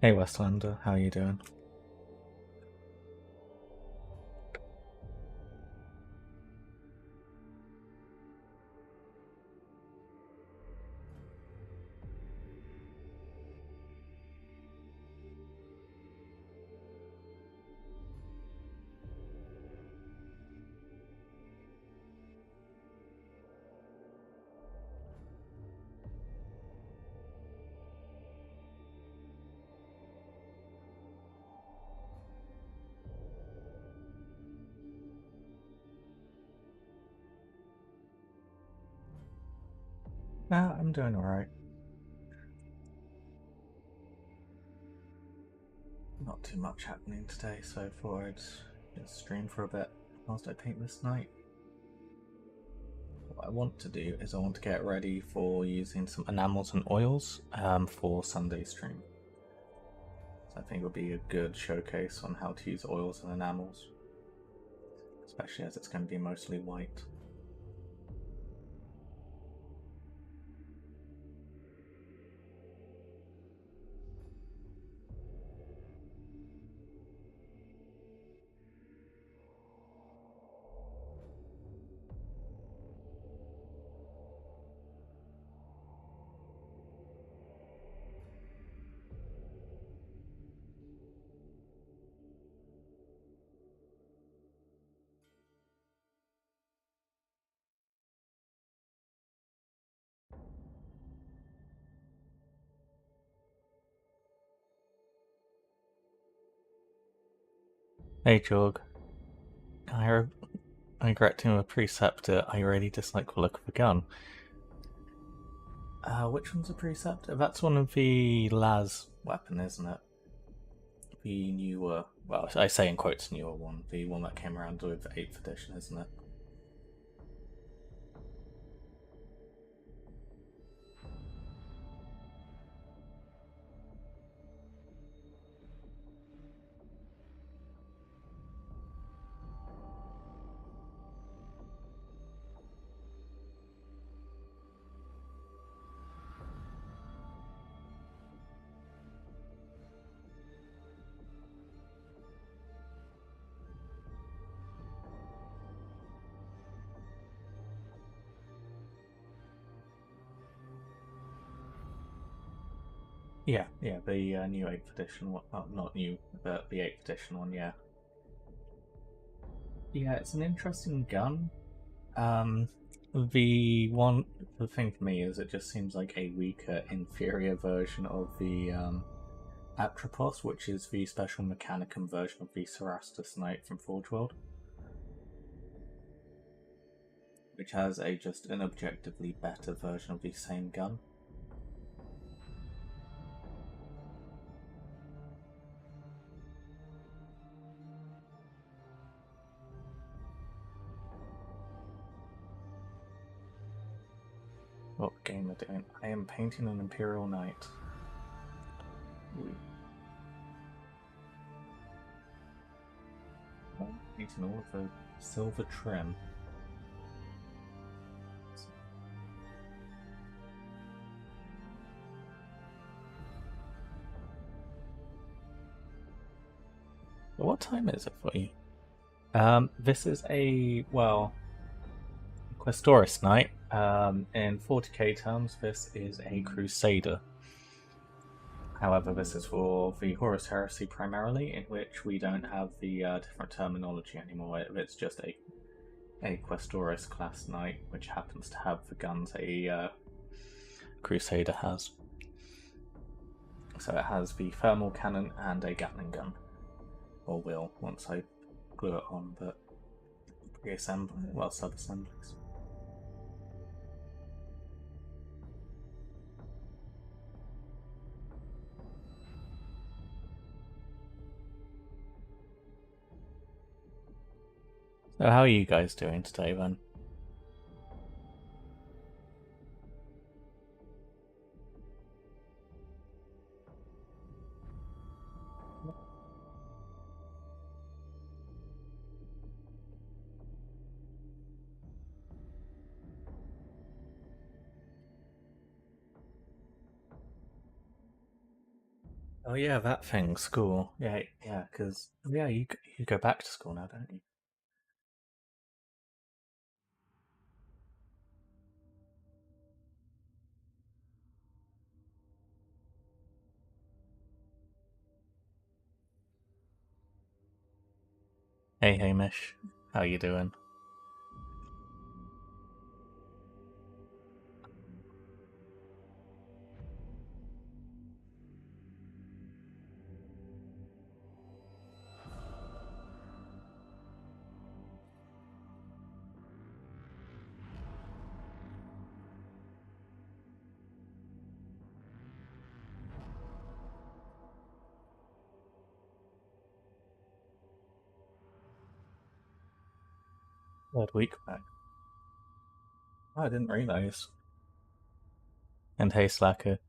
Hey Westlander, how are you doing? I'm doing alright. Not too much happening today, so I thought I'd just stream for a bit whilst I paint this night. What I want to do is I want to get ready for using some enamels and oils for Sunday's stream. So I think it would be a good showcase on how to use oils and enamels, especially as it's going to be mostly white. Hey Jorg, I regret to a preceptor. I really dislike the look of the gun. Which one's a preceptor? That's one of the Laz weapon, isn't it? The newer, well, I say in quotes newer one, the one that came around with 8th edition, isn't it? Yeah, the new 8th edition one, well, not new, but the 8th edition one, yeah. Yeah, it's an interesting gun. Um, the thing for me is it just seems like a weaker, inferior version of the Atropos, which is the special Mechanicum version of the Cerastus Knight from Forge World, which has just an objectively better version of the same gun. What game am I doing? I am painting an Imperial Knight. Ooh. Painting all of the silver trim. What time is it for you? This is a, well, Questoris Knight. In 40k terms, this is a Crusader. However, this is for the Horus Heresy primarily, in which we don't have the different terminology anymore. It's just a Questoris class knight, which happens to have the guns a Crusader has. So it has the thermal cannon and a Gatling gun. Or will, once I glue it on, but pre-assembly, well, sub-assemblies. So how are you guys doing today then? Oh yeah, that thing, school. Yeah, yeah, because yeah, you go back to school now, don't you? Hey Hamish, how you doing? Third week back. Oh, I didn't realise. And hey Slacker.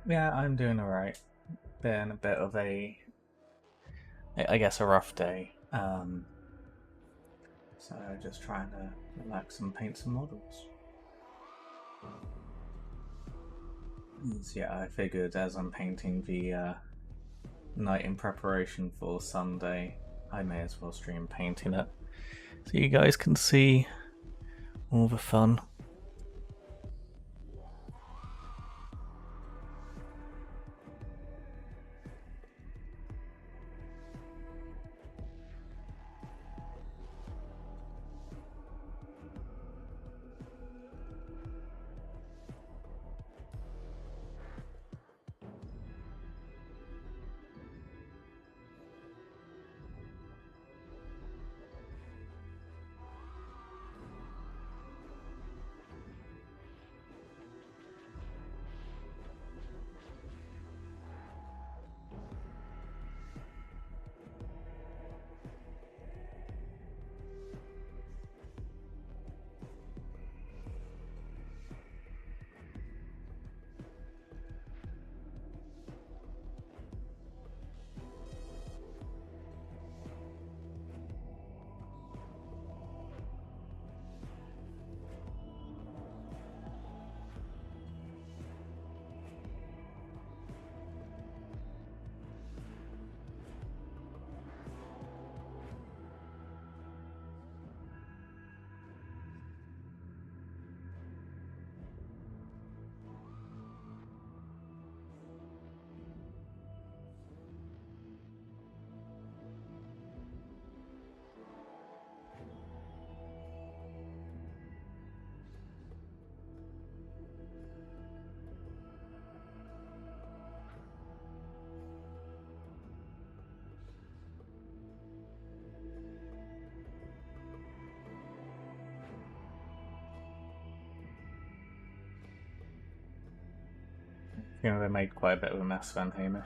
Yeah, I'm doing alright. Been a bit of I guess, a rough day. So just trying to relax and paint some models. So yeah, I figured as I'm painting the night in preparation for Sunday, I may as well stream painting it, so you guys can see all the fun. You know, they made quite a bit of a mess, Van Hamish.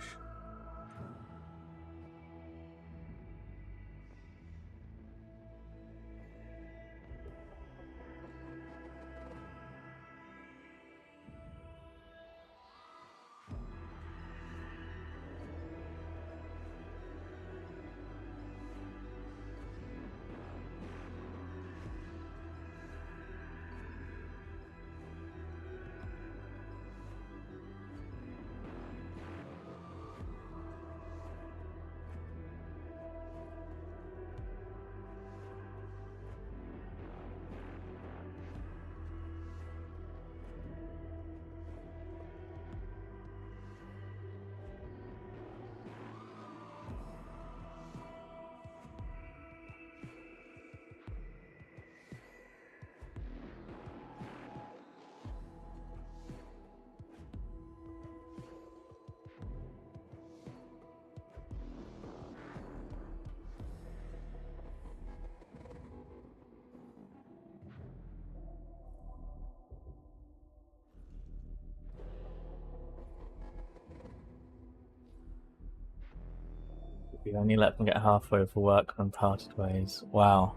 We only let them get halfway with the work and parted ways. Wow.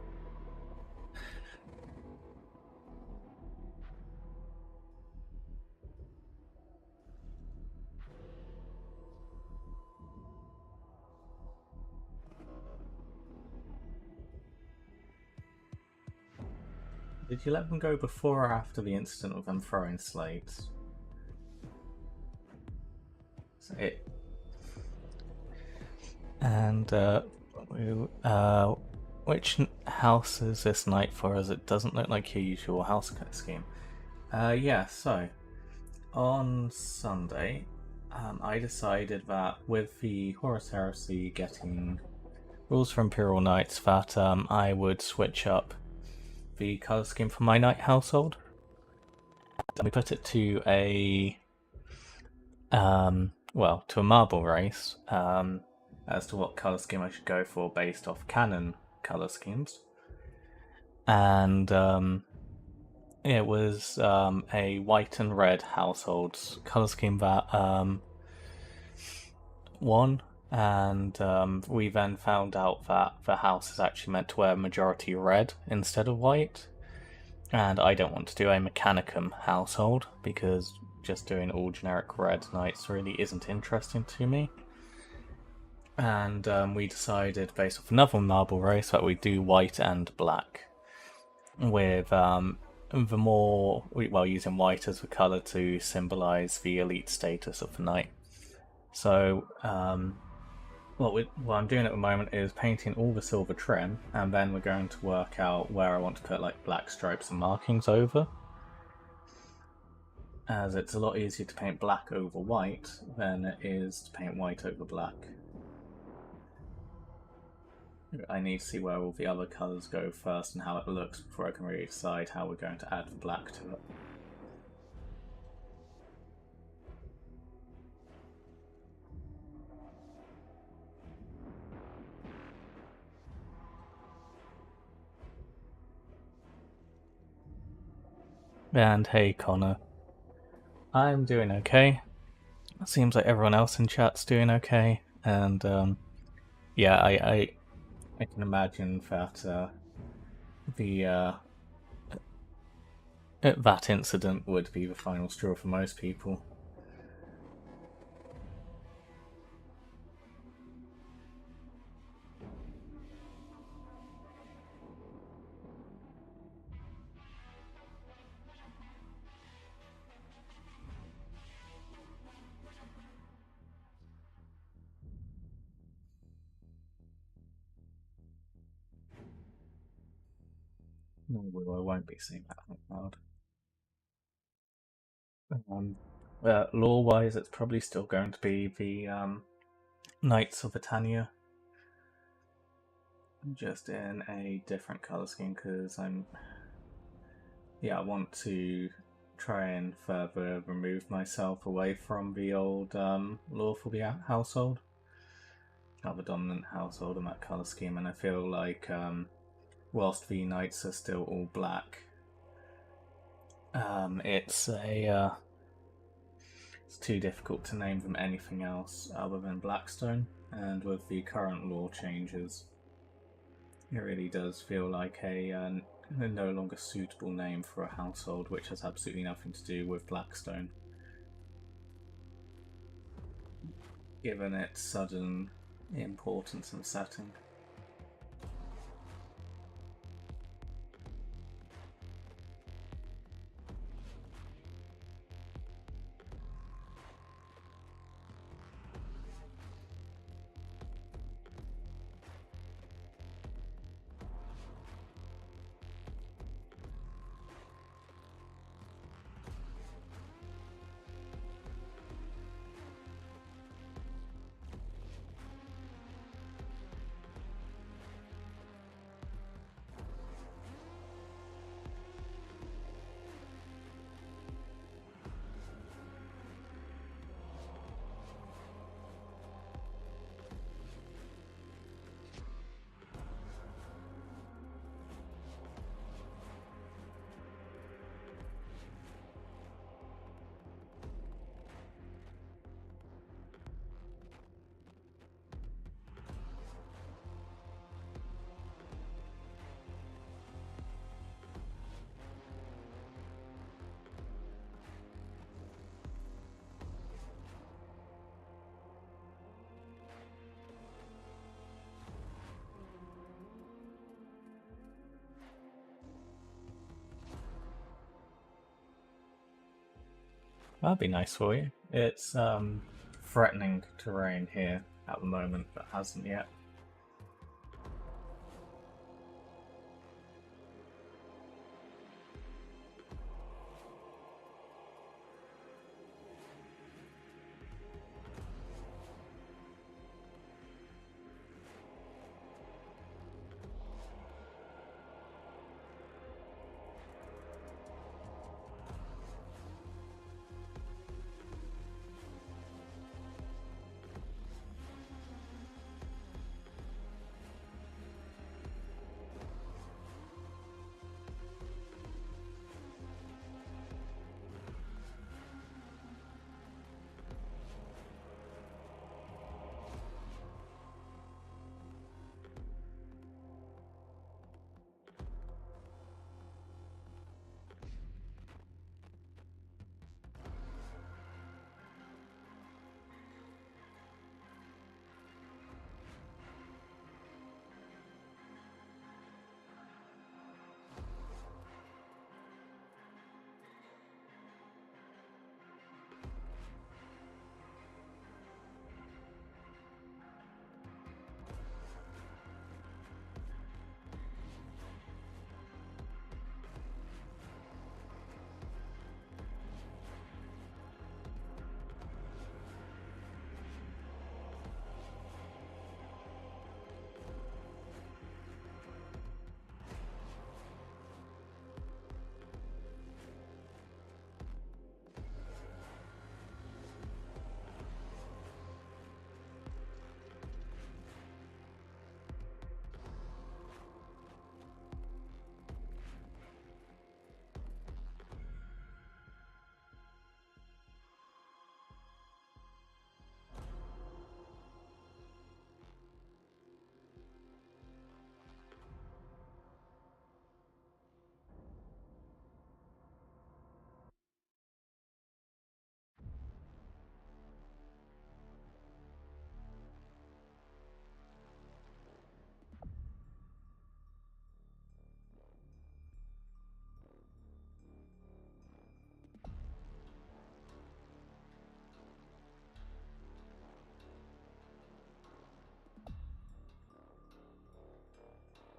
Did you let them go before or after the incident of them throwing slates? And which house is this night for, as it doesn't look like your usual house scheme? Yeah, so on Sunday, I decided that with the Horus Heresy getting rules for Imperial Knights, that I would switch up the colour scheme for my knight household. We put it to a to a marble race as to what colour scheme I should go for based off canon colour schemes. And it was a white and red household colour scheme that won. And we then found out that the house is actually meant to wear majority red instead of white. And I don't want to do a Mechanicum household because just doing all generic red knights really isn't interesting to me. And we decided, based off another marble race, that we do white and black, with the more using white as the colour to symbolise the elite status of the knight. So what I'm doing at the moment is painting all the silver trim, and then we're going to work out where I want to put like black stripes and markings over, as it's a lot easier to paint black over white than it is to paint white over black. I need to see where all the other colours go first and how it looks before I can really decide how we're going to add the black to it. And hey Connor, I'm doing okay. It seems like everyone else in chat's doing okay, and yeah, I can imagine that that incident would be the final straw for most people. No, I won't be seeing that out loud. Lore-wise, it's probably still going to be the Knights of Britannia, just in a different colour scheme, because I want to try and further remove myself away from the old lawful household, the dominant household in that colour scheme, and I feel like whilst the knights are still all black, it's too difficult to name them anything else other than Blackstone, and with the current law changes, it really does feel like a no longer suitable name for a household which has absolutely nothing to do with Blackstone, given its sudden importance and setting. That'd be nice for you. It's threatening terrain here at the moment, but hasn't yet.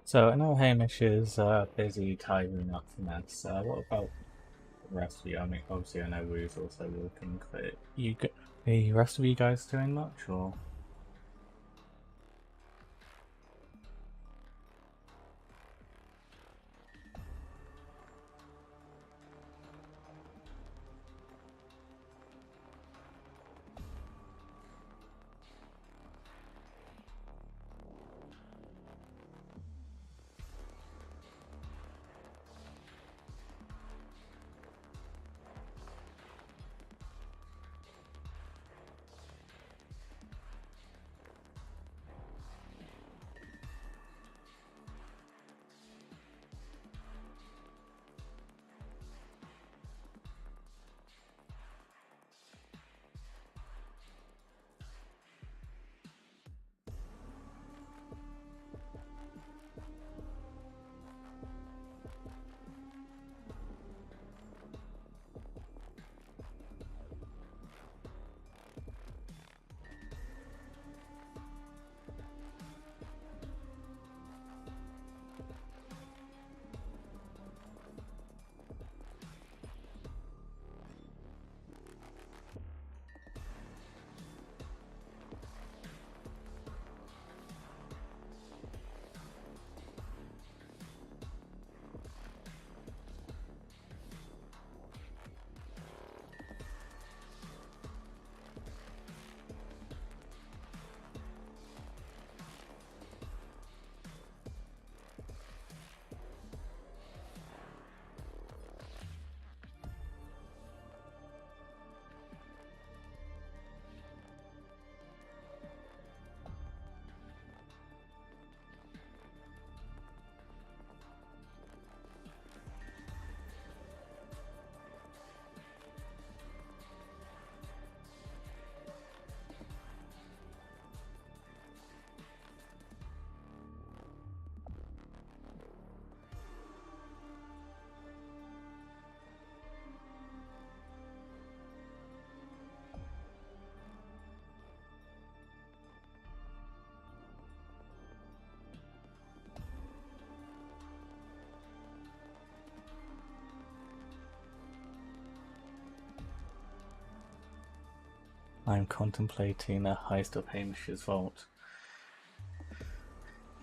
So I know Hamish is busy tidying up the mess. What about the rest of you? I mean, obviously I know Wu's also working, but the rest of you guys doing much, or? I'm contemplating a heist of Hamish's vault.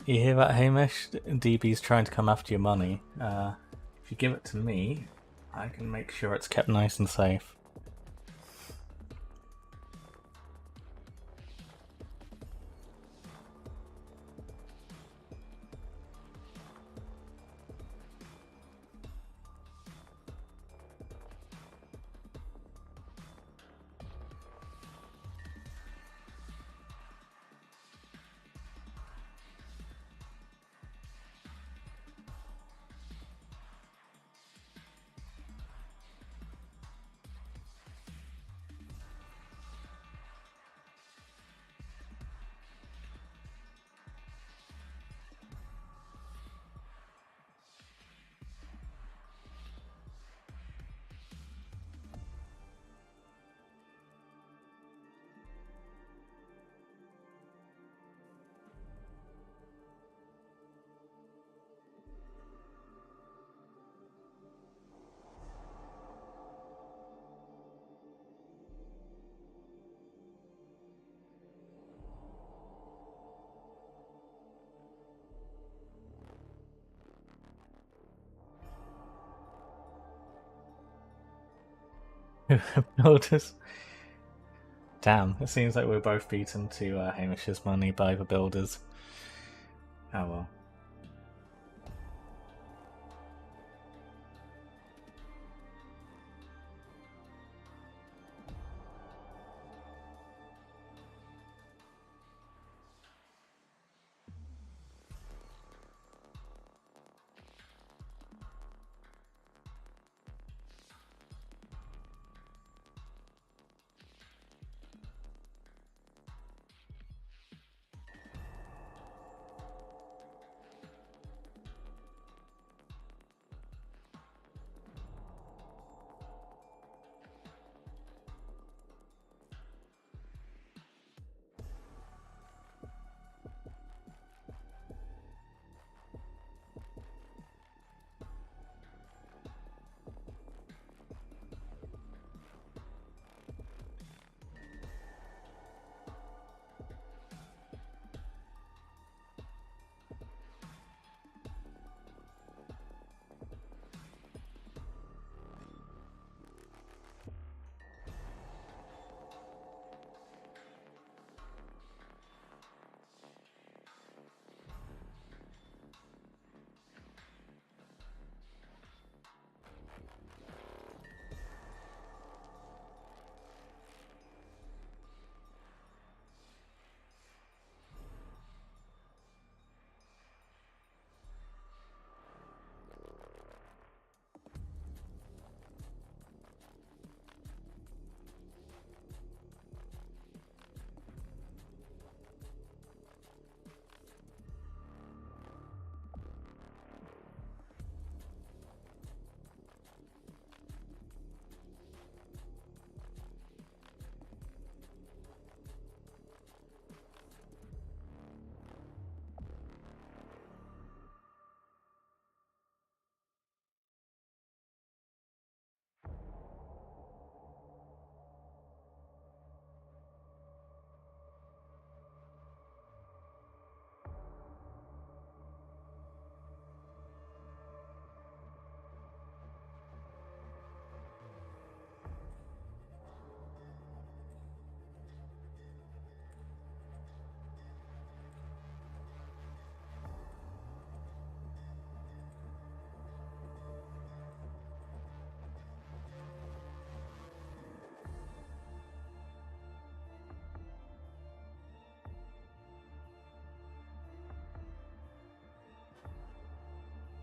You hear that, Hamish? DB's trying to come after your money. If you give it to me, I can make sure it's kept nice and safe. Builders. Damn, it seems like we're both beaten to Hamish's money by the builders. Oh well.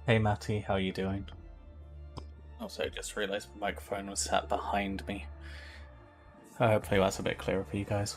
Hey Matty, how are you doing? Also, just realised the microphone was sat behind me. Hopefully that's a bit clearer for you guys.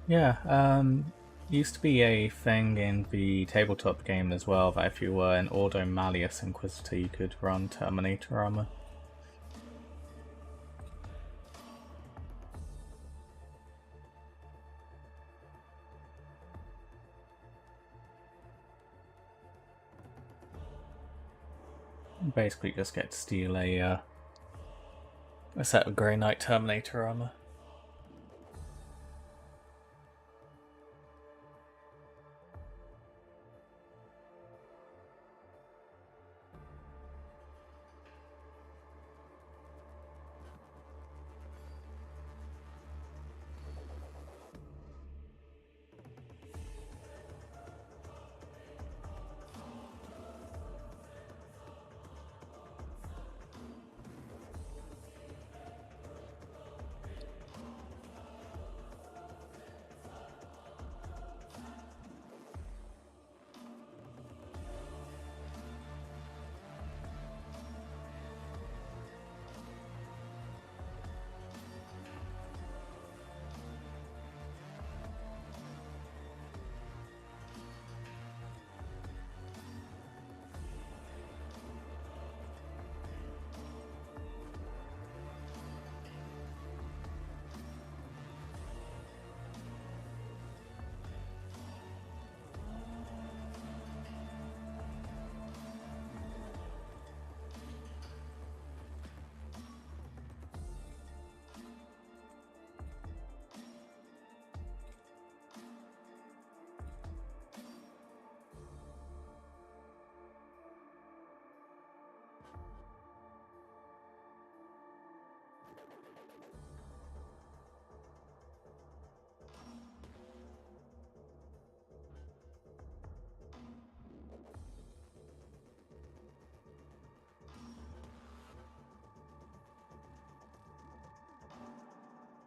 Yeah, used to be a thing in the tabletop game as well that if you were an Ordo Malleus Inquisitor, you could run Terminator armor. You basically just get to steal a set of Grey Knight Terminator armor.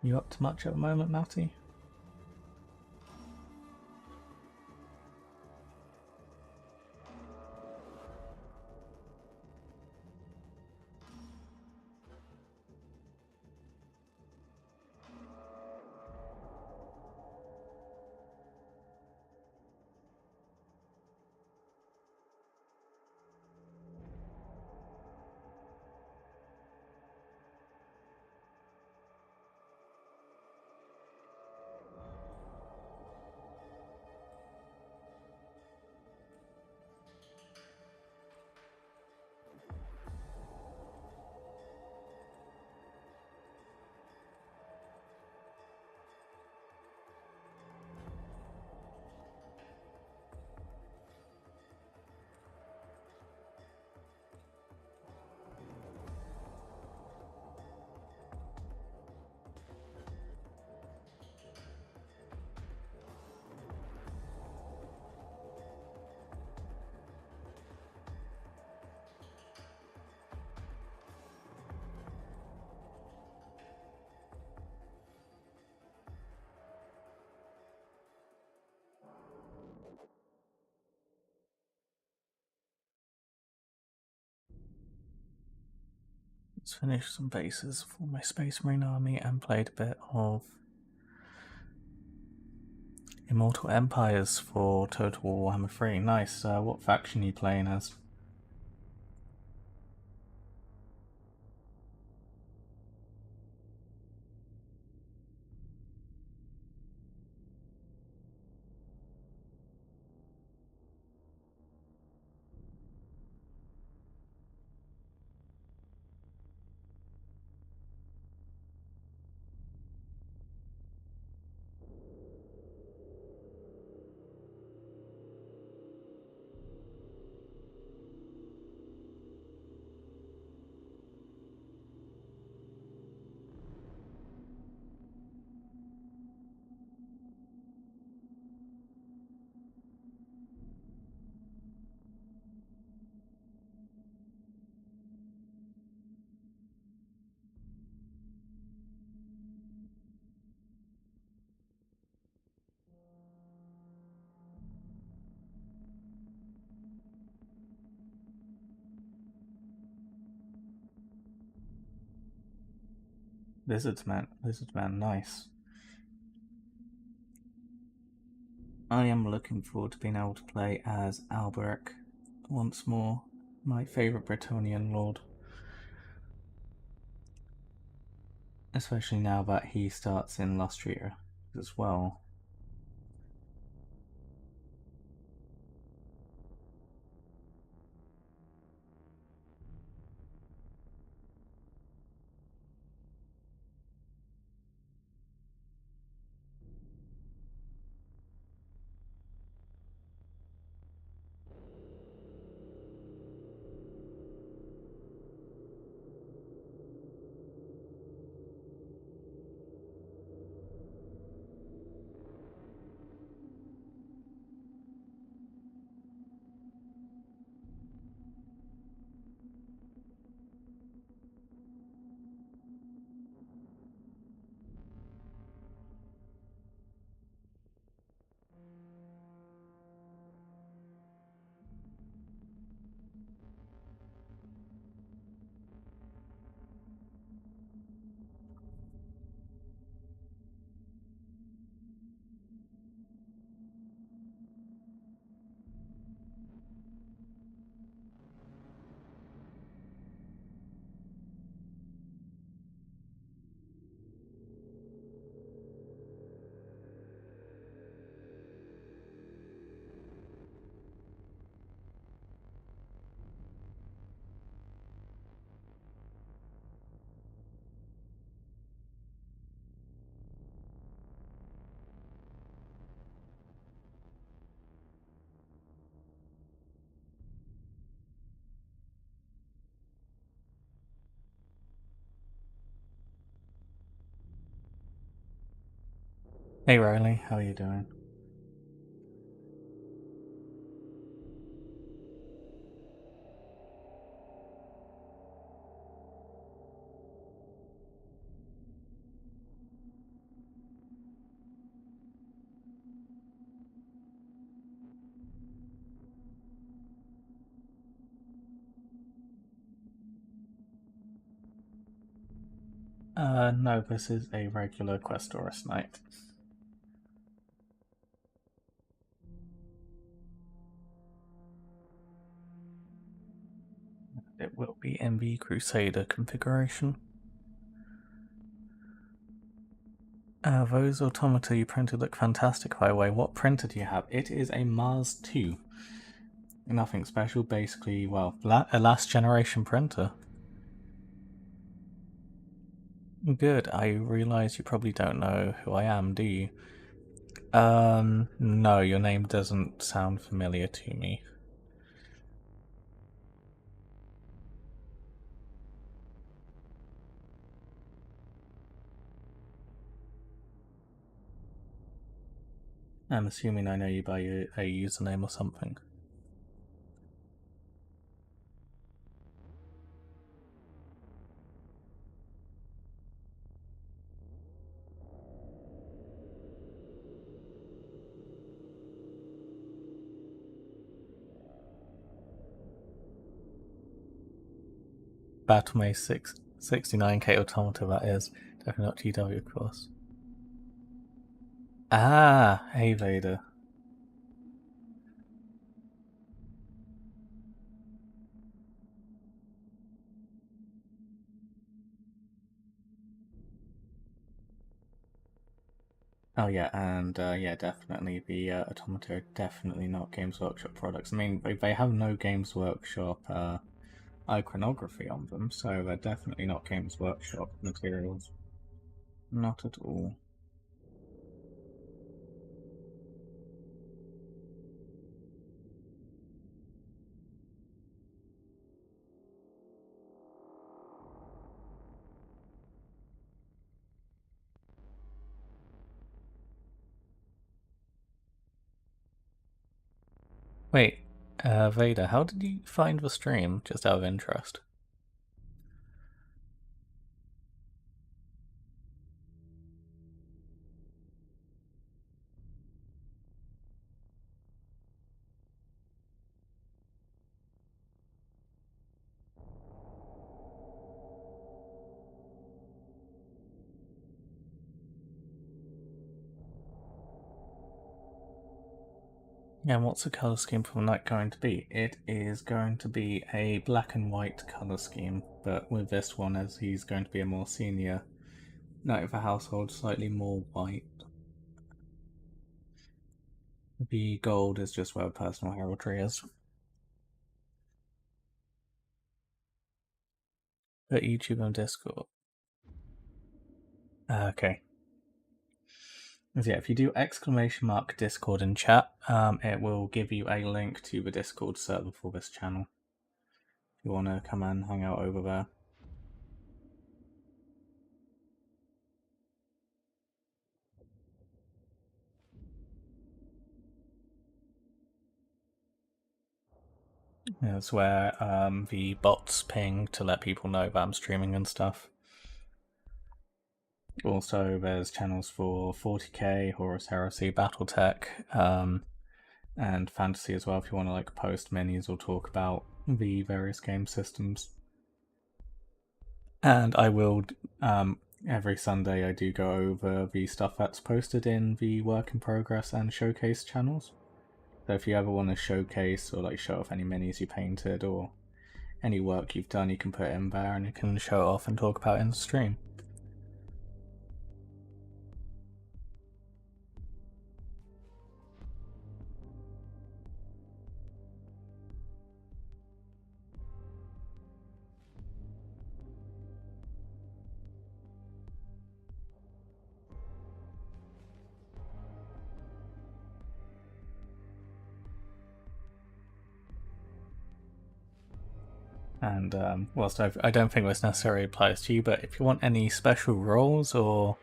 You up to much at the moment, Matty? Let's finish some bases for my Space Marine army and played a bit of Immortal Empires for Total Warhammer 3. Nice. What faction are you playing as? Lizard man, nice. I am looking forward to being able to play as Alberic once more, my favourite Bretonnian lord. Especially now that he starts in Lustria as well. Hey Riley, how are you doing? No, this is a regular Questorus night. It will be MV Crusader configuration. Those automata you printed look fantastic, by the way. What printer do you have? It is a Mars 2. Nothing special, basically, well, a last generation printer. Good, I realise you probably don't know who I am, do you? No, your name doesn't sound familiar to me. I'm assuming I know you by a username or something. Battle 69k automata, that is. Definitely not GW, of course. Ah, hey Vader. Oh yeah, and yeah, definitely the automata are definitely not Games Workshop products. I mean, they have no Games Workshop iconography on them, so they're definitely not Games Workshop materials. Not at all. Wait, Vader, how did you find the stream, just out of interest? And what's the colour scheme for the knight going to be? It is going to be a black and white colour scheme, but with this one, as he's going to be a more senior knight of a household, slightly more white. The gold is just where personal heraldry is. But YouTube and Discord. Okay. So yeah, if you do !! Discord in chat, it will give you a link to the Discord server for this channel. If you want to come and hang out over there. That's where the bots ping to let people know that I'm streaming and stuff. Also, there's channels for 40k, Horus Heresy, Battletech, and Fantasy as well if you want to like post minis or talk about the various game systems. And I will, every Sunday I do go over the stuff that's posted in the work in progress and showcase channels. So if you ever want to showcase or like show off any minis you painted or any work you've done, you can put it in there and you can show it off and talk about it in the stream. And whilst I don't think this necessarily applies to you, but if you want any special roles or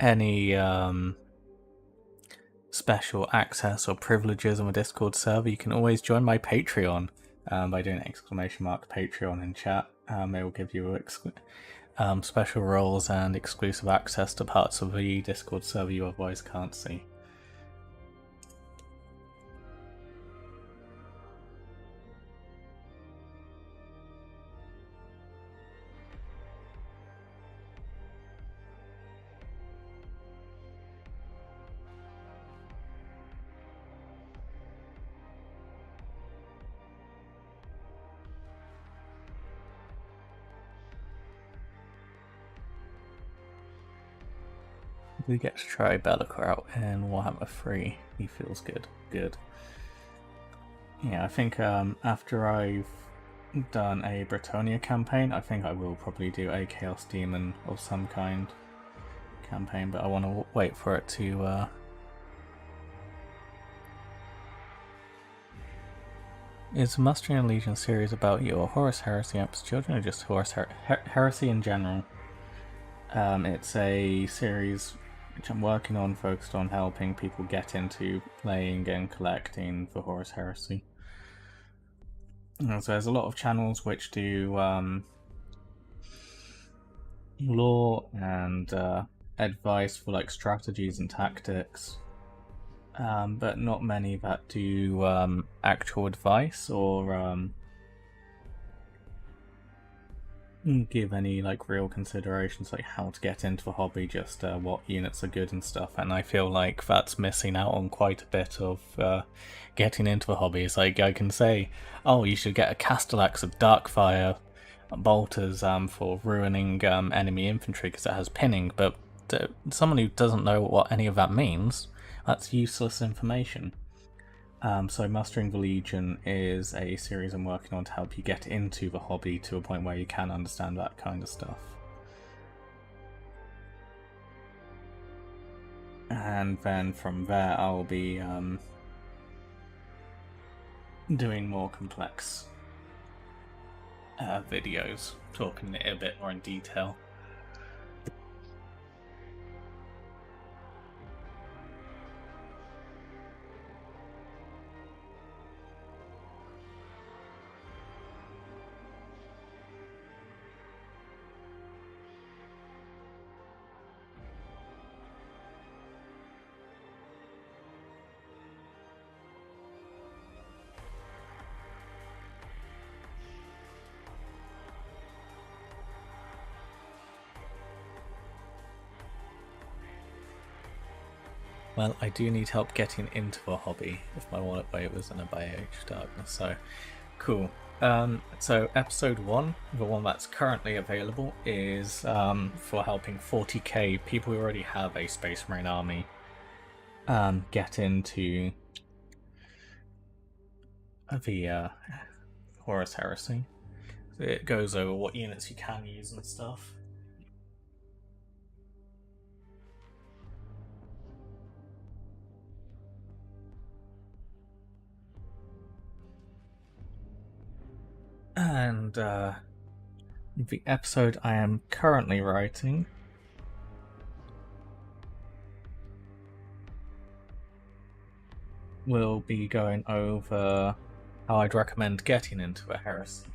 any special access or privileges on the Discord server, you can always join my Patreon by doing ! Patreon in chat. It will give you special roles and exclusive access to parts of the Discord server you otherwise can't see. We get to try Bellica out in Warhammer 3. He feels good. Good. Yeah, I think after I've done a Bretonia campaign, I think I will probably do a Chaos Demon of some kind campaign, but I want to wait for it to... Is the Mustering and Legion series about your Horus Heresy Emperor's Children or just Horus Heresy in general? It's a series which I'm working on, focused on helping people get into playing and collecting for Horus Heresy. So there's a lot of channels which do lore and advice for like strategies and tactics, but not many that do actual advice or give any like real considerations like how to get into the hobby, just what units are good and stuff. And I feel like that's missing out on quite a bit of getting into the hobby. It's like I can say, oh, you should get a Castellax of Darkfire bolters for ruining enemy infantry because it has pinning, but someone who doesn't know what any of that means, that's useless information. So Mustering the Legion is a series I'm working on to help you get into the hobby to a point where you can understand that kind of stuff. And then from there I'll be doing more complex videos, talking a bit more in detail. Well, I do need help getting into a hobby if my wallet wavers in a by age darkness, so cool. So episode 1, the one that's currently available, is for helping 40k people who already have a Space Marine army get into the Horus Heresy. So it goes over what units you can use and stuff. And the episode I am currently writing will be going over how I'd recommend getting into a heresy,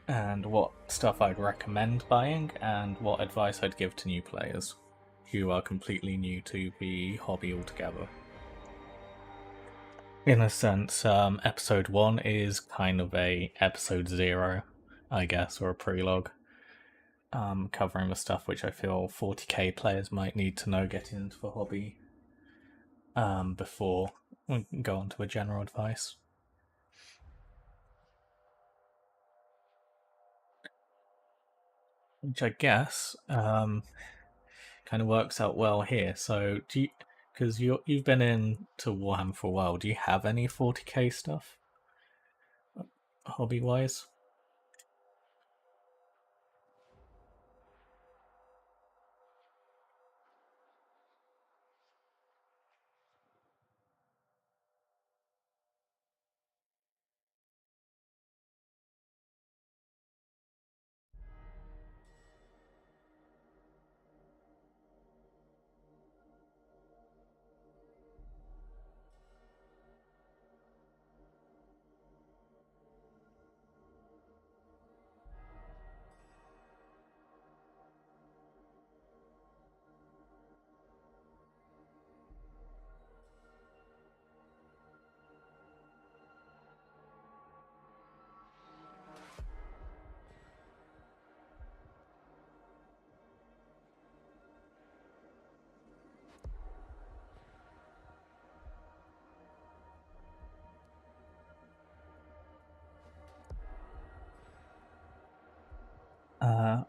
and what stuff I'd recommend buying, and what advice I'd give to new players who are completely new to the hobby altogether. In a sense, episode 1 is kind of a episode 0, I guess, or a prelogue, covering the stuff which I feel 40k players might need to know getting into the hobby before we can go on to a general advice. Which I guess kind of works out well here. So, do you, because you've been into Warhammer for a while, do you have any 40k stuff, hobby wise?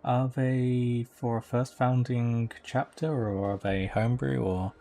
Are they for a first founding chapter, or are they homebrew, or?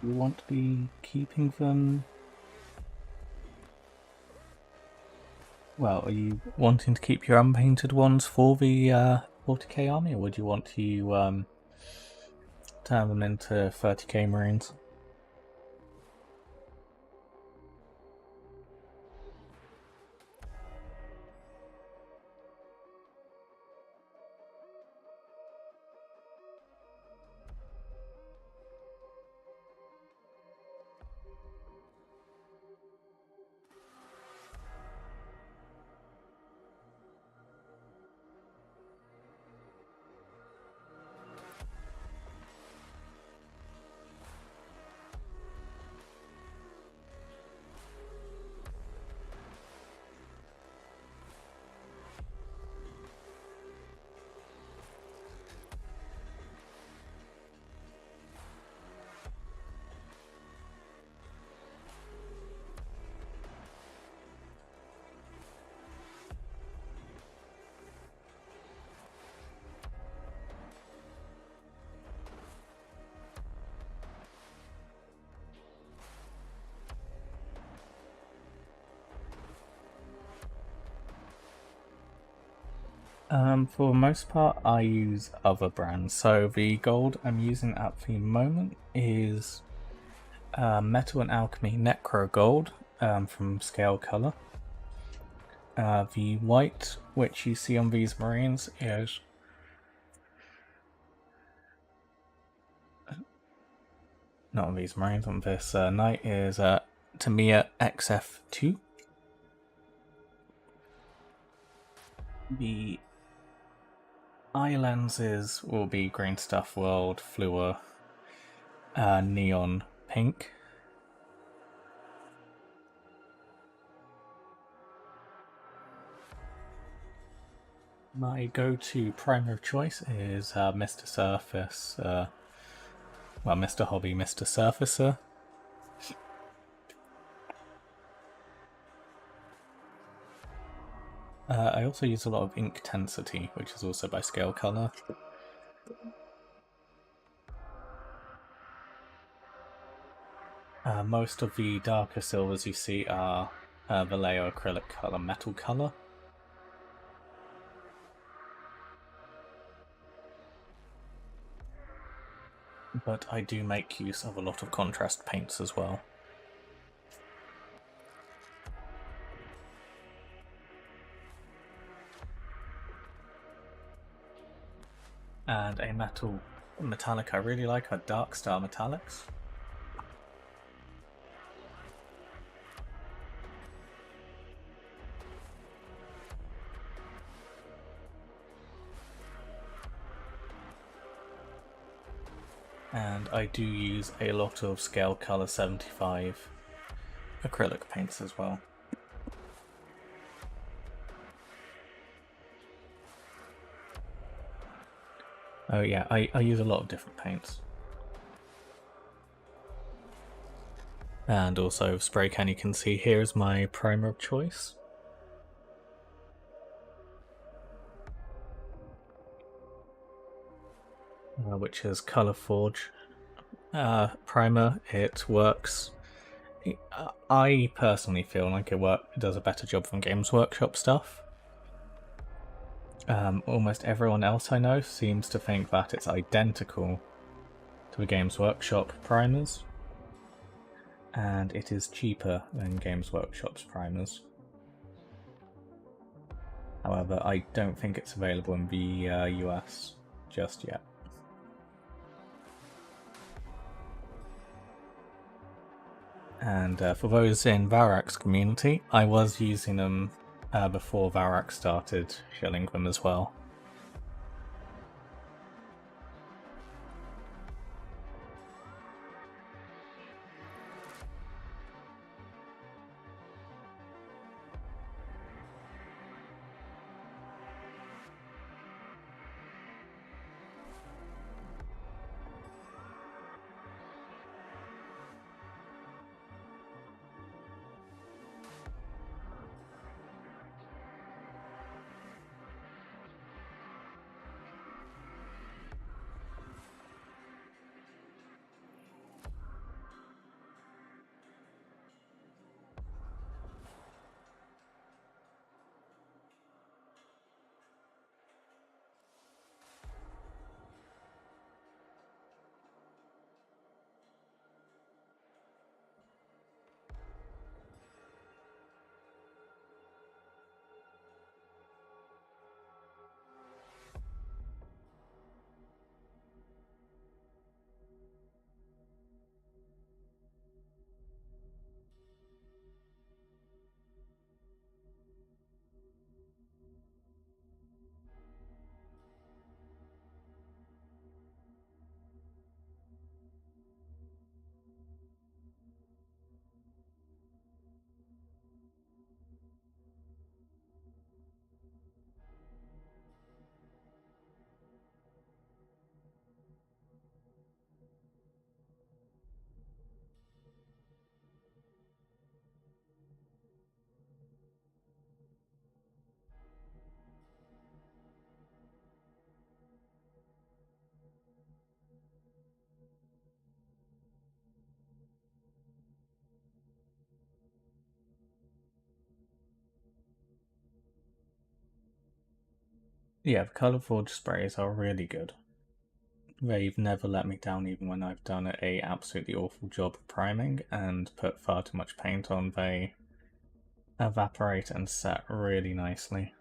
You want to be keeping them? Well, are you wanting to keep your unpainted ones for the 40k army, or would you want to turn them into 30k Marines? For the most part, I use other brands. So the gold I'm using at the moment is Metal and Alchemy Necro Gold from Scale Color. The white, which you see on these Marines, is not on these Marines, on this Knight, is Tamiya XF2. The eye lenses will be Green Stuff World, Fluor, Neon Pink. My go-to primer of choice is Mr. Surface, well, Mr. Hobby, Mr. Surfacer. I also use a lot of Ink Tensity, which is also by Scale Color. Most of the darker silvers you see are Vallejo Acrylic Color Metal Color. But I do make use of a lot of contrast paints as well. And a metallic I really like are Dark Star Metallics. And I do use a lot of Scale Color 75 acrylic paints as well. Oh yeah, I use a lot of different paints. And also spray can, you can see here is my primer of choice. Which is Color Forge primer. It works. I personally feel like it does a better job than Games Workshop stuff. Almost everyone else I know seems to think that it's identical to the Games Workshop primers, and it is cheaper than Games Workshop's primers. However, I don't think it's available in the US just yet. And for those in Varak's community, I was using them before Varak started shilling them as well. Yeah, the Colour Forge sprays are really good. They've never let me down even when I've done a absolutely awful job of priming and put far too much paint on. They evaporate and set really nicely.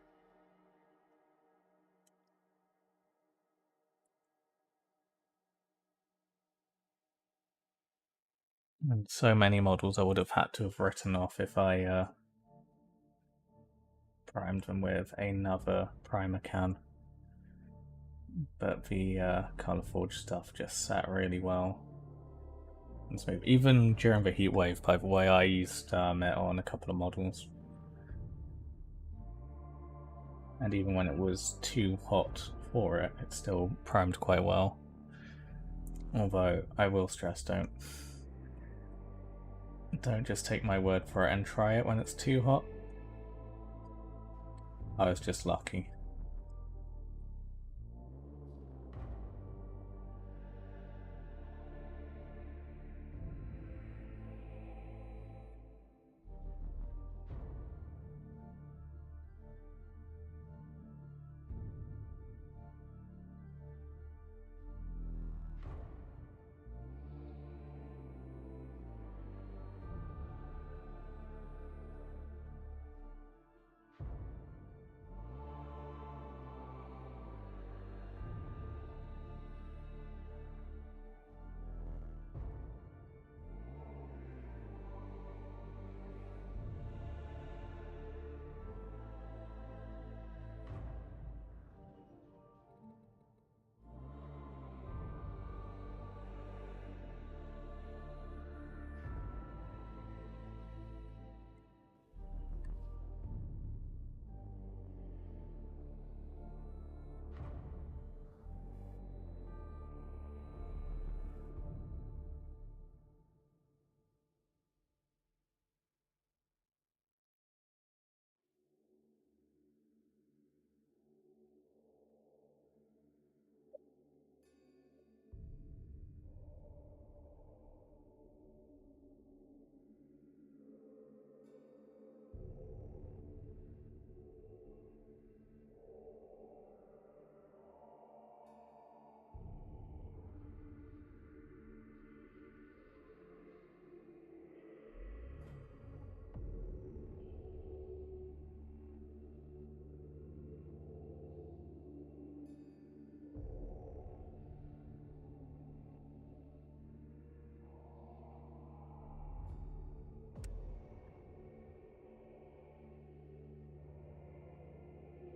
And so many models I would have had to have written off if I primed them with another primer can. But the Colour Forge stuff just sat really well and smooth. Even during the heat wave, by the way, I used it on a couple of models. And even when it was too hot for it, it still primed quite well. Although I will stress, don't just take my word for it and try it when it's too hot. I was just lucky.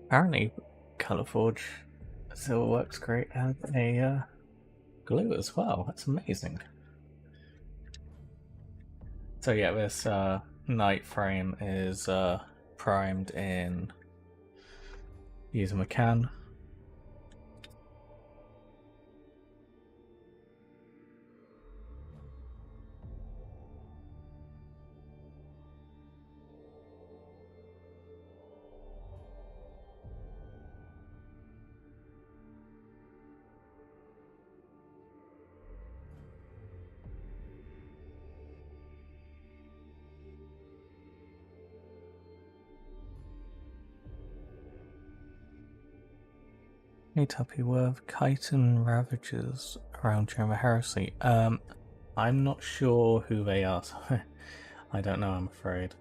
Apparently, Colour Forge still works great as a glue as well. That's amazing. So yeah, this night frame is primed in using a can. Hey Tuppy, were chitin ravagers around during the heresy? I'm not sure who they are, so I don't know, I'm afraid.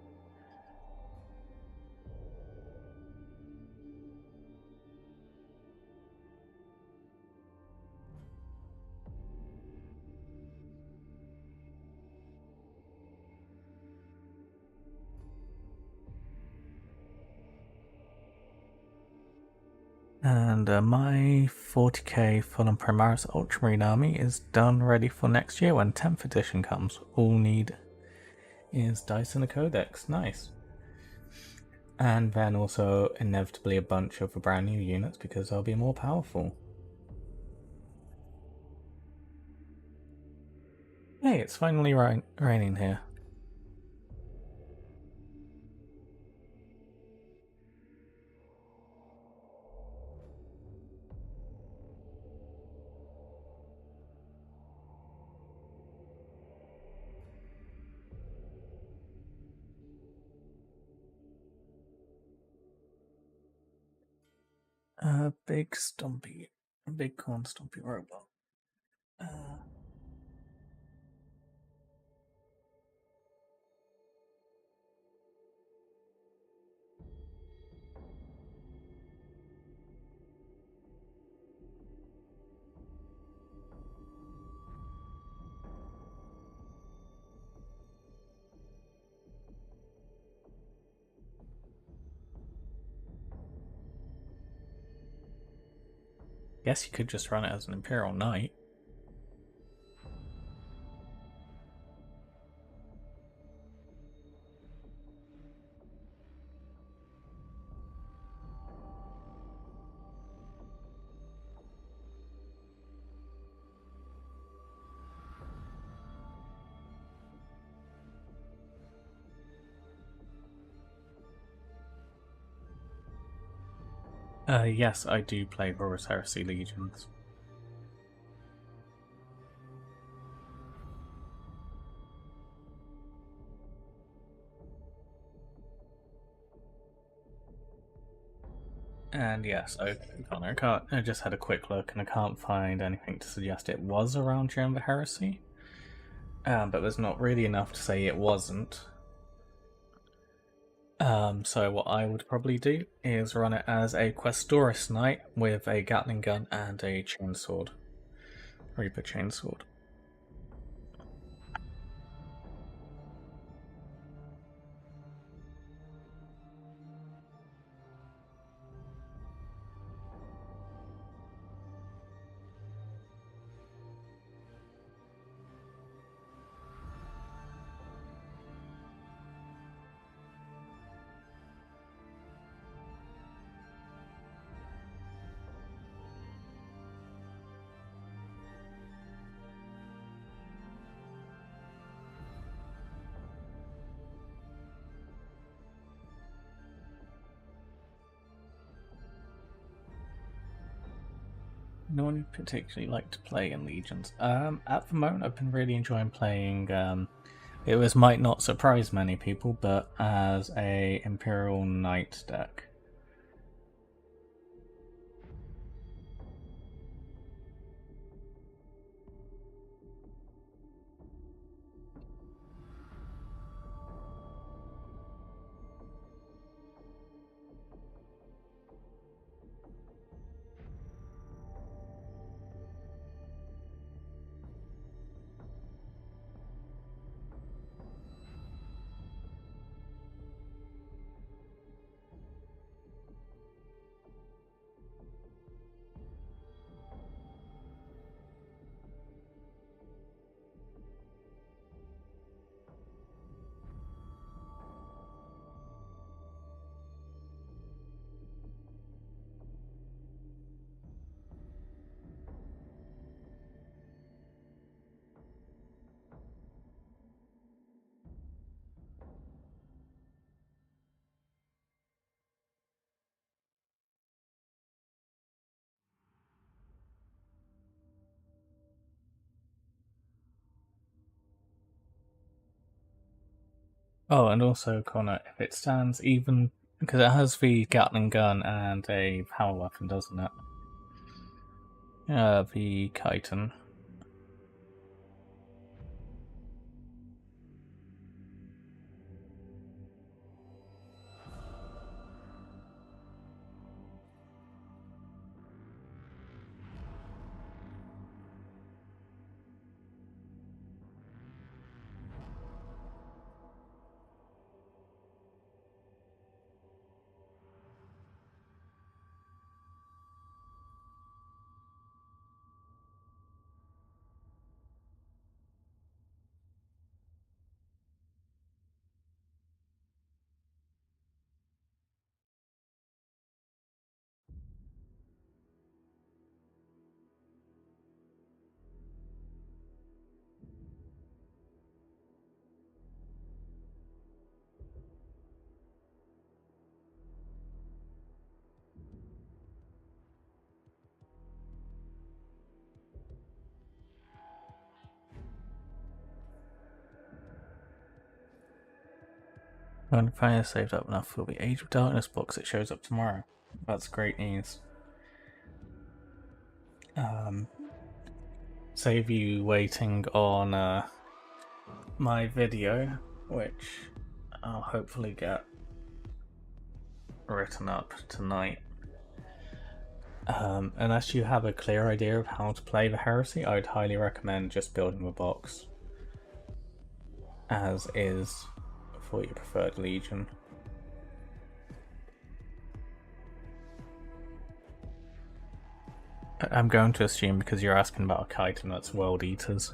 And my 40k full on Primaris Ultramarine army is done, ready for next year when 10th edition comes. All need is dice and a codex. Nice. And then also inevitably a bunch of brand new units because they'll be more powerful. Hey, it's finally raining here. Big Stompy. Big corn Stompy robot. Guess you could just run it as an Imperial Knight. Yes, I do play Horus Heresy Legions. And yes, I just had a quick look and I can't find anything to suggest it was around during the Heresy. But there's not really enough to say it wasn't. So what I would probably do is run it as a Questoris Knight with a Gatling gun and a chainsword. Reaper chainsword. No one particularly like to play in Legions. At the moment, I've been really enjoying playing. Might not surprise many people, but as a Imperial Knight deck. Oh, and also, Connor, if it stands even because it has the Gatling gun and a power weapon, doesn't it? The chiton. When the player saved up enough for the Age of Darkness box, it shows up tomorrow. That's great news. Save you waiting on my video, which I'll hopefully get written up tonight. Unless you have a clear idea of how to play the heresy, I would highly recommend just building the box as is for your preferred legion. I'm going to assume because you're asking about a chitin that's World Eaters.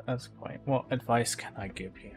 That's quite. What advice can I give you?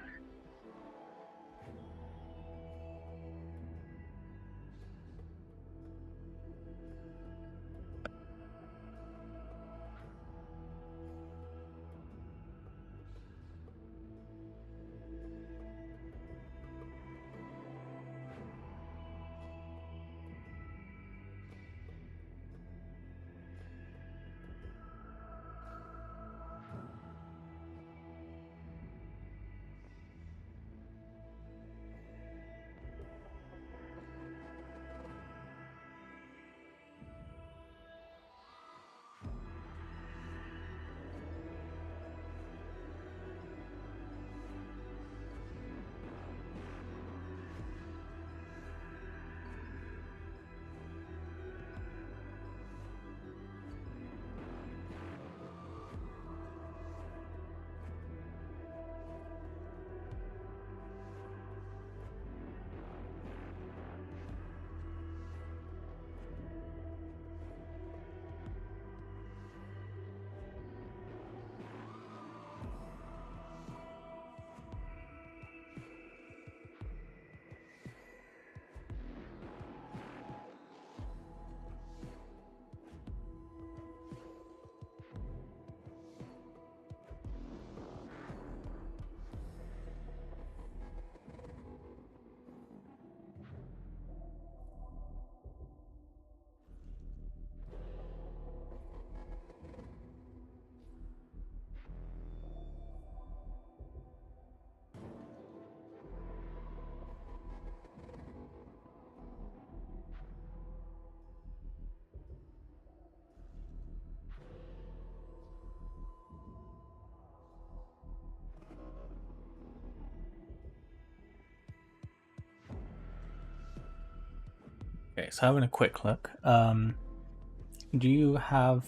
Okay, so having a quick look. Do you have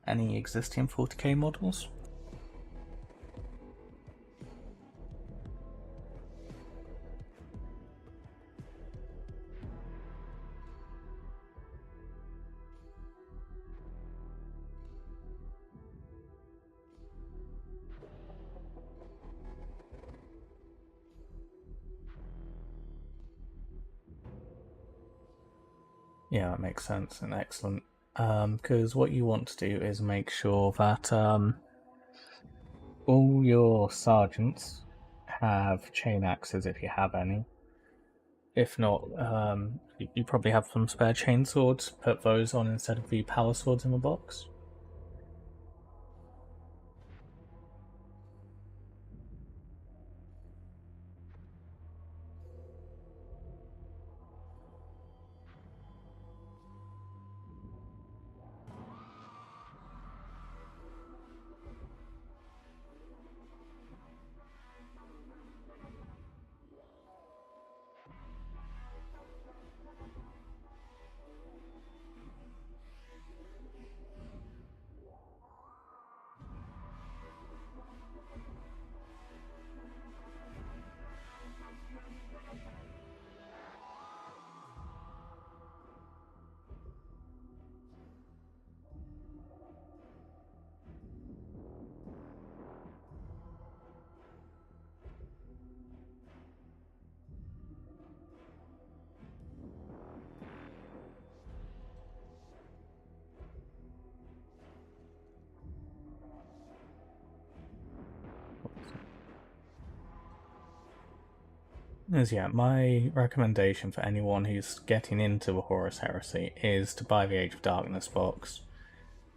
any existing 40k models? Yeah, that makes sense and excellent. Because what you want to do is make sure that all your sergeants have chain axes if you have any. If not, you probably have some spare chain swords. Put those on instead of the power swords in the box. As yeah, my recommendation for anyone who's getting into a Horus Heresy is to buy the Age of Darkness box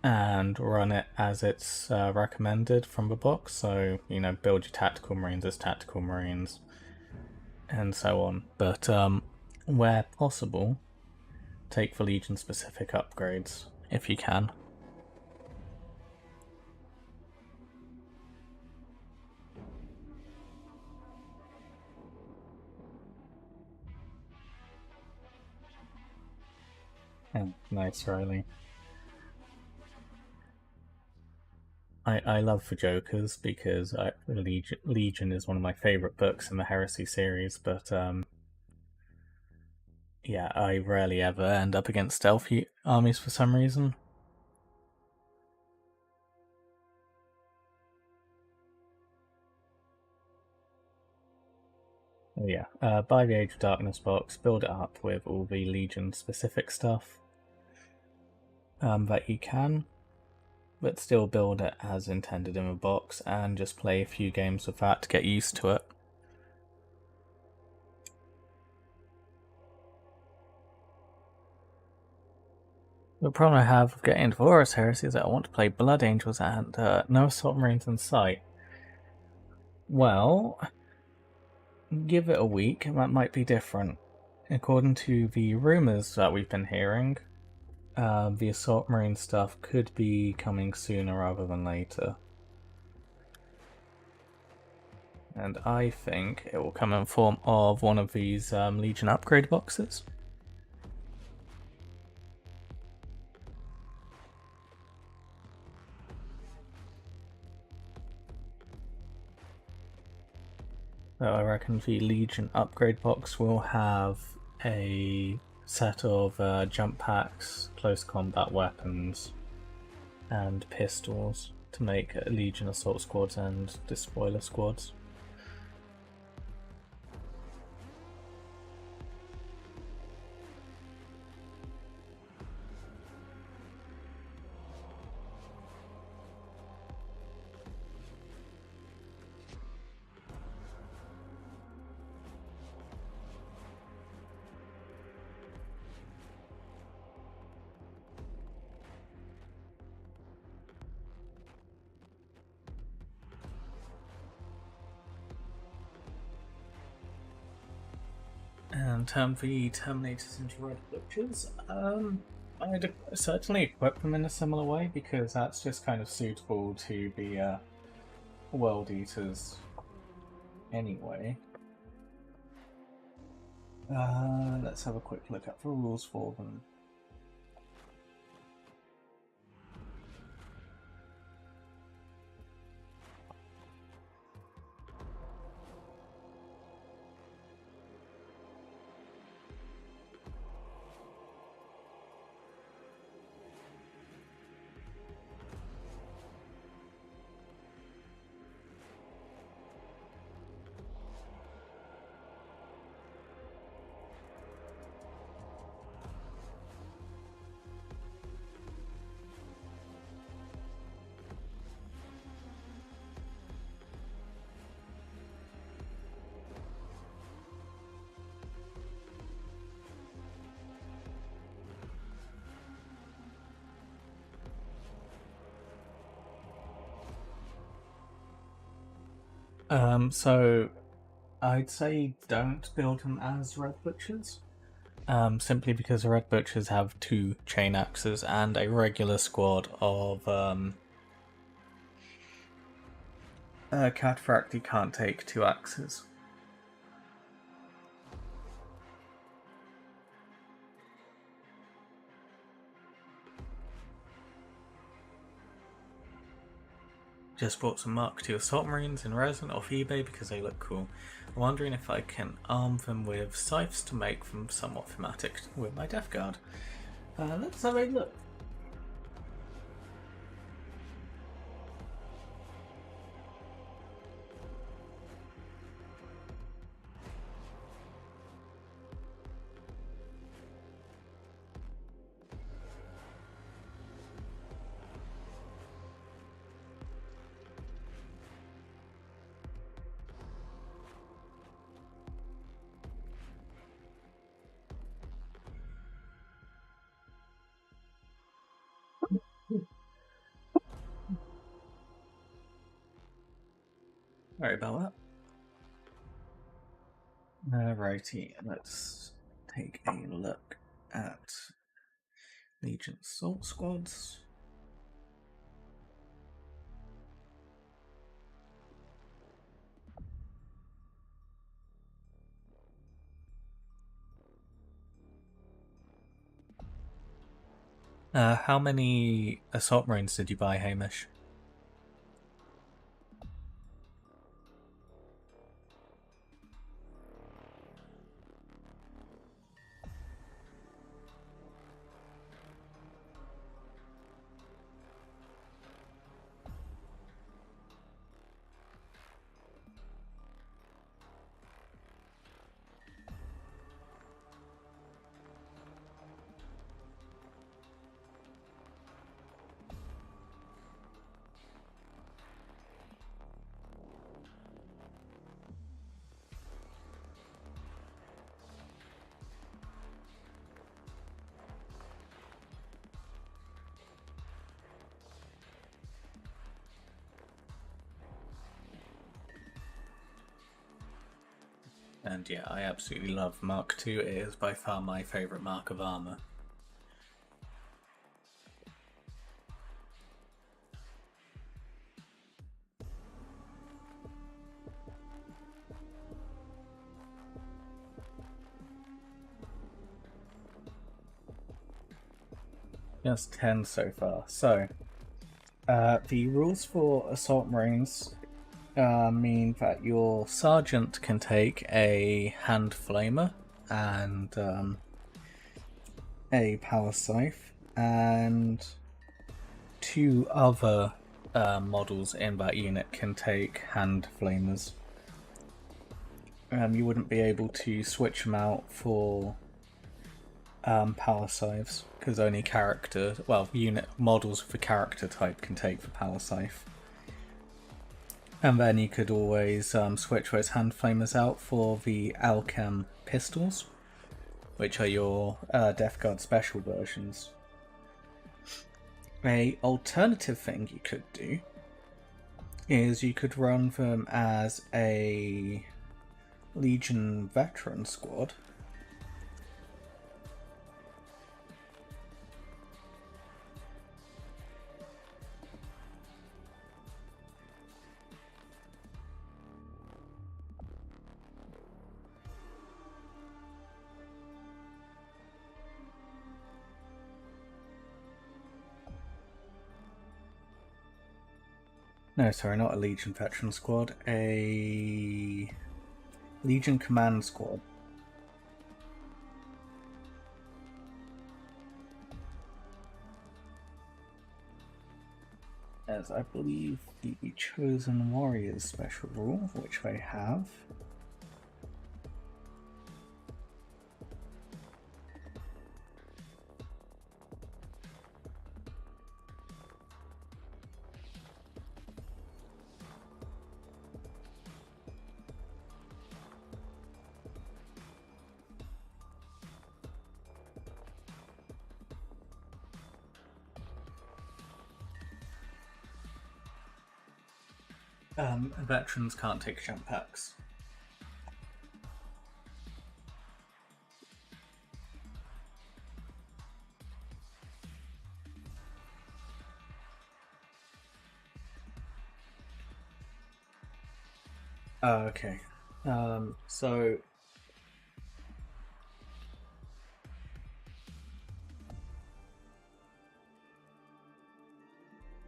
and run it as it's recommended from the box. So, you know, build your tactical marines as tactical marines and so on. But where possible, take the Legion specific upgrades if you can. Oh, nice, Riley. I love the Jokers because Legion is one of my favourite books in the Heresy series, but yeah, I rarely ever end up against stealthy armies for some reason. Oh, yeah, buy the Age of Darkness box, build it up with all the Legion specific stuff that you can, but still build it as intended in the box and just play a few games with that to get used to it. The problem I have with getting into Horus Heresy is that I want to play Blood Angels and no Assault Marines in sight. Well, give it a week, that might be different. According to the rumours that we've been hearing, the Assault Marine stuff could be coming sooner rather than later. And I think it will come in form of one of these Legion upgrade boxes. So I reckon the Legion upgrade box will have a set of jump packs, close combat weapons, and pistols to make Legion assault squads and despoiler squads. And turn the Terminators into Red Butchers. I'd certainly equip them in a similar way because that's just kind of suitable to the World Eaters anyway. Let's have a quick look at the rules for them. So I'd say don't build them as Red Butchers. Simply because the Red Butchers have 2 chain axes and a regular squad of Cataphracti can't take 2 axes. Just bought some Mark II Assault Marines in resin off eBay because they look cool. I'm wondering if I can arm them with scythes to make them somewhat thematic with my Death Guard. Let's have a look. Sorry about that. Alrighty, let's take a look at Legion Assault Squads. How many Assault Marines did you buy, Hamish? And yeah, I absolutely love Mark II. It is by far my favourite mark of armour. Just 10 so far. So, the rules for Assault Marines mean that your sergeant can take a hand flamer and a power scythe, and 2 other models in that unit can take hand flamers. You wouldn't be able to switch them out for power scythes, because only unit models for character type can take the power scythe. And then you could always switch those hand flamers out for the Alchem pistols, which are your Death Guard special versions. A alternative thing you could do is you could run them as a Legion veteran squad. No, sorry, not a Legion veteran squad, a Legion command squad. As I believe the Chosen Warriors special rule, which they have. Veterans can't take jump packs. Okay. So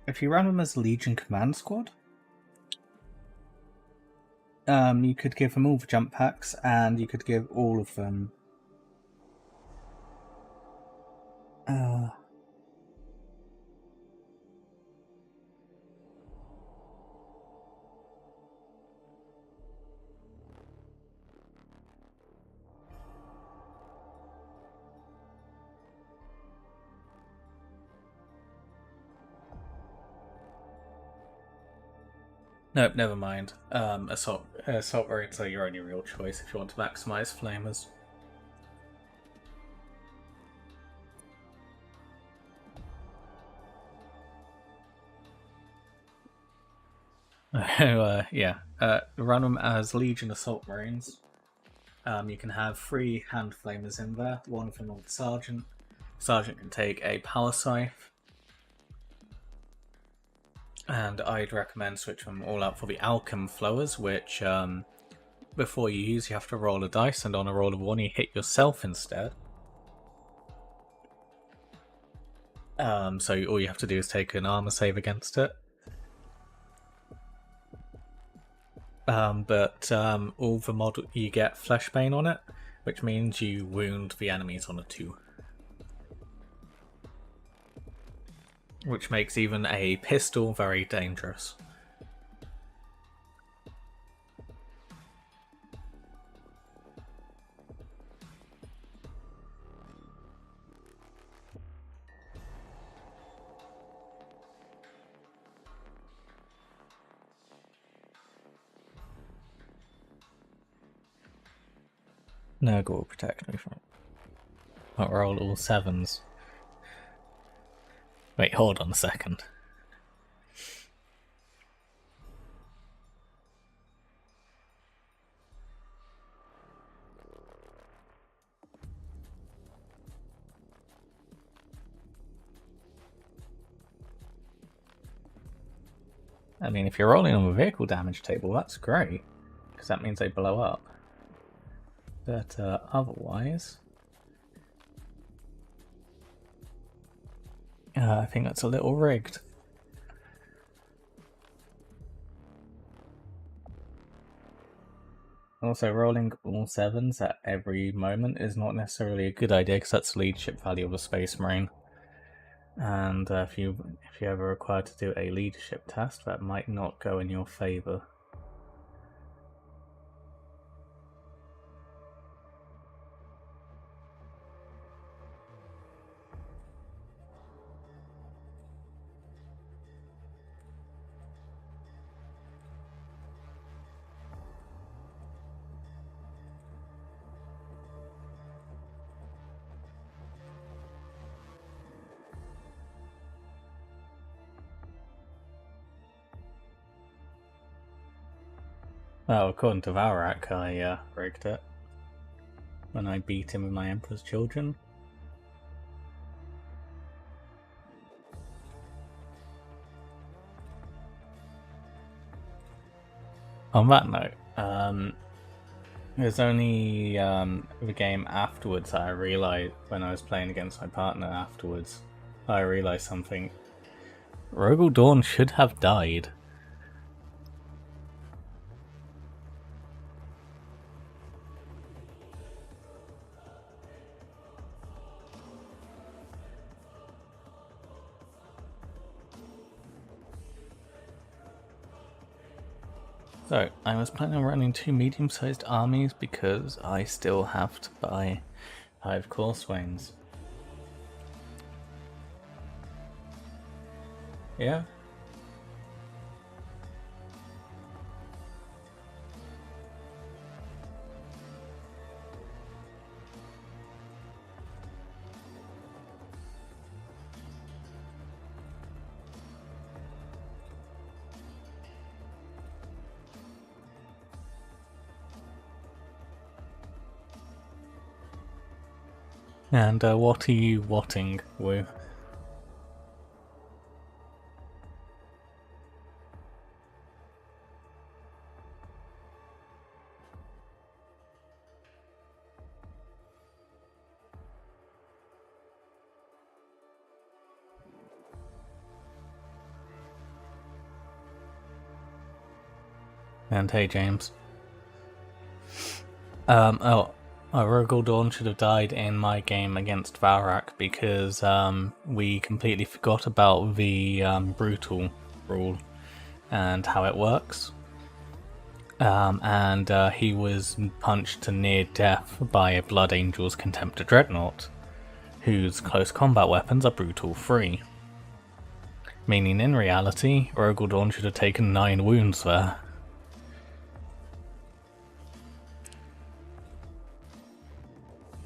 if you run them as Legion Command Squad, you could give them all the jump packs, and you could give all of them Nope, never mind. Assault Marines are your only real choice if you want to maximize flamers. Yeah, run them as Legion Assault Marines. You can have 3 hand flamers in there, one from the sergeant. Sergeant can take a power scythe. And I'd recommend switching them all out for the Alchem Flowers, which before you use, you have to roll a dice, and on a roll of 1, you hit yourself instead. So all you have to do is take an armor save against it. But all the model you get Fleshbane on it, which means you wound the enemies on a 2. Which makes even a pistol very dangerous. Nurgle will protect me from it. I'll roll all 7s. Wait, hold on a second. I mean, if you're rolling on the vehicle damage table, that's great, because that means they blow up. But otherwise, I think that's a little rigged. Also, rolling all 7s at every moment is not necessarily a good idea, because that's the leadership value of a Space Marine. And if you're ever required to do a leadership test, that might not go in your favour. Well, according to Valrak, I rigged it when I beat him with my Emperor's Children. On that note, there's only the game afterwards that I realised, when I was playing against my partner afterwards, I realised something. Rogel Dawn should have died. So, I was planning on running 2 medium-sized armies because I still have to buy 5 Corswains. Yeah? And what are you watting, Woo? And hey, James. Rogel Dawn should have died in my game against Valrak because we completely forgot about the brutal rule and how it works. And he was punched to near death by a Blood Angel's Contemptor Dreadnought, whose close combat weapons are brutal free. Meaning in reality, Rogel Dawn should have taken 9 wounds there.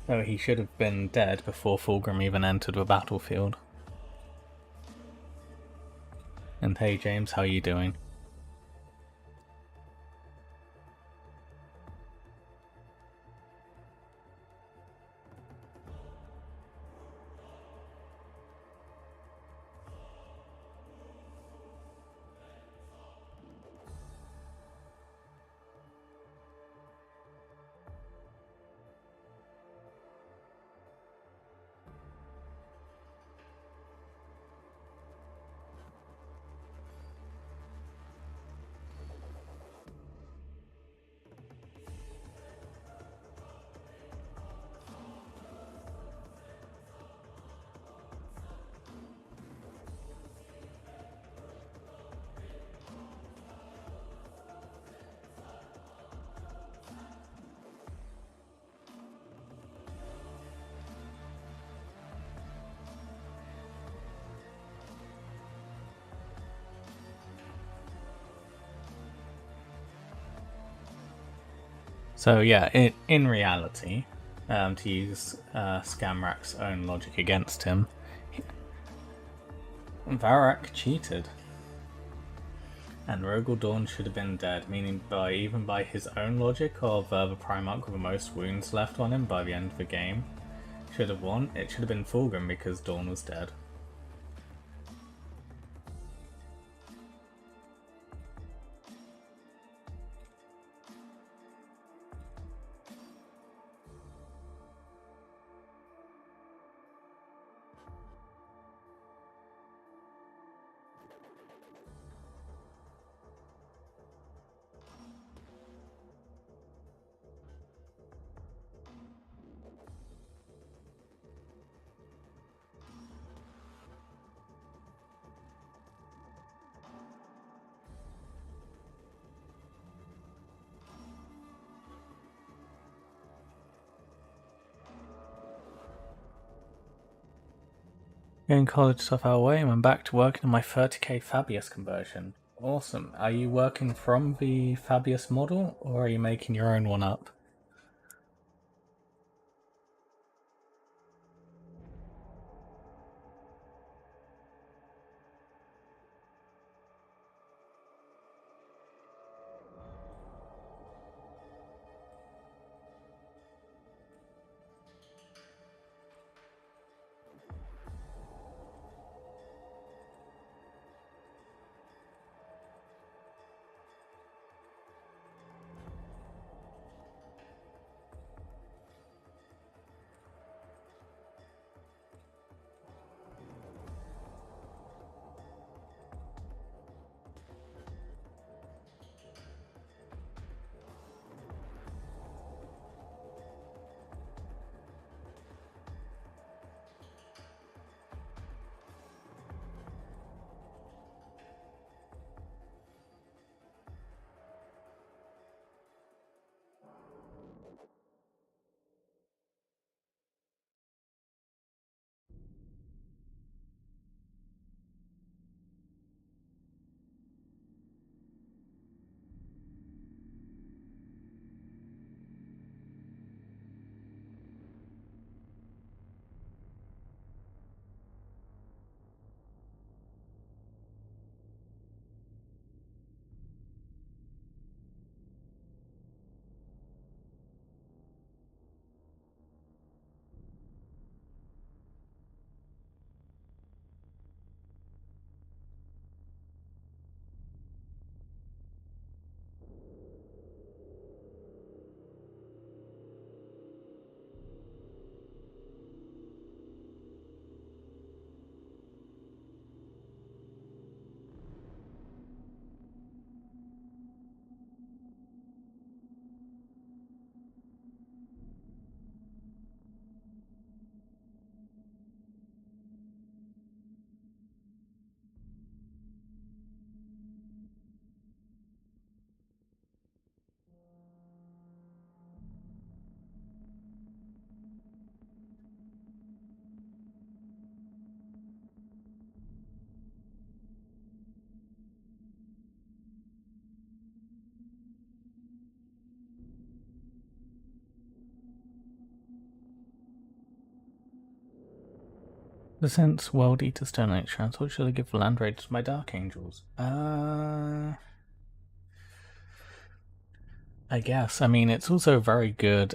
So he should have been dead before Fulgrim even entered the battlefield. And hey James, how are you doing? So yeah, in reality, to use Scamrak's own logic against him, Varak cheated. And Rogel Dawn should have been dead, meaning even by his own logic of the Primarch with the most wounds left on him by the end of the game should have won. It should have been Fulgrim because Dawn was dead. Getting college stuff out of the way, and I'm back to working on my 30k Fabius conversion. Awesome. Are you working from the Fabius model, or are you making your own one up? Since World Eater Stone Age Transport, should I give Land Raiders to my Dark Angels? I guess. I mean, it's also a very good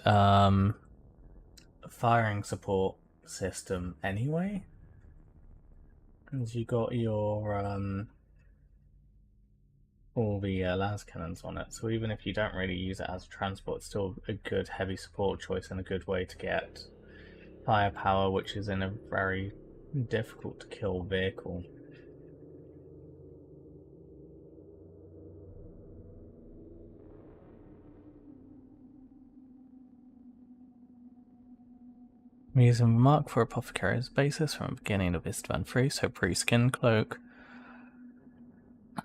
firing support system anyway. Because you got your all the las cannons on it, so even if you don't really use it as a transport, it's still a good heavy support choice and a good way to get firepower, which is in a very difficult to kill vehicle. I'm using Mark for Apothecary's basis from the beginning of Istvan 3, so pre-skin cloak.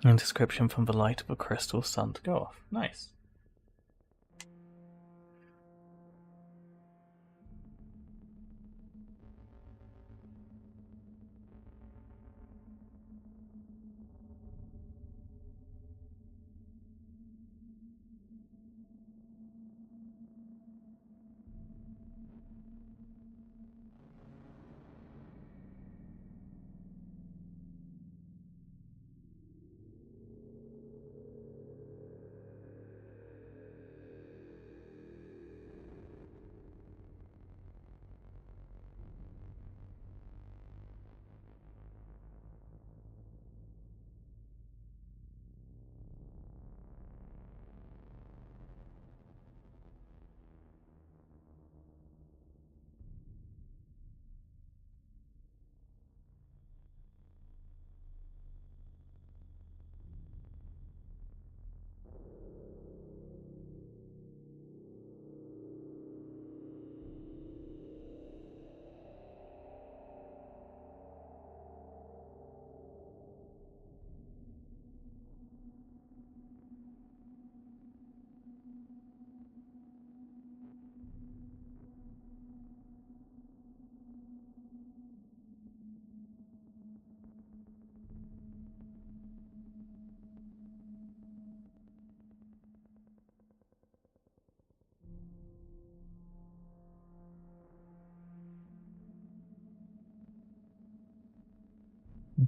And description from the light of a crystal sun to go off. Nice.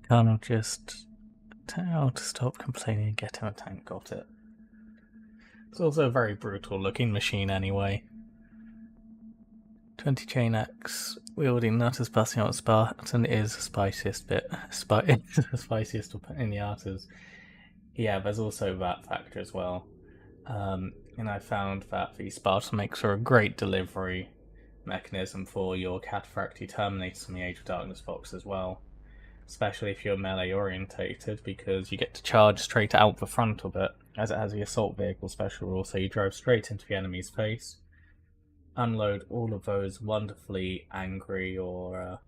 Kind of just tell to stop complaining and get him a tank. Got it. It's also a very brutal looking machine anyway. 20 chain axe wielding nutters busting out Spartan is the spiciest bit. The spiciest in the arters. Yeah, there's also that factor as well. And I found that the Spartan makes for a great delivery mechanism for your Cataphractii Terminators from the Age of Darkness box as well. Especially if you're melee orientated, because you get to charge straight out the front of it, as it has the assault vehicle special rule, so you drive straight into the enemy's face, unload all of those wonderfully angry or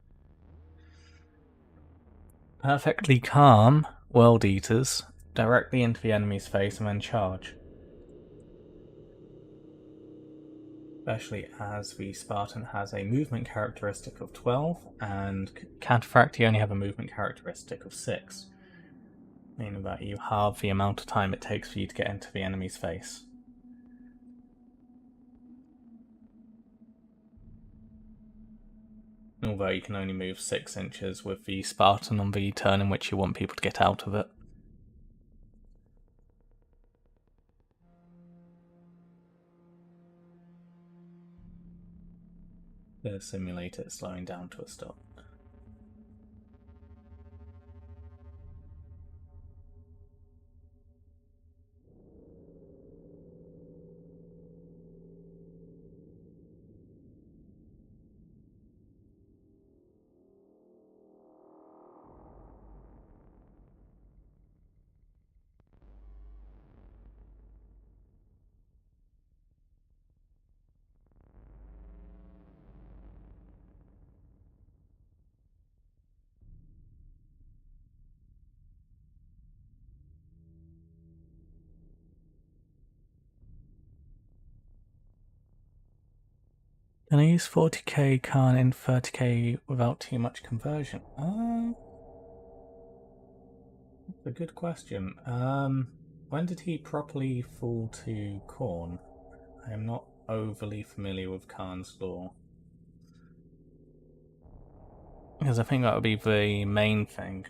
perfectly calm world eaters directly into the enemy's face and then charge. Especially as the Spartan has a movement characteristic of 12 and Cataphractii only have a movement characteristic of 6. Meaning that you halve the amount of time it takes for you to get into the enemy's face. Although you can only move 6 inches with the Spartan on the turn in which you want people to get out of it. The simulator is slowing down to a stop. Can I use 40k Khan in 30k without too much conversion? That's a good question. When did he properly fall to Khorne? I am not overly familiar with Khan's lore. Because I think that would be the main thing.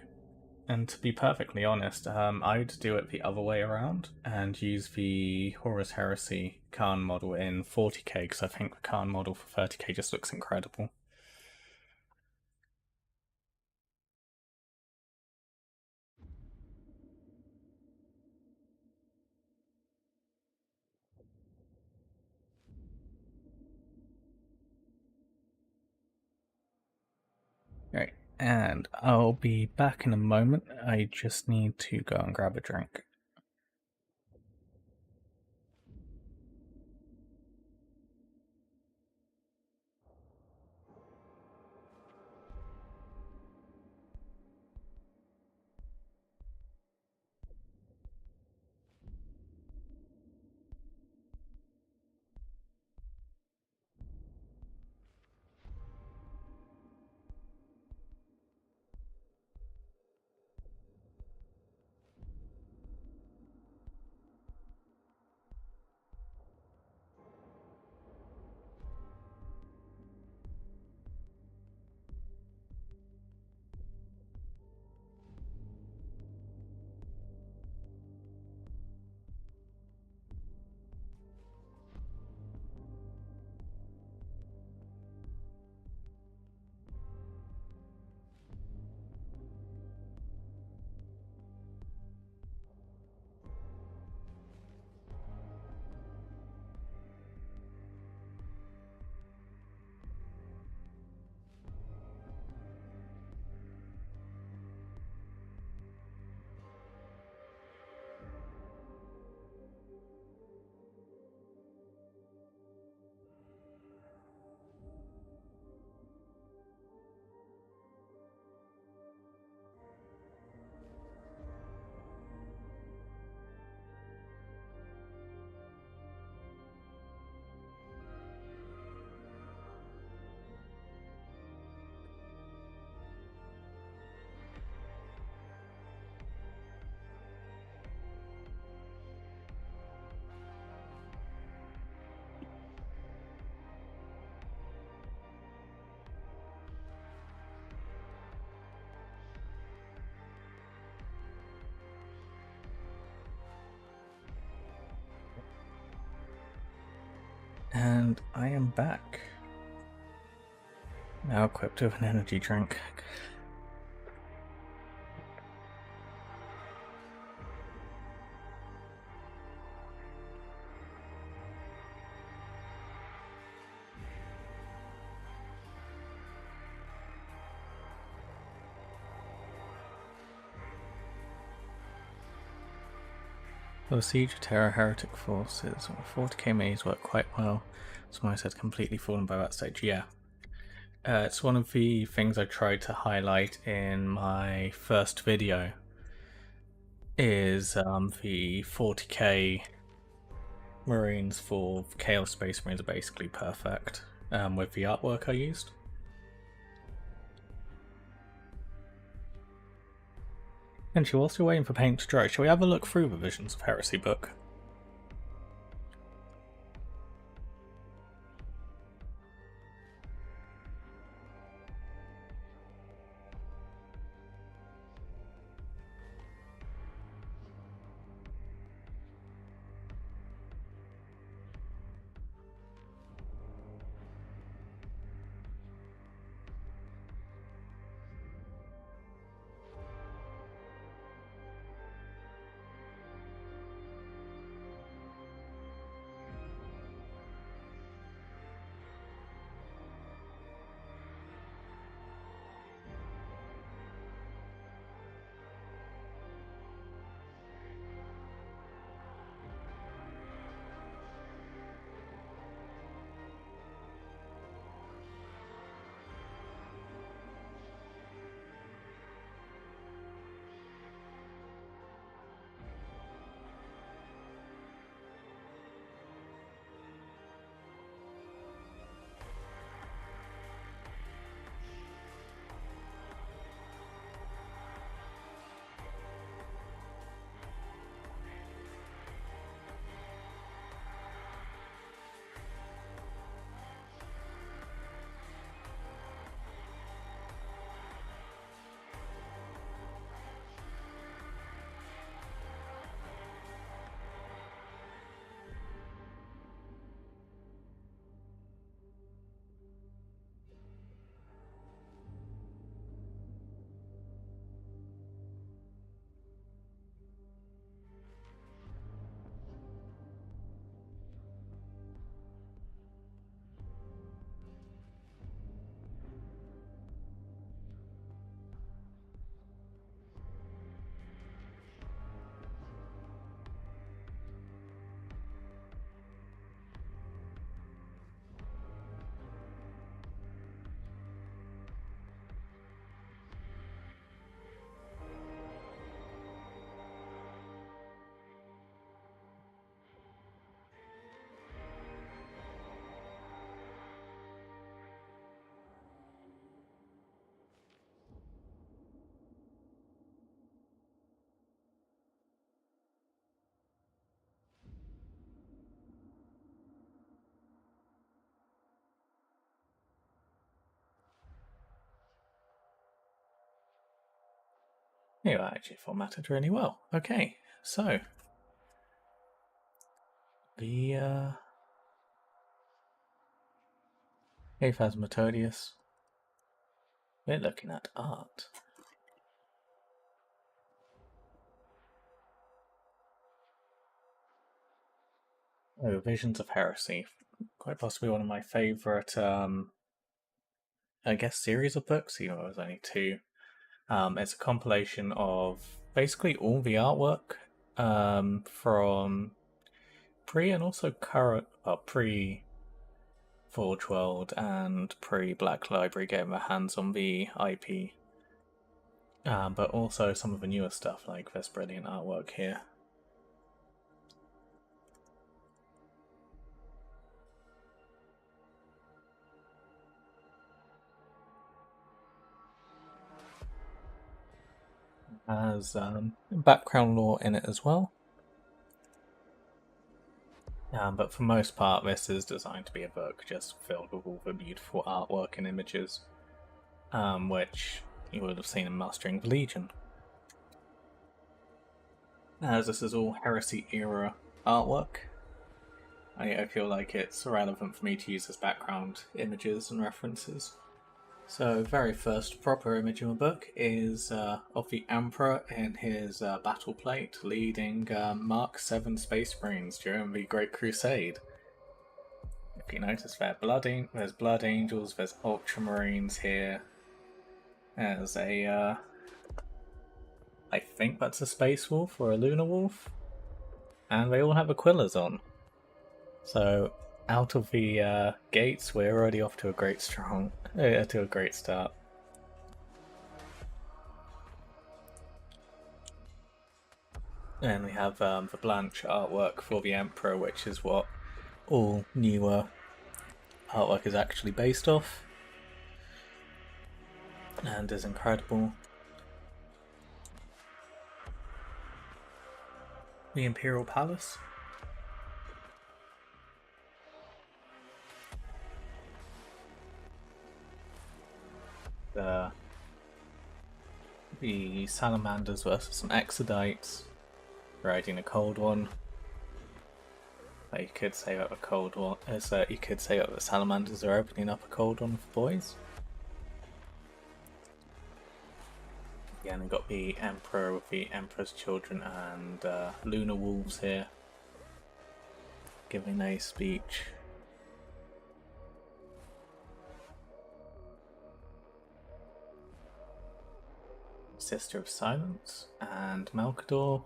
And to be perfectly honest, I would do it the other way around and use the Horus Heresy Khan model in 40k, because I think the Khan model for 30k just looks incredible. Right, and I'll be back in a moment. I just need to go and grab a drink. And I am back. Now equipped with an energy drink. For the Siege of Terror Heretic Forces, 40k minis work quite well. Someone said completely fallen by that stage. Yeah. It's one of the things I tried to highlight in my first video. Is the 40k Marines for Chaos Space Marines are basically perfect with the artwork I used. And whilst you're waiting for paint to dry, shall we have a look through the Visions of Heresy book? You actually formatted really well. Okay, so the Aphasmatodius. We're looking at art. Oh, Visions of Heresy. Quite possibly one of my favourite, I guess, series of books, even though it was only two. It's a compilation of basically all the artwork from pre and also current, pre Forge World and pre Black Library getting their hands on the IP. But also some of the newer stuff, like this brilliant artwork here. Has background lore in it as well. But for most part, this is designed to be a book just filled with all the beautiful artwork and images, which you would have seen in Mastering the Legion. As this is all Heresy era artwork, I feel like it's relevant for me to use as background images and references. So, very first proper image in the book is of the Emperor in his battle plate leading Mark 7 Space Marines during the Great Crusade. If you notice, there's Blood Angels, there's Ultramarines here. There's a, I think that's a Space Wolf or a Lunar Wolf. And they all have Aquillas on. So, out of the gates, we're already off to a great start. And we have the Blanche artwork for the Emperor, which is what all newer artwork is actually based off, and is incredible. The Imperial Palace. The Salamanders versus some Exodites riding a cold one. You could say that the cold one you could say that the Salamanders are opening up a cold one for boys. Again, we've got the Emperor with the Emperor's children and Lunar Wolves here giving a speech. Sister of Silence and Malkador.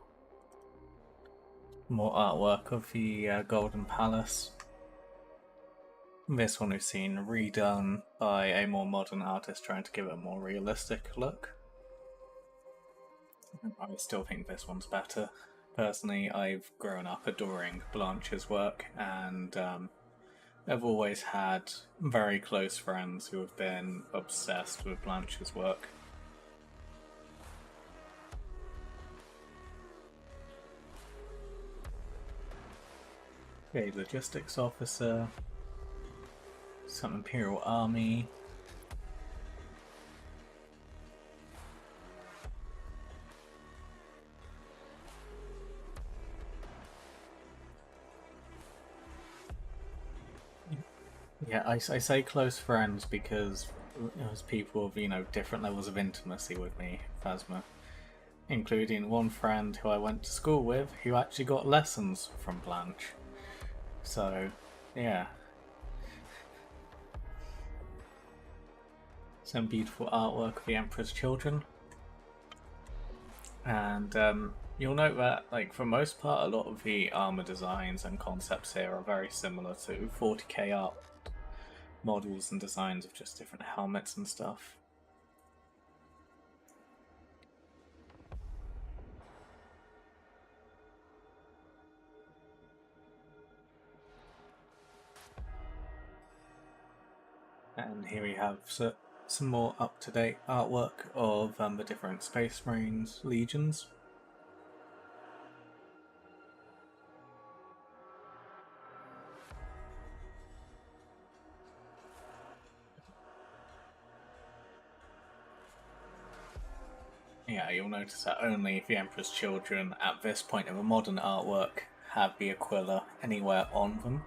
More artwork of the Golden Palace. This one we've seen redone by a more modern artist trying to give it a more realistic look. I still think this one's better. Personally, I've grown up adoring Blanche's work, and I've always had very close friends who have been obsessed with Blanche's work. Okay, logistics officer, some Imperial Army. Yeah, I say close friends because it was people of, different levels of intimacy with me, Phasma. Including one friend who I went to school with who actually got lessons from Blanche. So, yeah. Some beautiful artwork of the Emperor's children. And you'll note that, for most part, a lot of the armor designs and concepts here are very similar to 40k art models and designs of just different helmets and stuff. And here we have some more up-to-date artwork of the different Space Marines legions. Yeah, you'll notice that only the Emperor's children at this point of a modern artwork have the Aquila anywhere on them.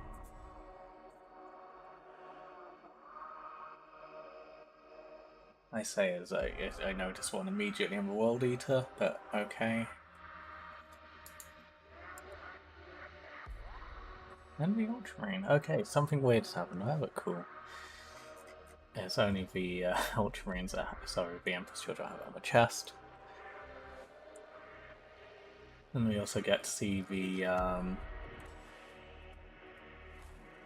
I say as I notice one immediately in the World Eater, but okay. And the Ultramarine. Okay, something weird's happened. That looked cool. It's only the Ultramarines the Emperor's children have a chest. And we also get to see the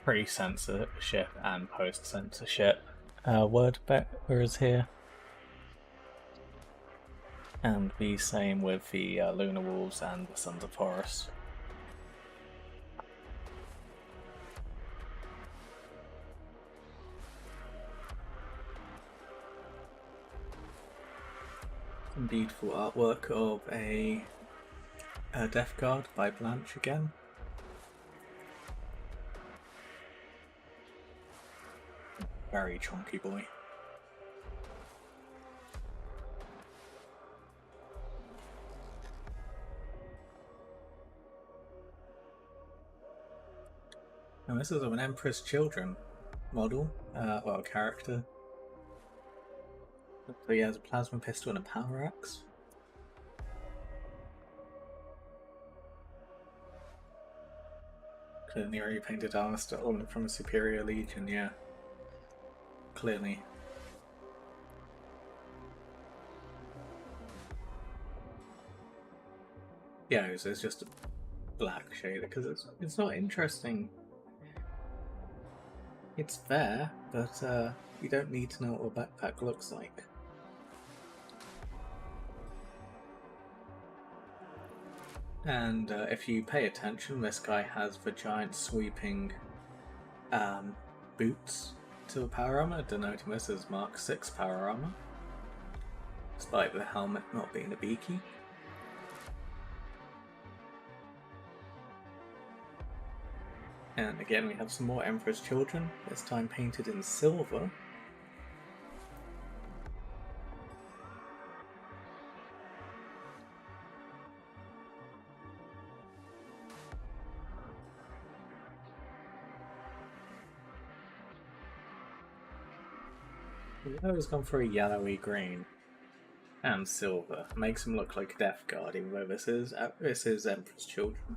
pre-censorship and post-censorship word bearers here. And the same with the Lunar Wolves and the Sons of Horus. Some beautiful artwork of a Death Guard by Blanche again. Very chunky boy. And this is of an Emperor's Children model, well, character. So he has a plasma pistol and a power axe. Clearly repainted armor stolen from a superior legion, yeah. Clearly. Yeah, it's just a black shader because it's not interesting. It's there, but you don't need to know what a backpack looks like. And if you pay attention, this guy has the giant sweeping boots to a power armor, denoting this as Mark 6 power armor, despite the helmet not being a beaky. And again, we have some more Emperor's Children, this time painted in silver. The yellow's gone for a yellowy green and silver. Makes him look like a Death Guard, even though this is Emperor's Children.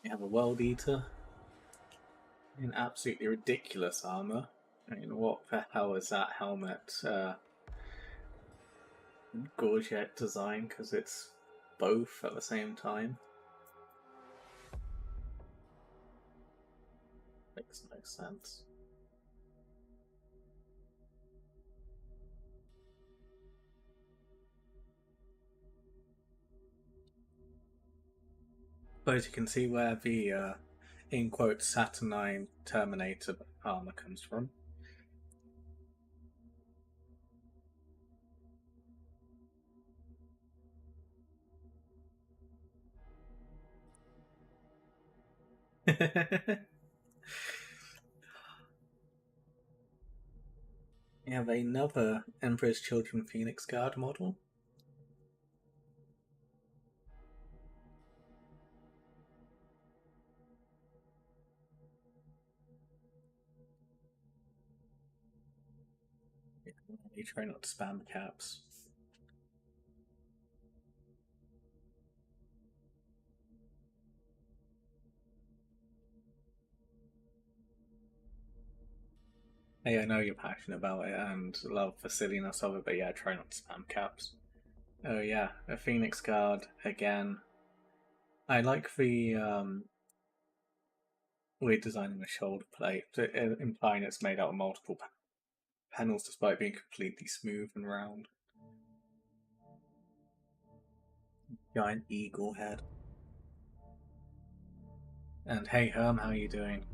We have a World Eater in absolutely ridiculous armor. I mean, what the hell is that helmet? Gorget design, because it's both at the same time. Makes no sense. But you can see where the in quotes saturnine Terminator armor comes from. We have another Emperor's Children Phoenix Guard model. You try not to spam caps. Hey, I know you're passionate about it and love the silliness of it, but yeah, try not to spam caps. Oh yeah, a Phoenix Guard again. I like the weird design in the shoulder plate, implying it's made out of multiple panels despite being completely smooth and round. Giant eagle head. And hey Herm, how are you doing?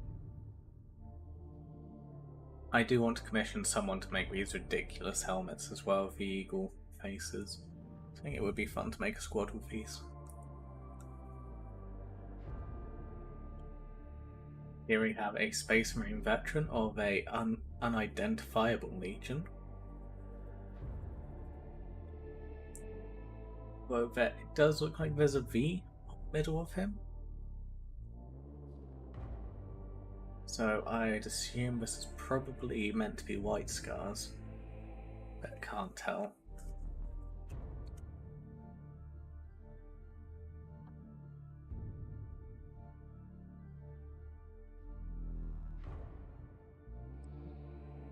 I do want to commission someone to make these ridiculous helmets as well with the eagle faces. I think it would be fun to make a squad with these. Here we have a Space Marine veteran of a unidentifiable legion. Well, it does look like there's a V middle of him. So I'd assume this is probably meant to be White Scars, but I can't tell.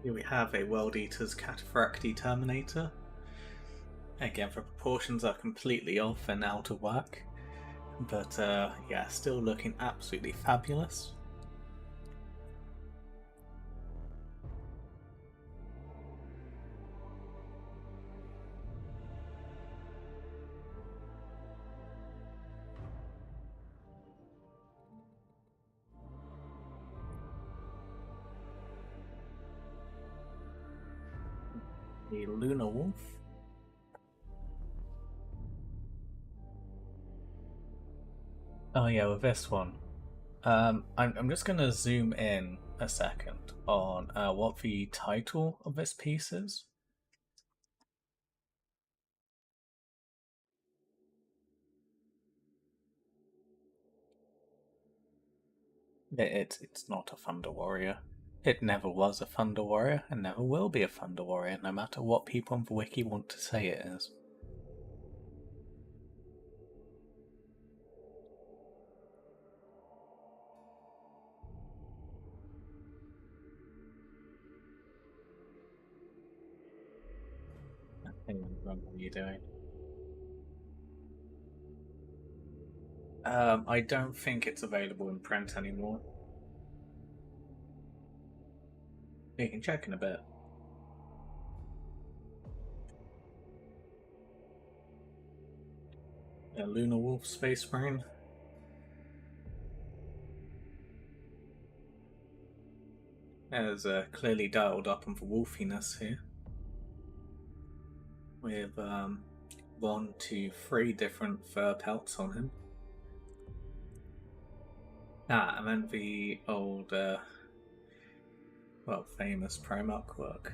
Here we have a World Eater's Cataphracti Terminator. Again, the proportions are completely off and out of whack, but yeah, still looking absolutely fabulous. The Lunar Wolf. Oh yeah, with this one. I'm just going to zoom in a second on what the title of this piece is. It's not a Thunder Warrior. It never was a Thunder Warrior, and never will be a Thunder Warrior, no matter what people on the wiki want to say it is. Hang on, what are you doing? I don't think it's available in print anymore. You can check in a bit. A Lunar Wolf Space Marine. There's clearly dialed up on the wolfiness here. With 1, 2, 3 different fur pelts on him. And then the old, famous Primarch work.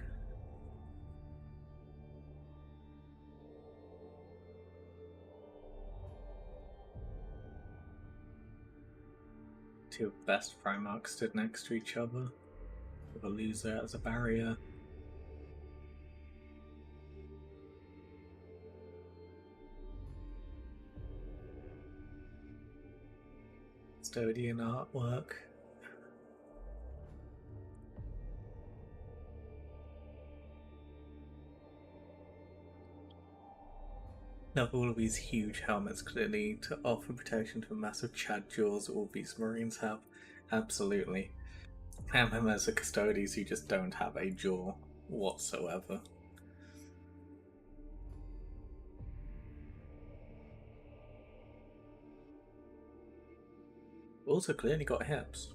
Two of the best Primarchs stood next to each other, with a loser as a barrier. Custodian artwork. Now all of these huge helmets clearly to offer protection to the massive Chad jaws all these Marines have. Absolutely. And then there's the Custodians who just don't have a jaw whatsoever. Also clearly got hips.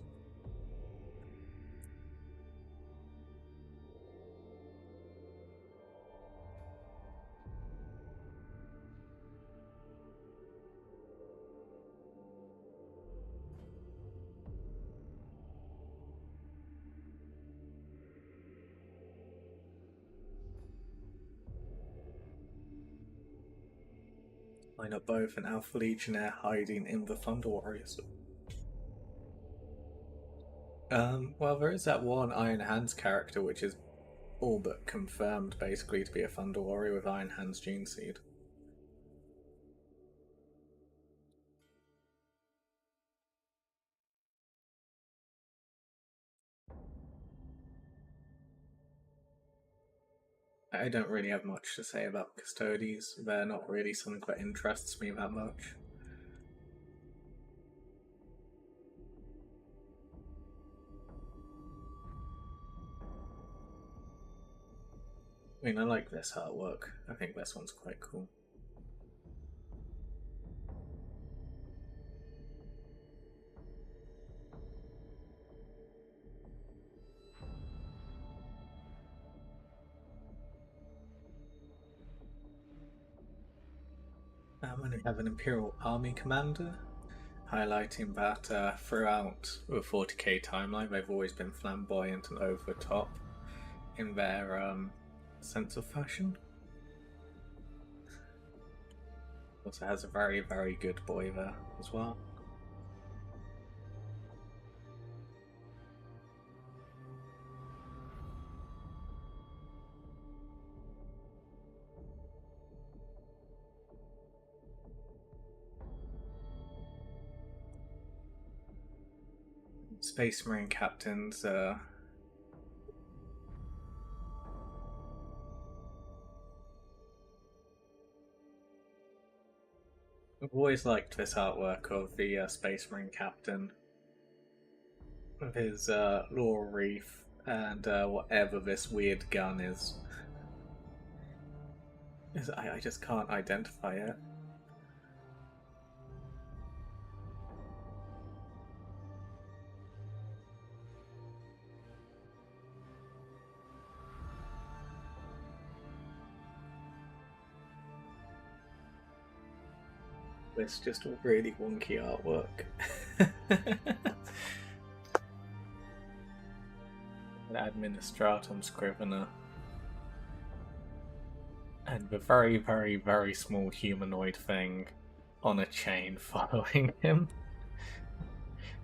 Line up both an Alpha Legionnaire hiding in the Thunder Warriors. Well, there is that one Iron Hands character which is all but confirmed basically to be a Thunder Warrior with Iron Hands Gene Seed. I don't really have much to say about Custodies. They're not really something that interests me that much. I mean, I like this artwork. I think this one's quite cool. And we have an Imperial Army Commander, highlighting that throughout the 40k timeline they've always been flamboyant and over the top in their sense of fashion. Also has a very, very good boy there as well. Space Marine captains. I've always liked this artwork of the Space Marine captain with his laurel wreath and whatever this weird gun is. I just can't identify it. It's just a really wonky artwork. An Administratum Scrivener. And the very, very, very small humanoid thing on a chain following him.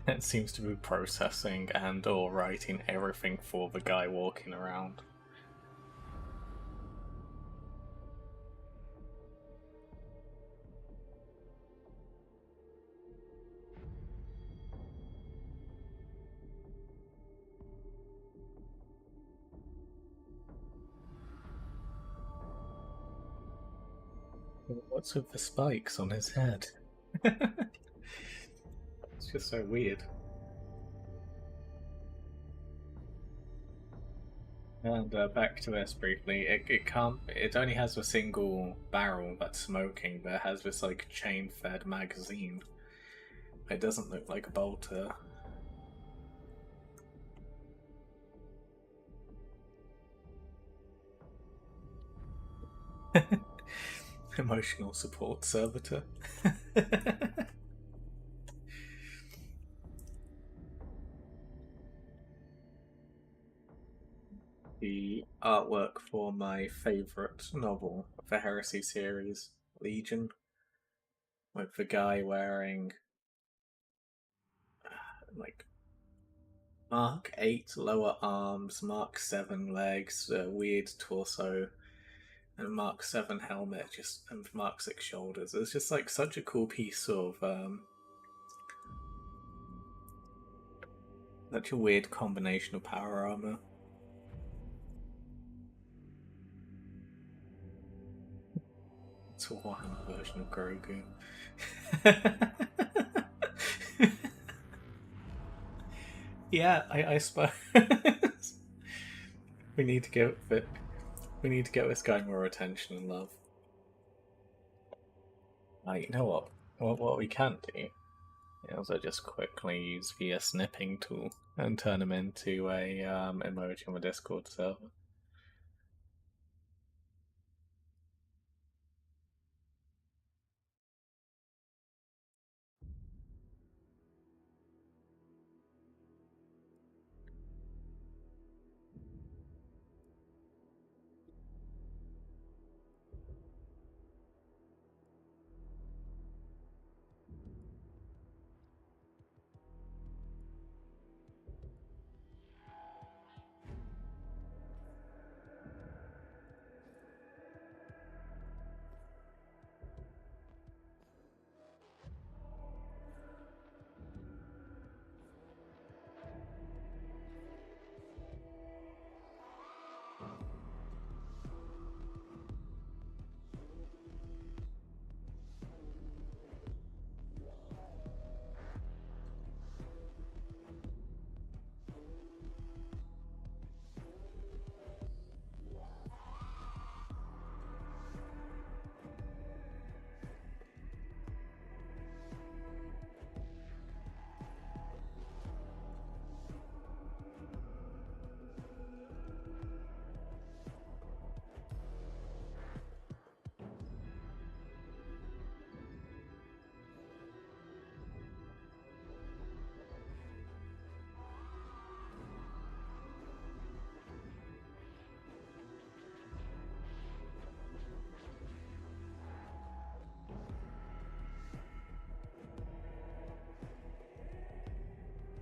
It seems to be processing and or writing everything for the guy walking around. What's with the spikes on his head? It's just so weird. And back to this briefly. It can't. It only has a single barrel that's smoking, but it has this like chain-fed magazine. It doesn't look like a bolter. Emotional support servitor. The artwork for my favourite novel of the Heresy series, Legion, with the guy wearing like Mark 8 lower arms, Mark 7 legs, weird torso, and Mark 7 helmet, just and Mark 6 shoulders. It's just like such a cool piece of such a weird combination of power armor. It's a Warhammer version of Grogu. Yeah, I suppose we need to give it. We need to get this guy more attention and love. You know what? What we can do is I just quickly use the snipping tool and turn him into a emoji on the Discord server.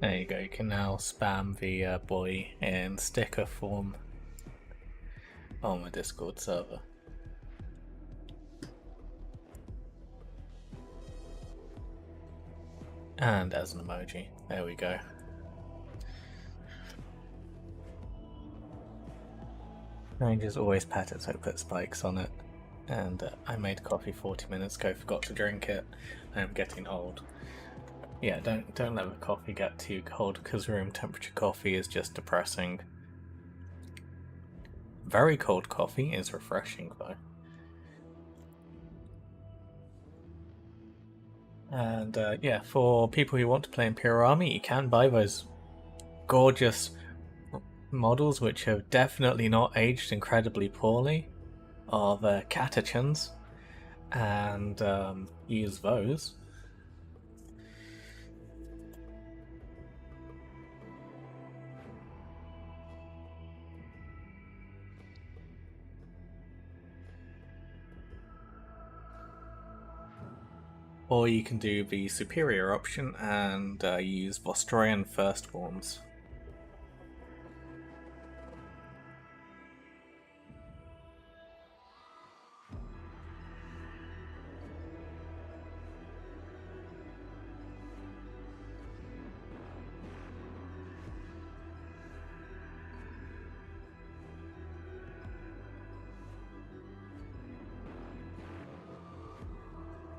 There you go. You can now spam the boy in sticker form on the Discord server. And as an emoji. There we go. Rangers always pat it so put spikes on it. And I made coffee 40 minutes ago, forgot to drink it. I am getting old. Yeah, don't let the coffee get too cold because room temperature coffee is just depressing. Very cold coffee is refreshing though. And yeah, for people who want to play Imperial Army, you can buy those gorgeous models which have definitely not aged incredibly poorly of catechins and use those. Or you can do the superior option and use Vostroyan Firstborns.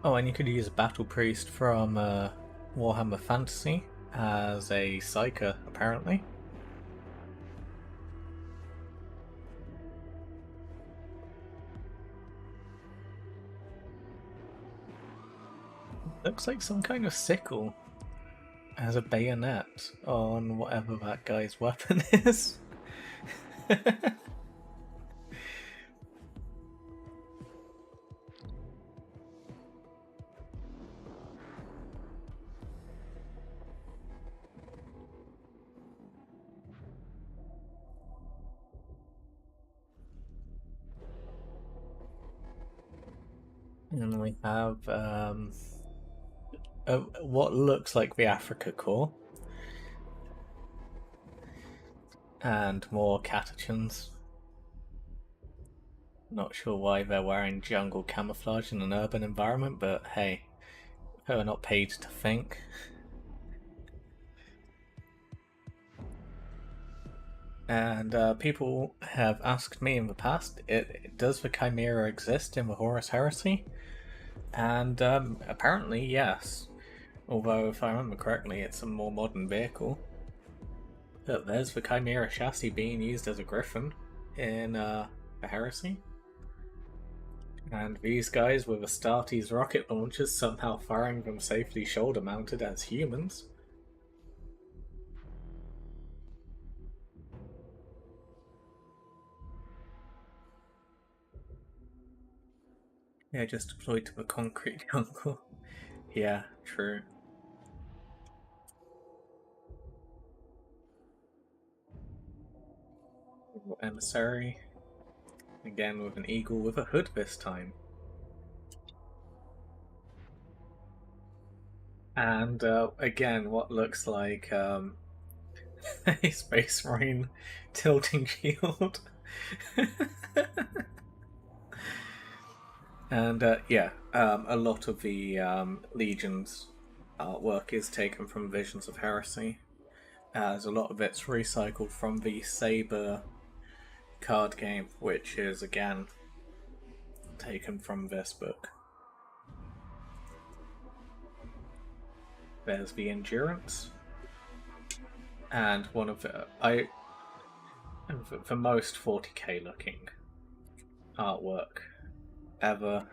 Oh, and you could use a Battle Priest from Warhammer Fantasy as a Psyker, apparently. Looks like some kind of sickle as a bayonet on whatever that guy's weapon is. And we have what looks like the Africa Corps. And more catechins. Not sure why they're wearing jungle camouflage in an urban environment, but hey, they're not paid to think. And people have asked me in the past, does the Chimera exist in the Horus Heresy? And apparently, yes. Although, if I remember correctly, it's a more modern vehicle. But there's the Chimera chassis being used as a Griffin in the Heresy. And these guys with Astartes rocket launchers somehow firing them safely shoulder mounted as humans. Yeah, just deployed to the concrete jungle. Yeah, true. Emissary. Again with an eagle with a hood this time. And again, what looks like a Space Marine tilting shield. And yeah, a lot of the Legion's artwork is taken from Visions of Heresy, as a lot of it's recycled from the Saber card game, which is again taken from this book. There's the Endurance, and one of the most 40k looking artwork ever.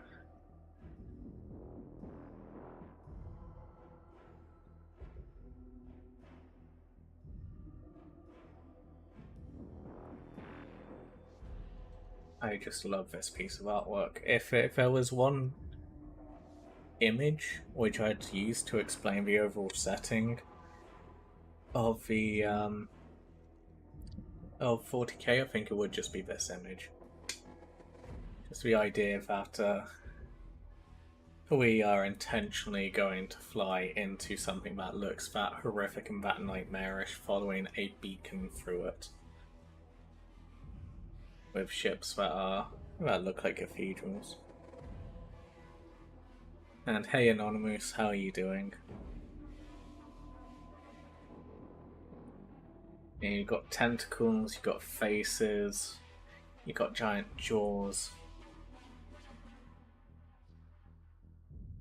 I just love this piece of artwork. If there was one image which I'd use to explain the overall setting of the of 40k, I think it would just be this image. Just the idea that we are intentionally going to fly into something that looks that horrific and that nightmarish, following a beacon through it, with ships that look like cathedrals. And hey Anonymous, how are you doing? And you've got tentacles, you've got faces, you've got giant jaws.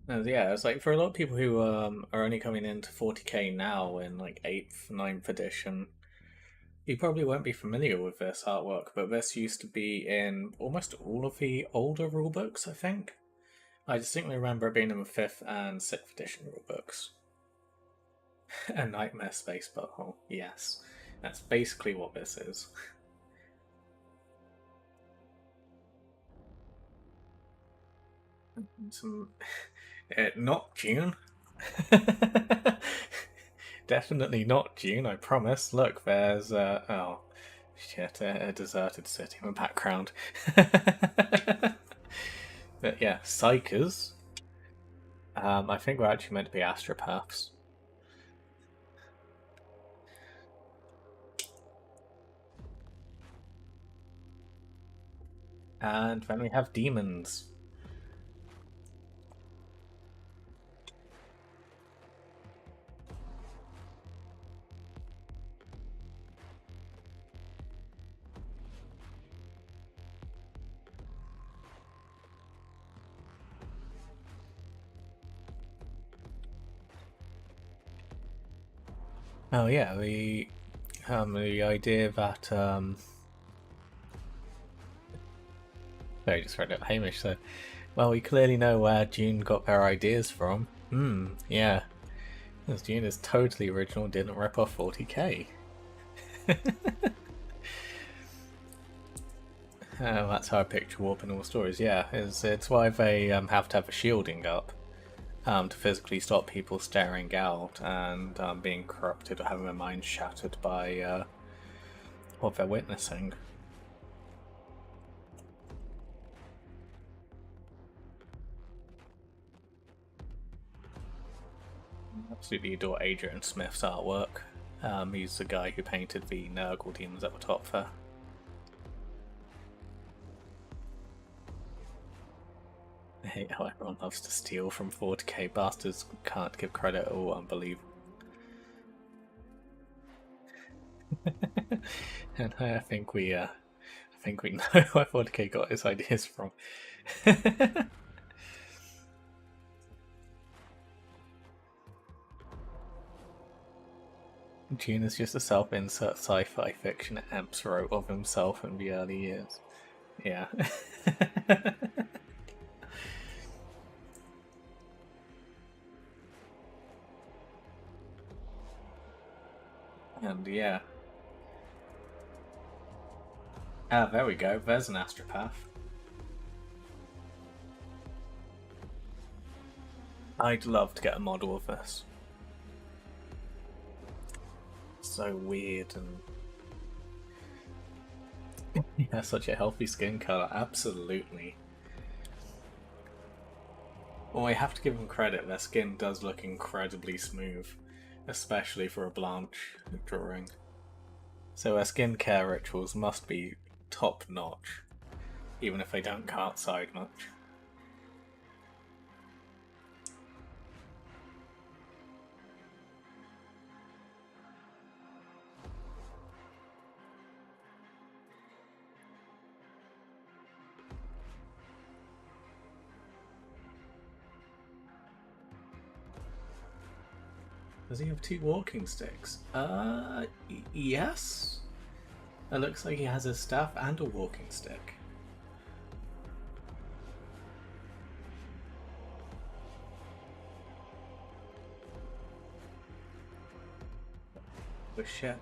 And yeah, it's like for a lot of people who are only coming into 40k now in like 8th, 9th edition, you probably won't be familiar with this artwork, but this used to be in almost all of the older rulebooks, I think. I distinctly remember it being in the 5th and 6th edition rulebooks. A nightmare space butthole, yes. That's basically what this is. Not June. Definitely not June, I promise. Look, there's oh shit, a deserted city in the background. 'But yeah, Psychers. I think we're actually meant to be astropaths. And then we have demons. Oh yeah, the idea that I just read it. Hamish said, "Well, we clearly know where June got their ideas from." Yeah, because June is totally original. Didn't rip off 40k. That's how I picture warp in all stories. Yeah, it's why they have to have a shielding up. To physically stop people staring out and being corrupted or having their minds shattered by what they're witnessing. Absolutely adore Adrian Smith's artwork. He's the guy who painted the Nurgle demons at the top there. I hate how everyone loves to steal from 40k. Bastards can't give credit at all. Unbelievable. And I think we know where 40k got his ideas from. June is just a self-insert sci-fi fiction Amps wrote of himself in the early years. Yeah. And yeah. Ah, there we go. There's an astropath. I'd love to get a model of this. So weird and yeah, such a healthy skin color. Absolutely. Well, I have to give them credit. Their skin does look incredibly smooth, especially for a Blanche drawing. So their skincare rituals must be top notch, even if they don't go outside much. Does he have 2 walking sticks? Yes. It looks like he has a staff and a walking stick. The ship.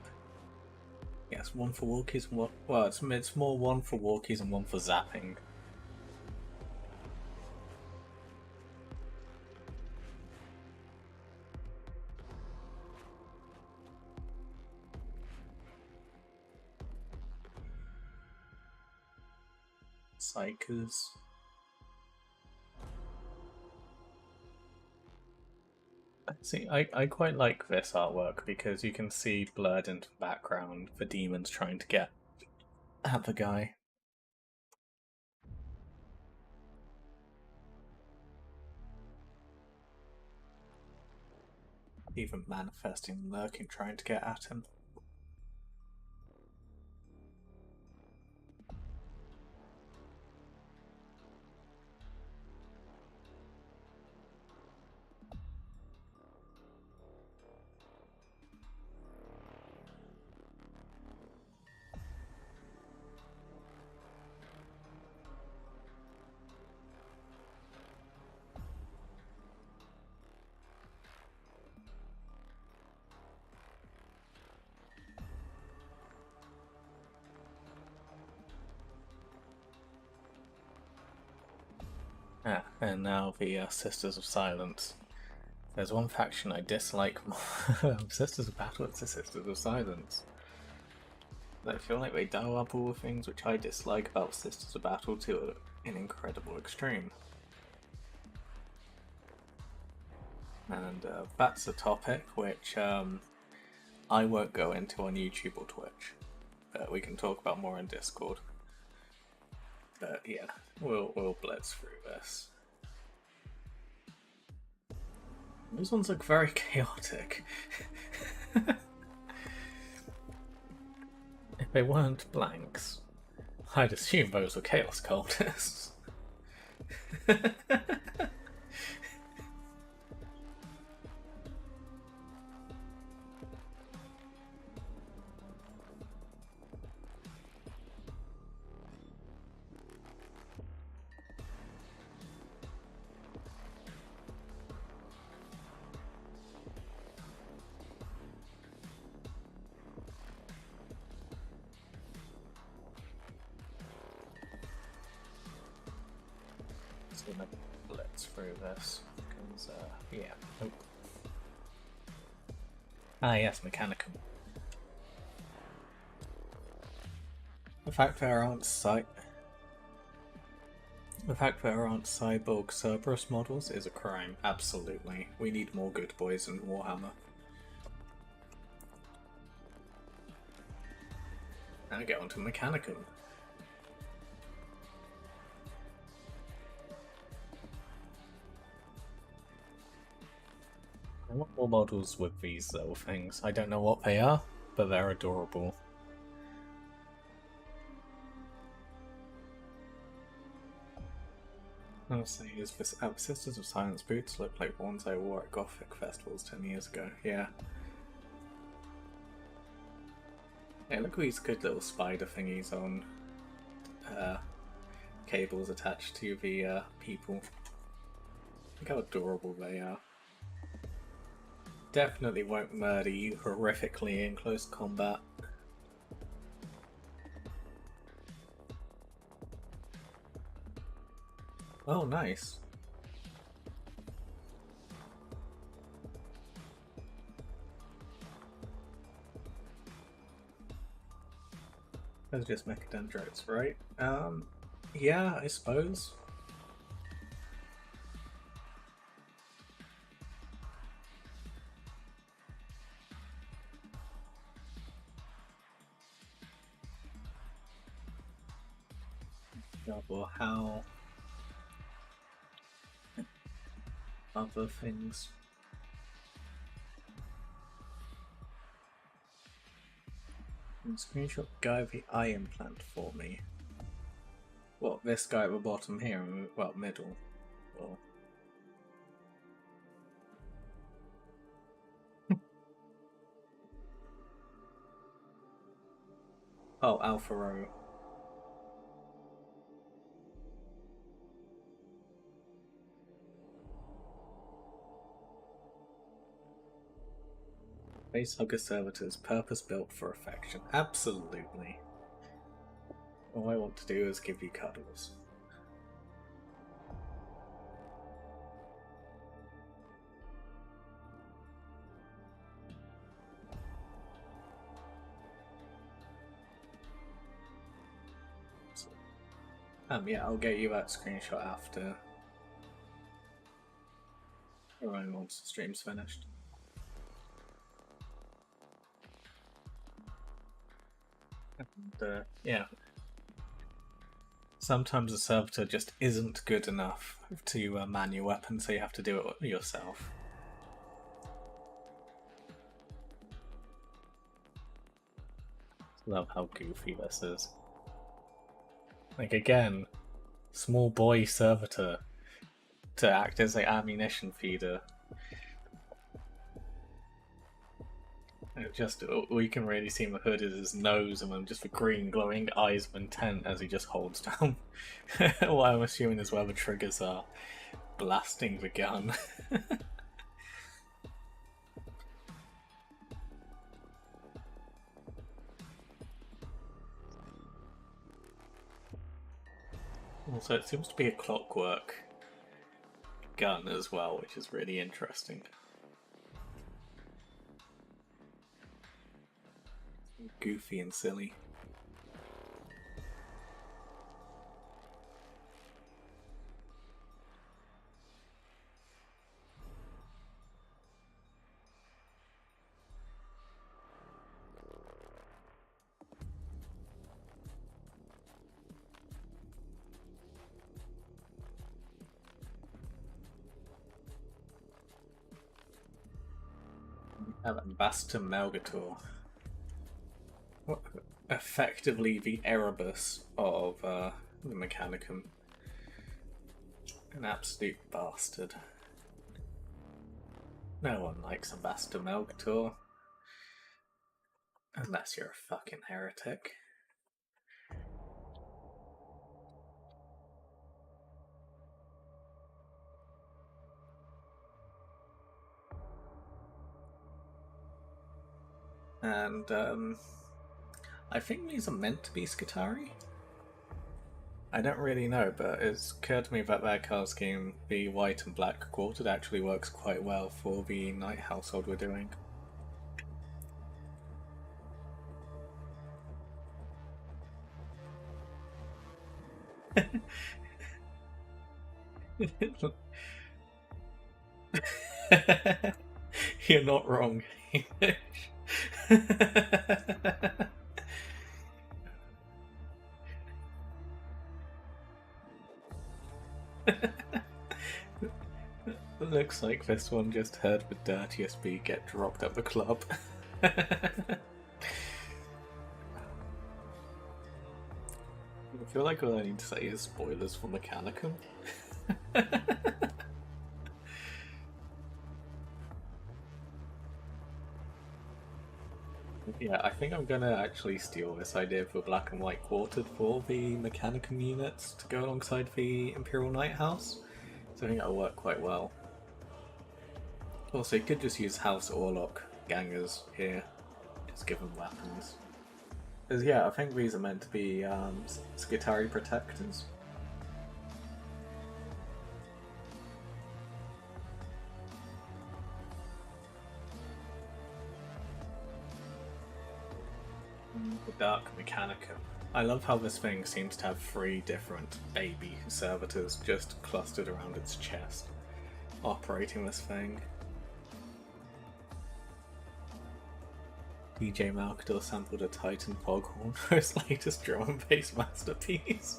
Yes, one for walkies and one. Well, it's more one for walkies and one for zapping. Psychers. See, I quite like this artwork because you can see blurred into the background the demons trying to get at the guy. Even manifesting, lurking, trying to get at him. Ah, and now the Sisters of Silence. There's one faction I dislike more. Sisters of Battle, it's the Sisters of Silence. I feel like they dial up all the things which I dislike about Sisters of Battle to an incredible extreme. and that's a topic which I won't go into on YouTube or Twitch, but we can talk about more in Discord. But yeah, we'll blitz through this. Those ones look very chaotic. If they weren't blanks, I'd assume those were chaos cultists. Gonna blitz through this because yeah. Oh. Ah yes, Mechanicum. The fact there aren't cyborg Cerberus models is a crime. Absolutely, we need more good boys in Warhammer. Now get on to Mechanicum. I want more models with these little things. I don't know what they are, but they're adorable. Honestly, his Sisters of Silence boots look like ones I wore at Gothic festivals 10 years ago. Yeah. Yeah, look at these good little spider thingies on cables attached to the people. Look how adorable they are. Definitely won't murder you horrifically in close combat. Oh, nice. Those are just mechadendrites, right? Yeah, I suppose. Or how other things. Screenshot the guy with the eye implant for me. What, this guy at the bottom here? Well, middle. Well. Oh, Alpha Row. Facehugger servitors, purpose built for affection. Absolutely. All I want to do is give you cuddles. Yeah, I'll get you that screenshot after once the stream's finished. And, yeah. Sometimes a servitor just isn't good enough to man your weapon, so you have to do it yourself. Love how goofy this is. Like, again, small boy servitor to act as an ammunition feeder. Just all you can really see in the hood is his nose and then just the green glowing eyes of intent as he just holds down what I'm assuming is where the triggers are, blasting the gun. Also, it seems to be a clockwork gun as well, which is really interesting. Goofy and silly. Ambassador Melgator. Effectively the Erebus of the Mechanicum. An absolute bastard. No one likes Ambassador Melgator. Unless you're a fucking heretic. And I think these are meant to be Skitari. I don't really know, but it's occurred to me that their card scheme, the white and black quartered, actually works quite well for the Knight household we're doing. You're not wrong. Looks like this one just heard the dirtiest bee get dropped at the club. I feel like all I need to say is spoilers for Mechanicum. Yeah, I think I'm gonna actually steal this idea for black and white quartered for the Mechanicum units to go alongside the Imperial Knight House. So I think that'll work quite well. Also, you could just use House Orlok gangers here, just give them weapons. Because yeah, I think these are meant to be Skitari protectors. The Dark Mechanicum. I love how this thing seems to have 3 different baby servitors just clustered around its chest, operating this thing. DJ Malkador sampled a Titan foghorn for his latest drum and bass masterpiece.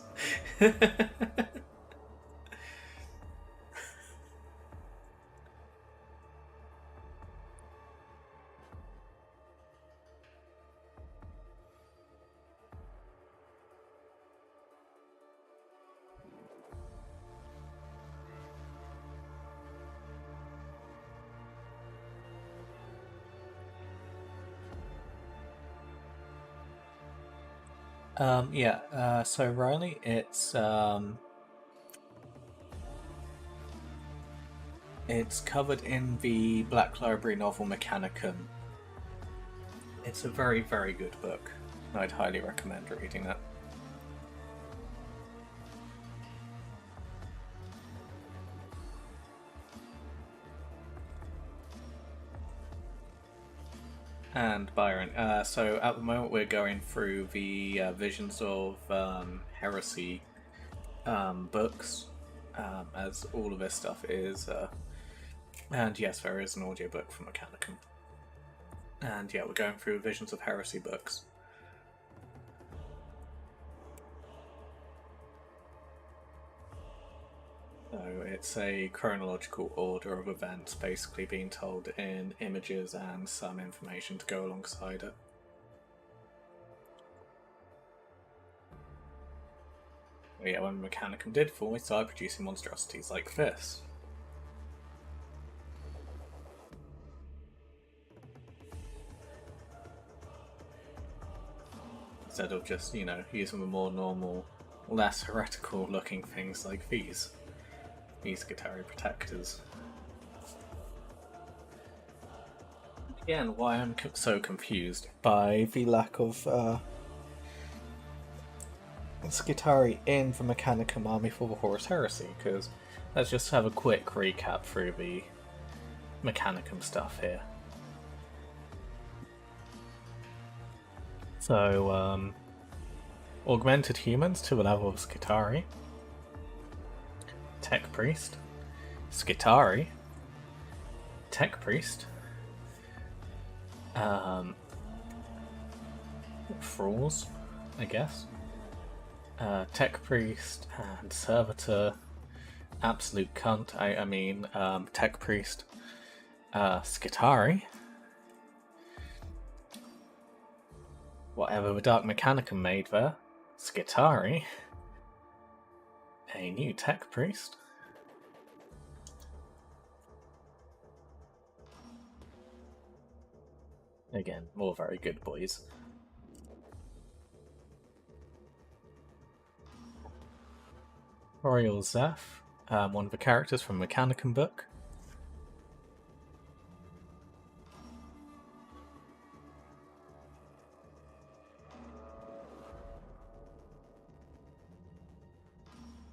So Riley, it's covered in the Black Library novel Mechanicum. It's a very, very good book. I'd highly recommend reading it. And Byron, so at the moment we're going through the Visions of Heresy books, as all of this stuff is, and yes, there is an audiobook from Mechanicum. And yeah, we're going through Visions of Heresy books. So it's a chronological order of events basically being told in images and some information to go alongside it. But yeah, when Mechanicum did fall, we started producing monstrosities like this. Instead of just, using the more normal, less heretical looking things like these Skitari protectors. Again, why I'm so confused by the lack of Skitari in the Mechanicum army for the Horus Heresy, because let's just have a quick recap through the Mechanicum stuff here. So, augmented humans to the level of Skitari. Tech Priest, Skitari, Tech Priest, Thralls, I guess, Tech Priest and Servitor, Absolute Cunt, I mean Tech Priest, Skitari, Whatever the Dark Mechanicum made there. Skitari. A new tech priest. Again, all very good boys. Royal Zeph, one of the characters from Mechanicum book.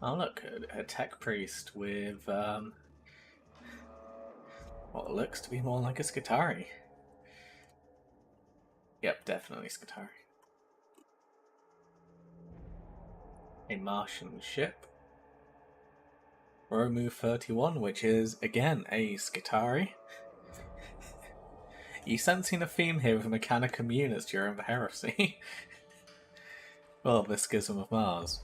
Oh look, a tech priest with what looks to be more like a Skitari. Yep, definitely Skitari. A Martian ship. Romu 31, which is, again, a Skitari. You sensing a theme here with Mechanicum units during the Heresy? Well, the Schism of Mars.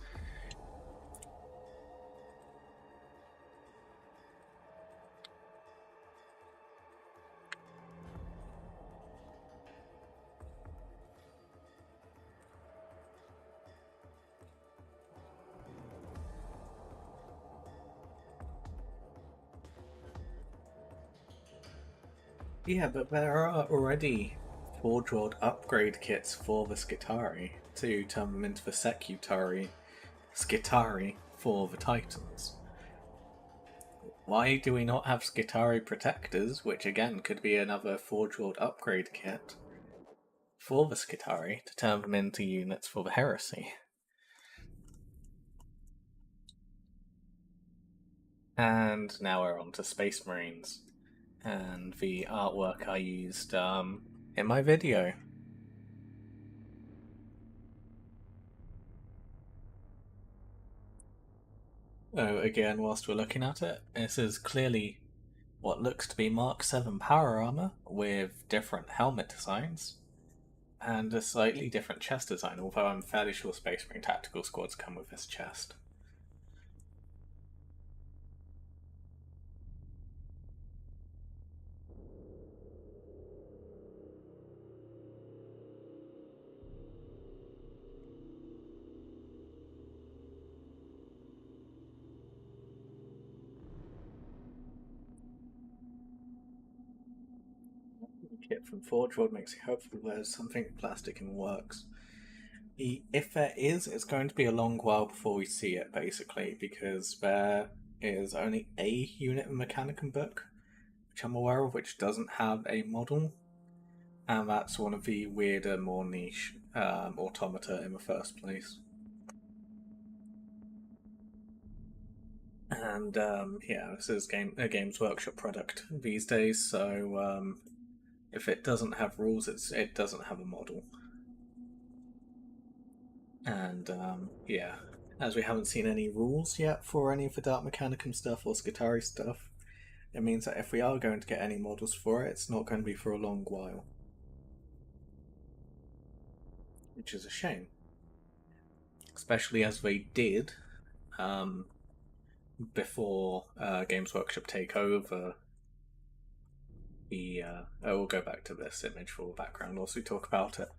Yeah, but there are already Forge World upgrade kits for the Skitari to turn them into the Skitari for the Titans. Why do we not have Skitari Protectors, which again could be another Forge World upgrade kit for the Skitari to turn them into units for the Heresy? And now we're on to Space Marines and the artwork I used in my video. Oh, again, whilst we're looking at it, this is clearly what looks to be Mark 7 power armor with different helmet designs and a slightly different chest design, although I'm fairly sure Space Marine Tactical Squads come with this chest. Kit from Forge World makes you hopeful there's something plastic in the works. If there is, it's going to be a long while before we see it, basically, because there is only a unit in the Mechanicum book, which I'm aware of, which doesn't have a model, and that's one of the weirder, more niche automata in the first place. And yeah, this is a Games Workshop product these days, so if it doesn't have rules, it doesn't have a model. And yeah, as we haven't seen any rules yet for any of the Dark Mechanicum stuff or Skitari stuff, it means that if we are going to get any models for it, it's not going to be for a long while. Which is a shame. Especially as they did before Games Workshop take over the. We'll go back to this image for background whilst we talk about it.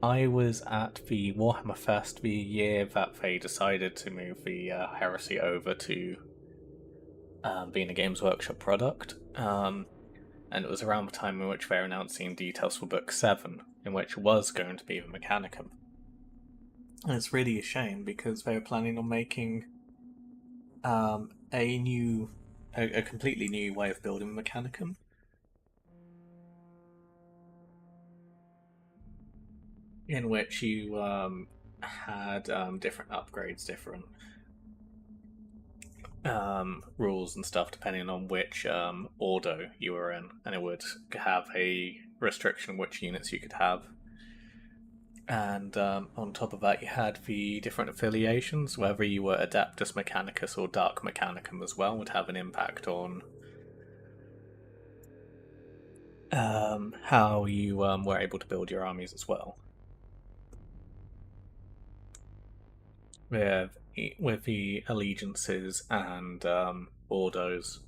I was at the Warhammer Fest the year that they decided to move the Heresy over to being a Games Workshop product. And it was around the time in which they were announcing details for Book 7, in which was going to be the Mechanicum. And it's really a shame because they were planning on making a completely new way of building Mechanicum. In which you had different upgrades, different rules and stuff depending on which ordo you were in, and it would have a restriction which units you could have. And on top of that, you had the different affiliations, whether you were Adeptus Mechanicus or Dark Mechanicum as well, would have an impact on how you were able to build your armies as well. With the allegiances and ordos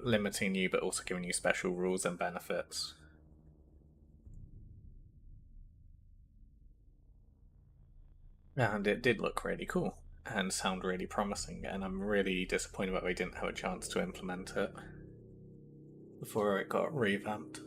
limiting you, but also giving you special rules and benefits. And it did look really cool and sound really promising, and I'm really disappointed that we didn't have a chance to implement it before it got revamped.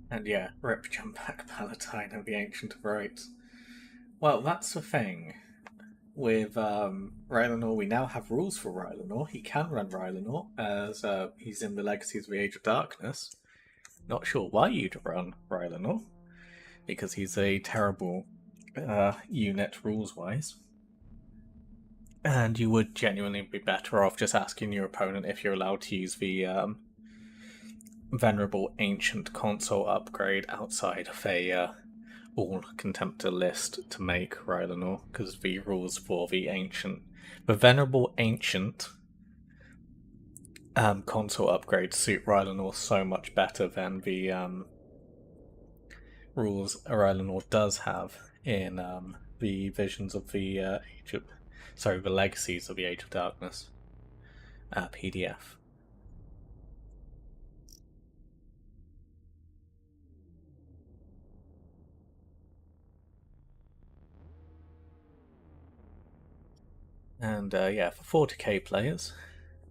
And yeah, rip Jumpak Palatine of the Ancient of Rites. Well, that's the thing. With Rylanor, we now have rules for Rylanor. He can run Rylanor as he's in the Legacies of the Age of Darkness. Not sure why you'd run Rylanor, because he's a terrible unit rules-wise. And you would genuinely be better off just asking your opponent if you're allowed to use the Venerable Ancient console upgrade outside of a all contemptor list to make Rylanor, because the rules for the Venerable Ancient console upgrades suit Rylanor so much better than the rules Rylanor does have in the Visions of the the Legacies of the Age of Darkness PDF. And yeah, for 40k players,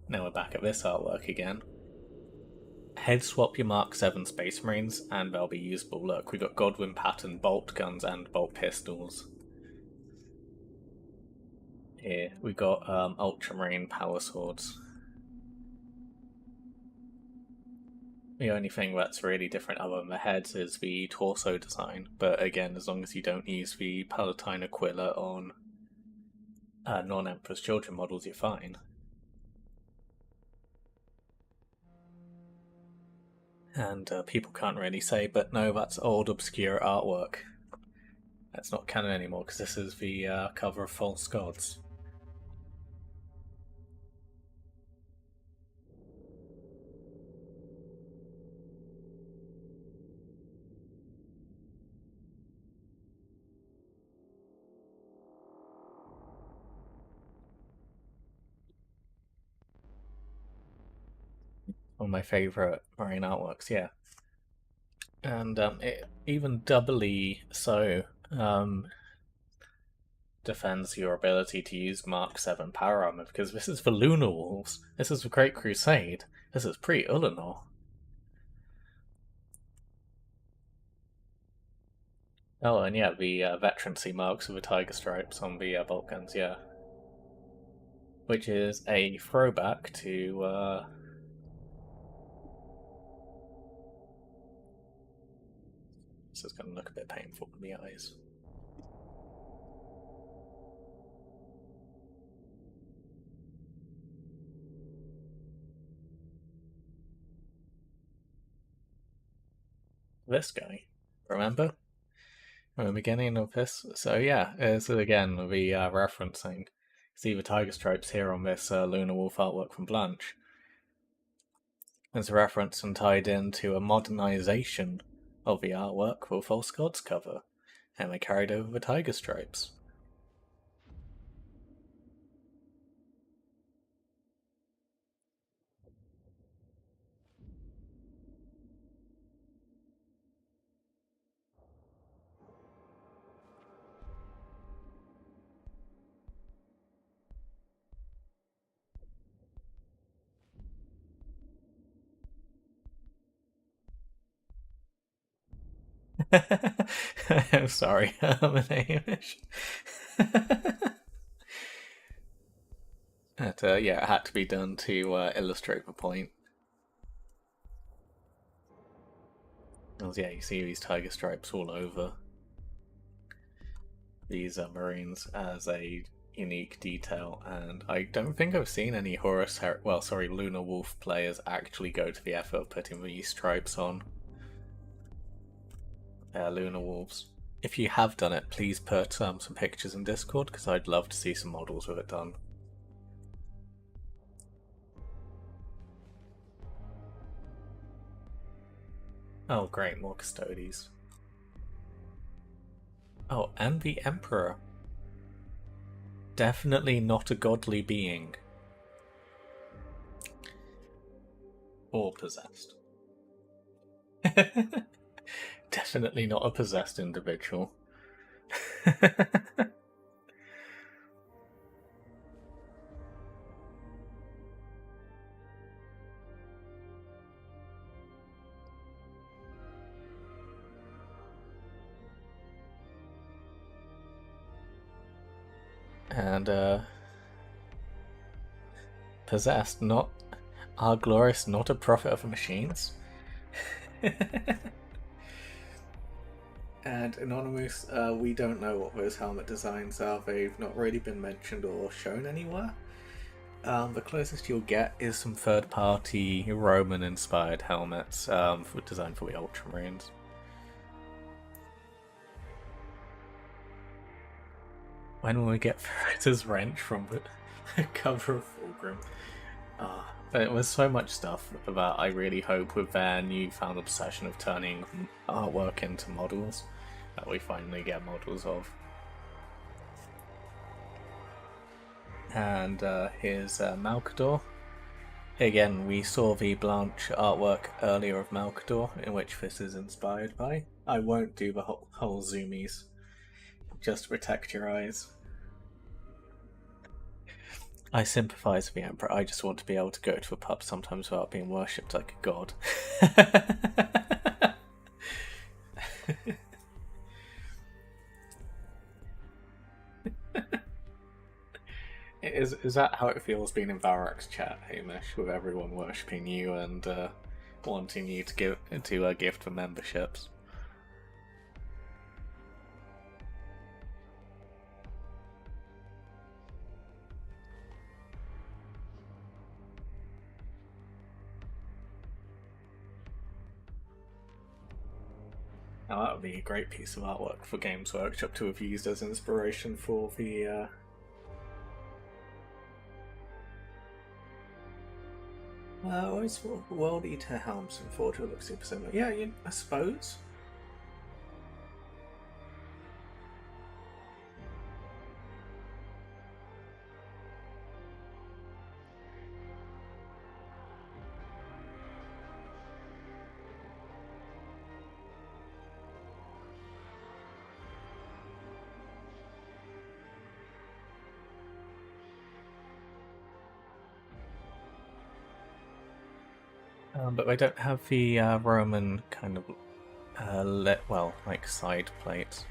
now we're back at this artwork again. Head swap your Mark 7 Space Marines and they'll be usable. Look, we got Godwin pattern bolt guns and bolt pistols. Here, we got Ultramarine power swords. The only thing that's really different other than the heads is the torso design, but again, as long as you don't use the Palatine Aquila on non-Emperor's Children models, you're fine. And people can't really say, but no, that's old, obscure artwork. That's not canon anymore, because this is the cover of False Gods. One of my favourite Marine artworks, yeah. And it even doubly so defends your ability to use Mark 7 power armor, because this is for Lunar Wolves. This is the Great Crusade. This is pre-Ulanor. Oh, and yeah, the veterancy marks with the tiger stripes on the bolt guns, yeah. Which is a throwback to this is going to look a bit painful in the eyes. This guy, remember? From the beginning of this? So yeah, this is again the referencing. See the tiger stripes here on this Lunar Wolf artwork from Blanche. There's a reference and tied into a modernization of the artwork for False Gods cover, and they carried over the tiger stripes. I'm sorry, I'm an Amish. Yeah, it had to be done to illustrate the point. Because yeah, you see these tiger stripes all over these Marines as a unique detail, and I don't think I've seen any Lunar Wolf players actually go to the effort of putting these stripes on Lunar Wolves. If you have done it, please put some pictures in Discord, because I'd love to see some models with it done. Oh great, more Custodes. Oh, and the Emperor. Definitely not a godly being. Or possessed. Definitely not a possessed individual. And, possessed, not our glorious, not a prophet of machines. And Anonymous, we don't know what those helmet designs are. They've not really been mentioned or shown anywhere. The closest you'll get is some third-party Roman-inspired helmets designed for the Ultramarines. When will we get Ferretta's wrench from the cover of Fulgrim? There was so much stuff that I really hope with their newfound obsession of turning artwork into models that we finally get models of. And here's Malkador. Again, we saw the Blanche artwork earlier of Malkador, in which this is inspired by. I won't do the whole zoomies, just to protect your eyes. I sympathise with the Emperor. I just want to be able to go to a pub sometimes without being worshipped like a god. Is that how it feels being in Varak's chat, Hamish, with everyone worshipping you and wanting you to gift for memberships? Now that would be a great piece of artwork for Games Workshop to have used as inspiration for the always World Eater helms and Forger look super similar. Yeah, I suppose. But they don't have the Roman kind of like side plates.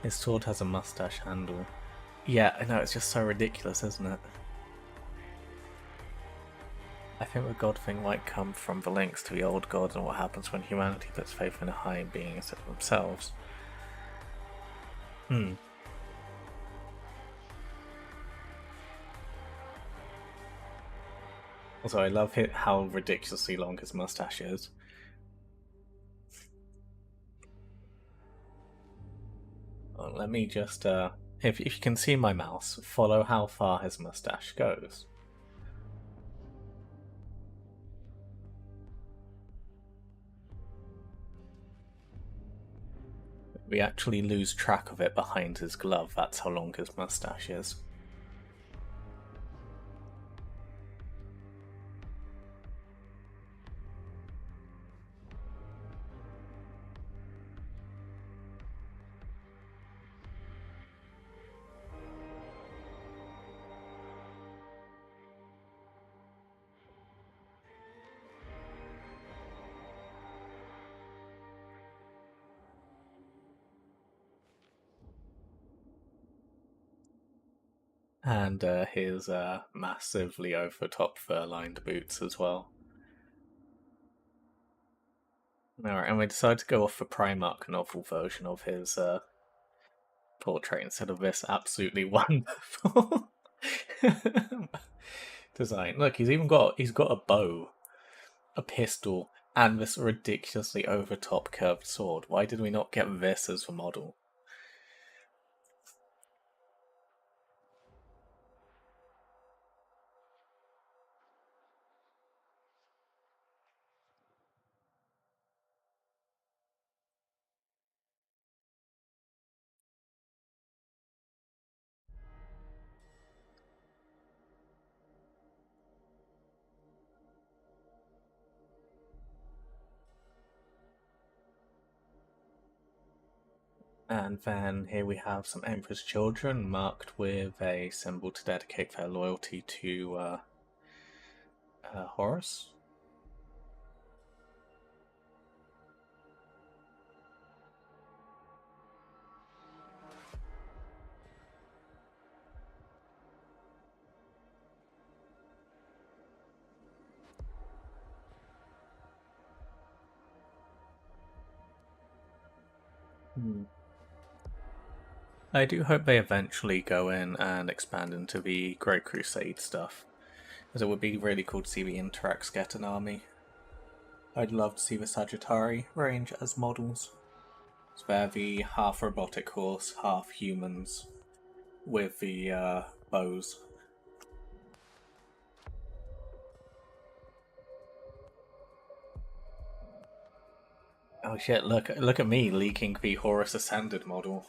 His sword has a mustache handle. Yeah, I know, it's just so ridiculous, isn't it? I think the god thing might come from the links to the old gods and what happens when humanity puts faith in a higher being instead of themselves. Also, I love how ridiculously long his mustache is. Well, let me just, if you can see my mouse, follow how far his mustache goes. We actually lose track of it behind his glove, that's how long his mustache is. And his massively over-top fur-lined boots as well. Alright, and we decided to go off the Primarch novel version of his portrait instead of this absolutely wonderful design. Look, he's got a bow, a pistol, and this ridiculously over-top curved sword. Why did we not get this as the model? And then here we have some Emperor's Children marked with a symbol to dedicate their loyalty to Horus. I do hope they eventually go in and expand into the Great Crusade stuff, as it would be really cool to see the Interax get an army. I'd love to see the Sagittari range as models. So they're the half robotic horse, half humans, with the bows. Oh shit, look at me leaking the Horus Ascended model.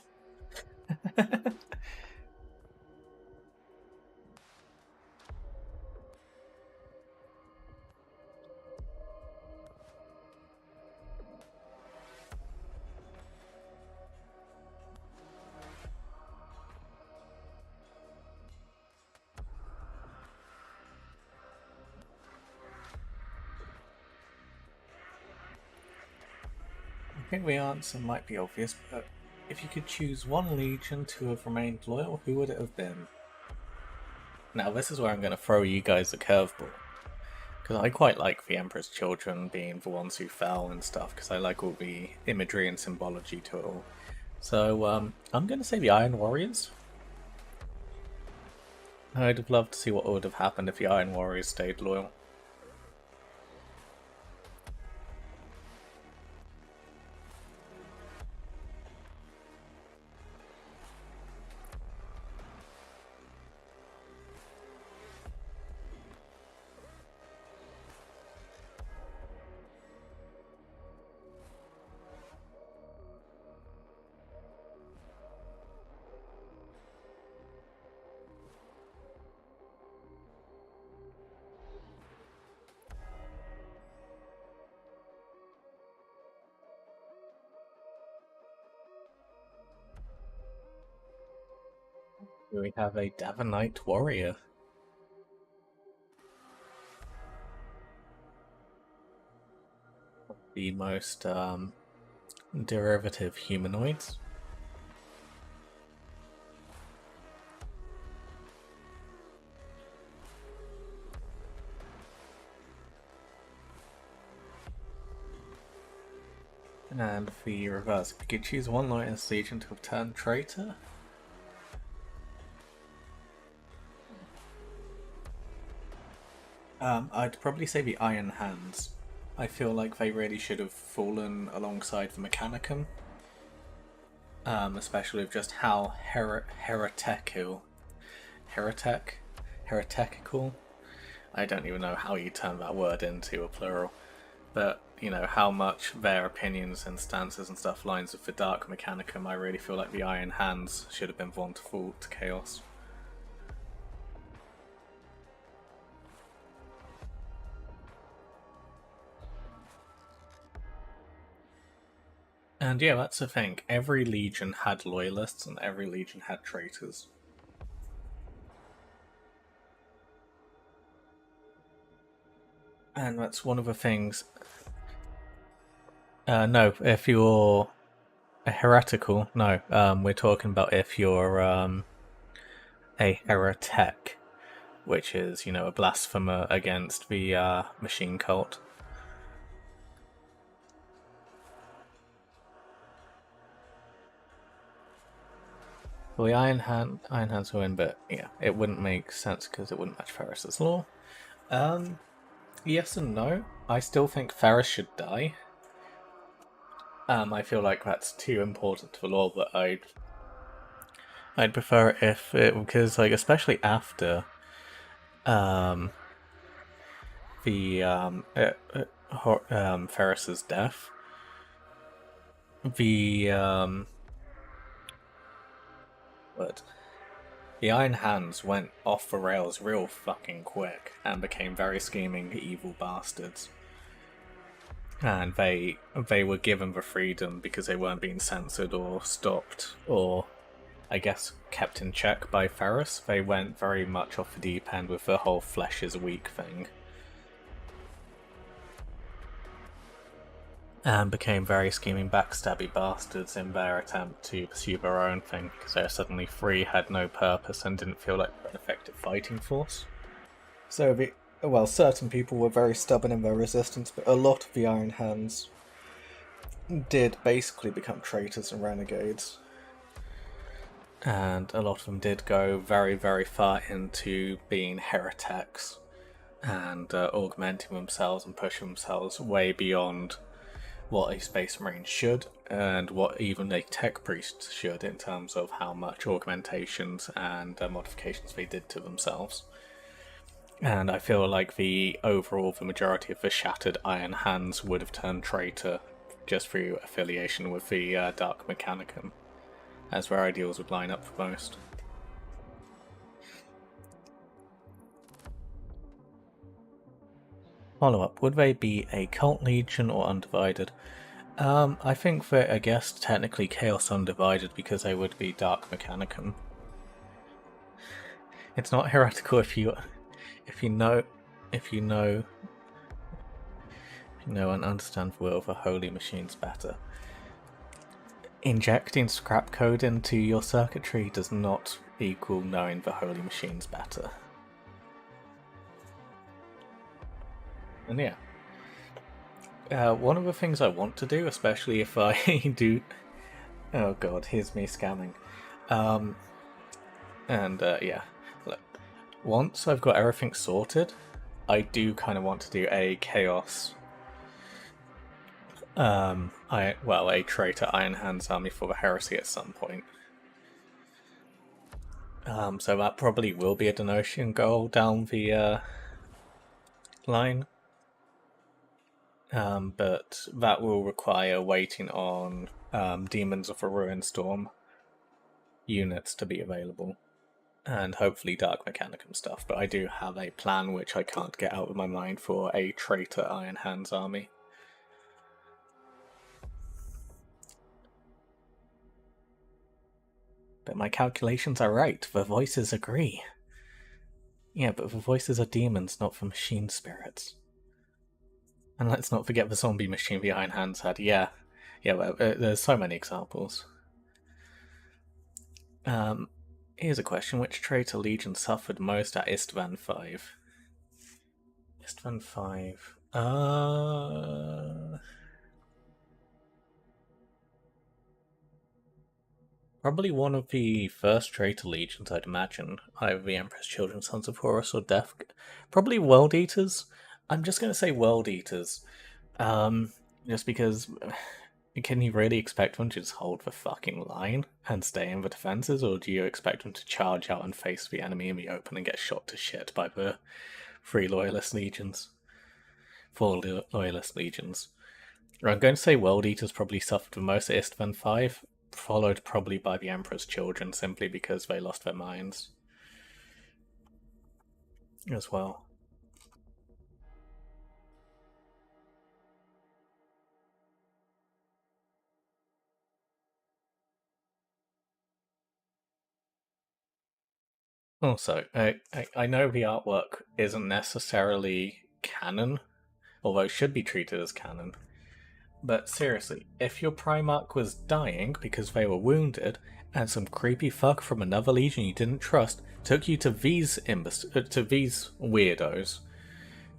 I think the answer might be obvious, but if you could choose one legion to have remained loyal, who would it have been? Now this is where I'm going to throw you guys a curveball. Because I quite like the Emperor's Children being the ones who fell and stuff, because I like all the imagery and symbology to it all. So I'm going to say the Iron Warriors. I'd have loved to see what would have happened if the Iron Warriors stayed loyal. We have a Davonite Warrior. The most derivative humanoids. And the reverse, if you could choose one Loyalist Legion to have turned traitor. I'd probably say the Iron Hands. I feel like they really should have fallen alongside the Mechanicum. Especially with just how heretical. I don't even know how you turn that word into a plural. But, you know, how much their opinions and stances and stuff lines with the Dark Mechanicum. I really feel like the Iron Hands should have been the one to fall to Chaos. And yeah, that's the thing. Every legion had loyalists and every legion had traitors. And that's one of the things. No, if you're a heretical, no. We're talking about if you're a heretic, which is, you know, a blasphemer against the machine cult. Well, the Iron Hands will win, but yeah, it wouldn't make sense because it wouldn't match Ferris's law. Yes and no. I still think Ferris should die. I feel like that's too important to the law, but I'd prefer it if it, because like especially after Ferris's death, the the Iron Hands went off the rails real fucking quick and became very scheming evil bastards. and they were given the freedom because they weren't being censored or stopped or, I guess, kept in check by Ferris. They went very much off the deep end with the whole flesh is weak thing. And became very scheming, backstabby bastards in their attempt to pursue their own thing, because they were suddenly free, had no purpose, and didn't feel like an effective fighting force. So, certain people were very stubborn in their resistance, but a lot of the Iron Hands did basically become traitors and renegades. And a lot of them did go very, very far into being heretics and augmenting themselves and pushing themselves way beyond what a Space Marine should, and what even a tech priest should in terms of how much augmentations and modifications they did to themselves. And I feel like the majority of the Shattered Iron Hands would have turned traitor just through affiliation with the Dark Mechanicum, as their ideals would line up for most. Follow-up, would they be a Cult Legion or Undivided? I think they're, I guess, technically Chaos Undivided because they would be Dark Mechanicum. It's not heretical if you know and understand the will of the holy machines better. Injecting scrap code into your circuitry does not equal knowing the holy machines better. And yeah. One of the things I want to do, especially if I do... Oh god, here's me scamming. Yeah. Look, once I've got everything sorted, I do kind of want to do a Chaos... a traitor Iron Hands army for the Heresy at some point. So that probably will be a Donosian goal down the line. But that will require waiting on Demons of a Ruined Storm units to be available, and hopefully Dark Mechanicum stuff. But I do have a plan which I can't get out of my mind for a traitor Iron Hands army. But my calculations are right, the voices agree. Yeah, but the voices are demons, not for machine spirits. And let's not forget the zombie machine the Iron Hands had. Yeah, there's so many examples. Here's a question. Which traitor legion suffered most at Istvan 5? Istvan 5... Probably one of the first traitor legions, I'd imagine. Either the Emperor's Children, Sons of Horus, or Death... Probably World Eaters. I'm just going to say World Eaters. Just because... Can you really expect them to just hold the fucking line and stay in the defenses, or do you expect them to charge out and face the enemy in the open and get shot to shit by the 4 Loyalist Legions? I'm going to say World Eaters probably suffered the most at Istvan 5, followed probably by the Emperor's Children, simply because they lost their minds as well. Also, I know the artwork isn't necessarily canon, although it should be treated as canon. But seriously, if your Primarch was dying because they were wounded, and some creepy fuck from another legion you didn't trust took you to these weirdos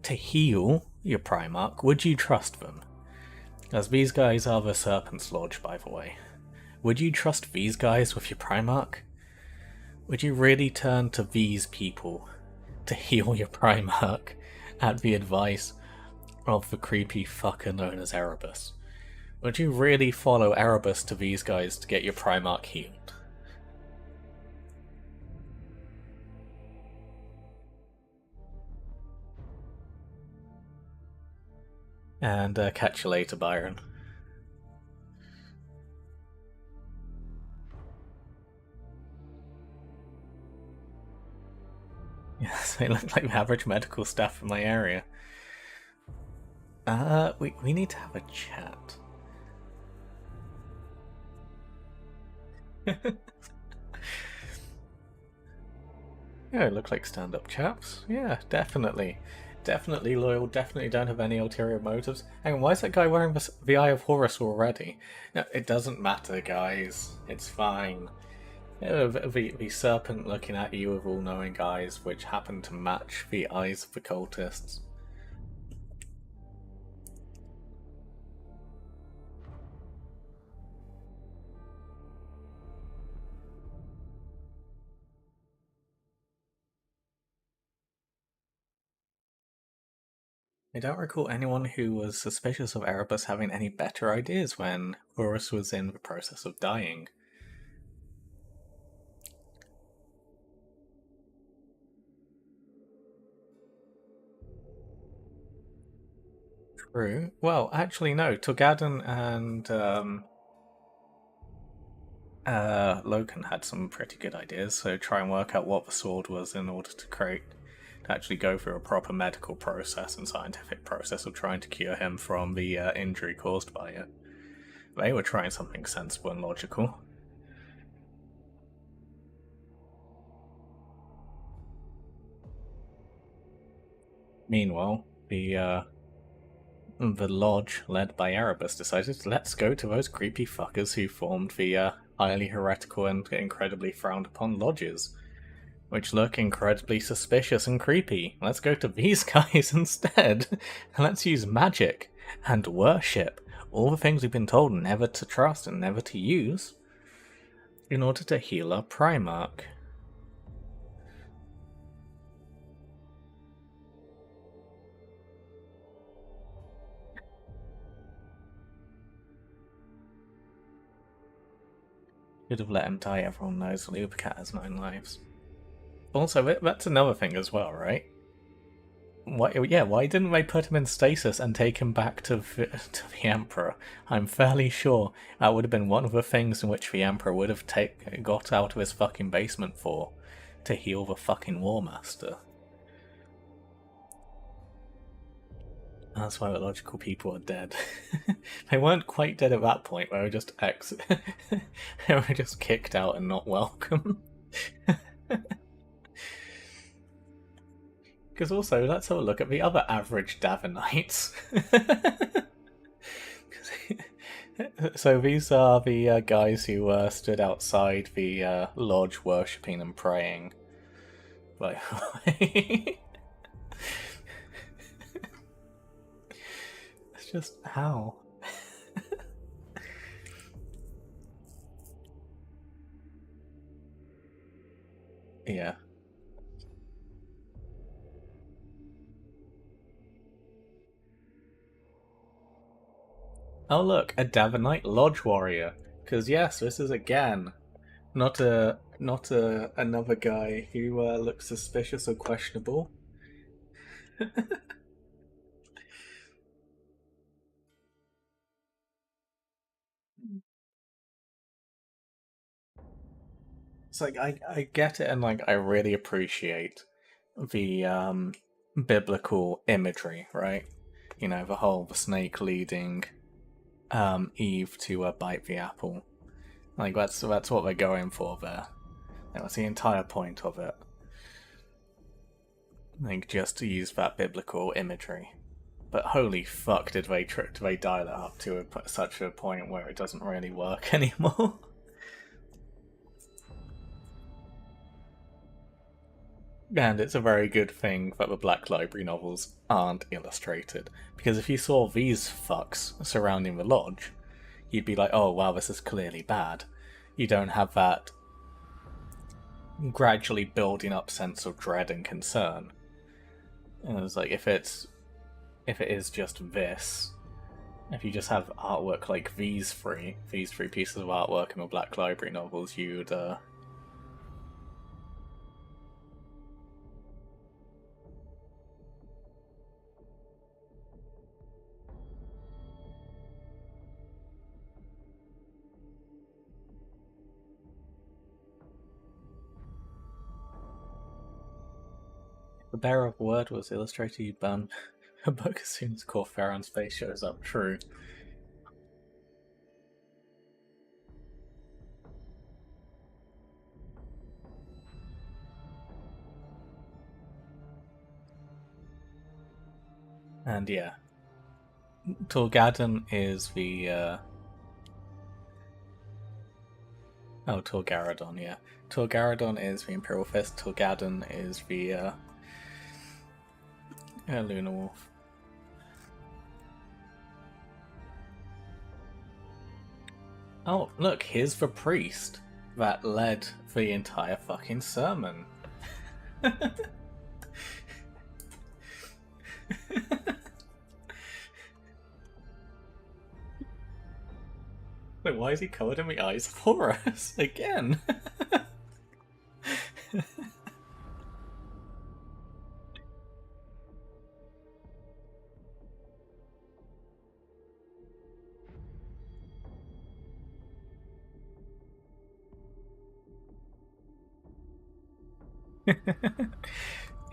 to heal your Primarch, would you trust them? As these guys are the Serpent's Lodge, by the way. Would you trust these guys with your Primarch? Would you really turn to these people to heal your Primarch at the advice of the creepy fucker known as Erebus? Would you really follow Erebus to these guys to get your Primarch healed? And catch you later, Byron. Yes, they look like the average medical staff in my area. We need to have a chat. Yeah, look like stand-up chaps. Yeah, definitely. Definitely loyal, definitely don't have any ulterior motives. Hang on, why is that guy wearing the Eye of Horus already? No, it doesn't matter, guys. It's fine. The serpent looking at you with all-knowing eyes, which happen to match the eyes of the cultists. I don't recall anyone who was suspicious of Erebus having any better ideas when Horus was in the process of dying. True. Well, actually, no. Togaden and Logan had some pretty good ideas. So try and work out what the sword was in order to actually go through a proper medical process and scientific process of trying to cure him from the injury caused by it. They were trying something sensible and logical. Meanwhile, the lodge, led by Erebus, decided, let's go to those creepy fuckers who formed the highly heretical and incredibly frowned upon lodges, which look incredibly suspicious and creepy. Let's go to these guys instead, and let's use magic and worship, all the things we've been told never to trust and never to use, in order to heal our Primarch. Should have let him die, everyone knows Lupercat has 9 lives. Also, that's another thing as well, right? Why didn't they put him in stasis and take him back to the Emperor? I'm fairly sure that would have been one of the things in which the Emperor would have got out of his fucking basement for, to heal the fucking War Master. That's why the logical people are dead. They weren't quite dead at that point. They were just they were just kicked out and not welcome. Because also, let's have a look at the other average Davenites. So these are the guys who stood outside the lodge worshipping and praying. By the way. It's just how? Yeah. Oh look, a Davenite Lodge Warrior. Because yes, this is again not a another guy who looks suspicious or questionable. It's like I get it, and like I really appreciate the biblical imagery, right? You know, the snake leading Eve to bite the apple. Like that's what they're going for there. That's the entire point of it. Like just to use that biblical imagery. But holy fuck, did they dial it up to such a point where it doesn't really work anymore? And it's a very good thing that the Black Library novels aren't illustrated, because if you saw these fucks surrounding the lodge, you'd be like, oh wow, this is clearly bad. You don't have that gradually building up sense of dread and concern. And it's like if it is just this, if you just have artwork like these three pieces of artwork in the Black Library novels, you'd the Bearer of Word was illustrated, you burn. A book as soon as Corferan's face shows up, true. And yeah, Torgadon is the Torgaradon, yeah. Torgaradon is the Imperial Fist, Torgadon is the Lunar Wolf. Oh, look, here's the priest that led the entire fucking sermon. Wait, why is he covered in the eyes of Horus again?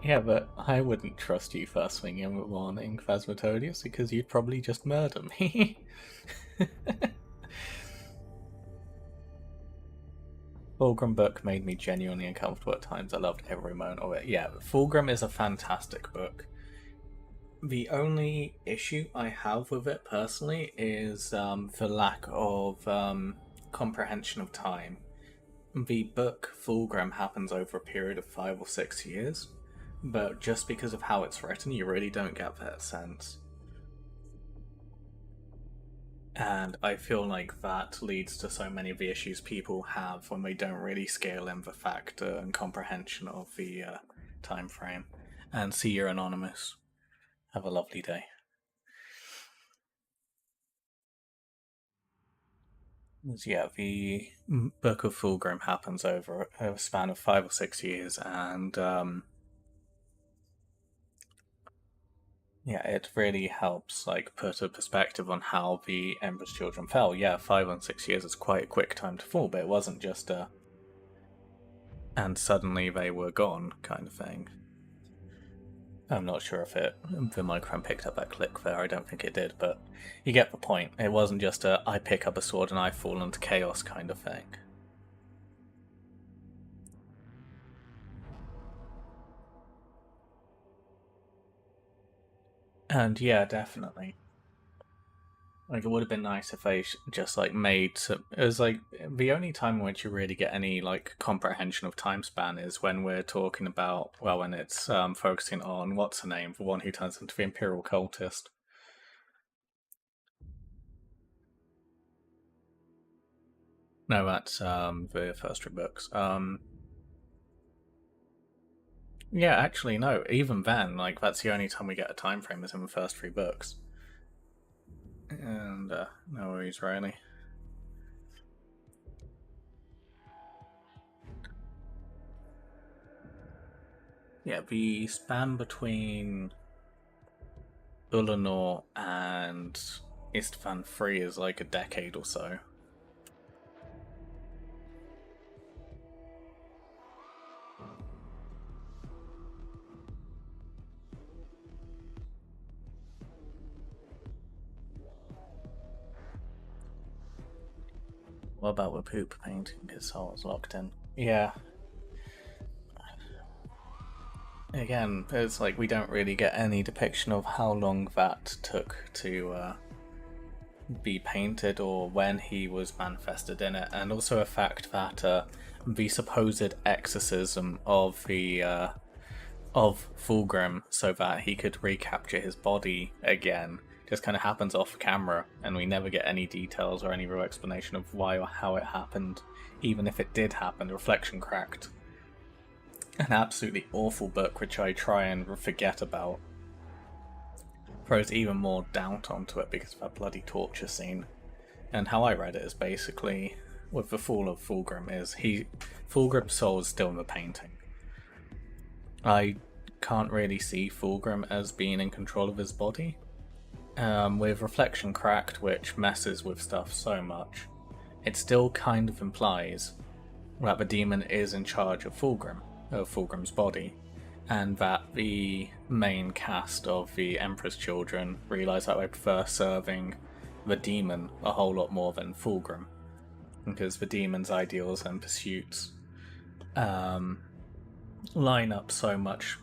Yeah, but I wouldn't trust you first thing in the morning, Phasmatodius, because you'd probably just murder me. Fulgrim book made me genuinely uncomfortable at times. I loved every moment of it. Yeah, Fulgrim is a fantastic book. The only issue I have with it personally is the lack of comprehension of time. The book Fulgrim happens over a period of 5 or 6 years, but just because of how it's written, you really don't get that sense. And I feel like that leads to so many of the issues people have when they don't really scale in the factor and comprehension of the time frame. And see, you're anonymous. Have a lovely day. Yeah, the Book of Fulgrim happens over a span of 5 or 6 years, and yeah, it really helps like put a perspective on how the Emperor's Children fell. Yeah, 5 or 6 years is quite a quick time to fall, but it wasn't just a and suddenly they were gone kind of thing. I'm not sure if the microphone picked up that click there. I don't think it did, but you get the point. It wasn't just a I pick up a sword and I fall into chaos kind of thing. And yeah, definitely. Like, it would have been nice if they just like made some. It was like the only time in which you really get any like comprehension of time span is when we're talking about, well, when it's focusing on what's her name, the one who turns into the imperial cultist. No, that's the first 3 books. Yeah, actually, no. Even then, like that's the only time we get a time frame is in the first 3 books. And no worries, Riley. Yeah, the span between Ulanor and Istvan 3 is like a decade or so. What about the poop painting? His soul is locked in. Yeah. Again, it's like we don't really get any depiction of how long that took to be painted or when he was manifested in it, and also a fact that the supposed exorcism of the of Fulgrim so that he could recapture his body again just kind of happens off camera, and we never get any details or any real explanation of why or how it happened. Even if it did happen, Reflection Cracked. An absolutely awful book which I try and forget about. Throws even more doubt onto it because of that bloody torture scene. And how I read it is basically, with the fall of Fulgrim, is Fulgrim's soul is still in the painting. I can't really see Fulgrim as being in control of his body. With Reflection Cracked, which messes with stuff so much, it still kind of implies that the demon is in charge of Fulgrim's body, and that the main cast of the Emperor's Children realise that they prefer serving the demon a whole lot more than Fulgrim, because the demon's ideals and pursuits line up so much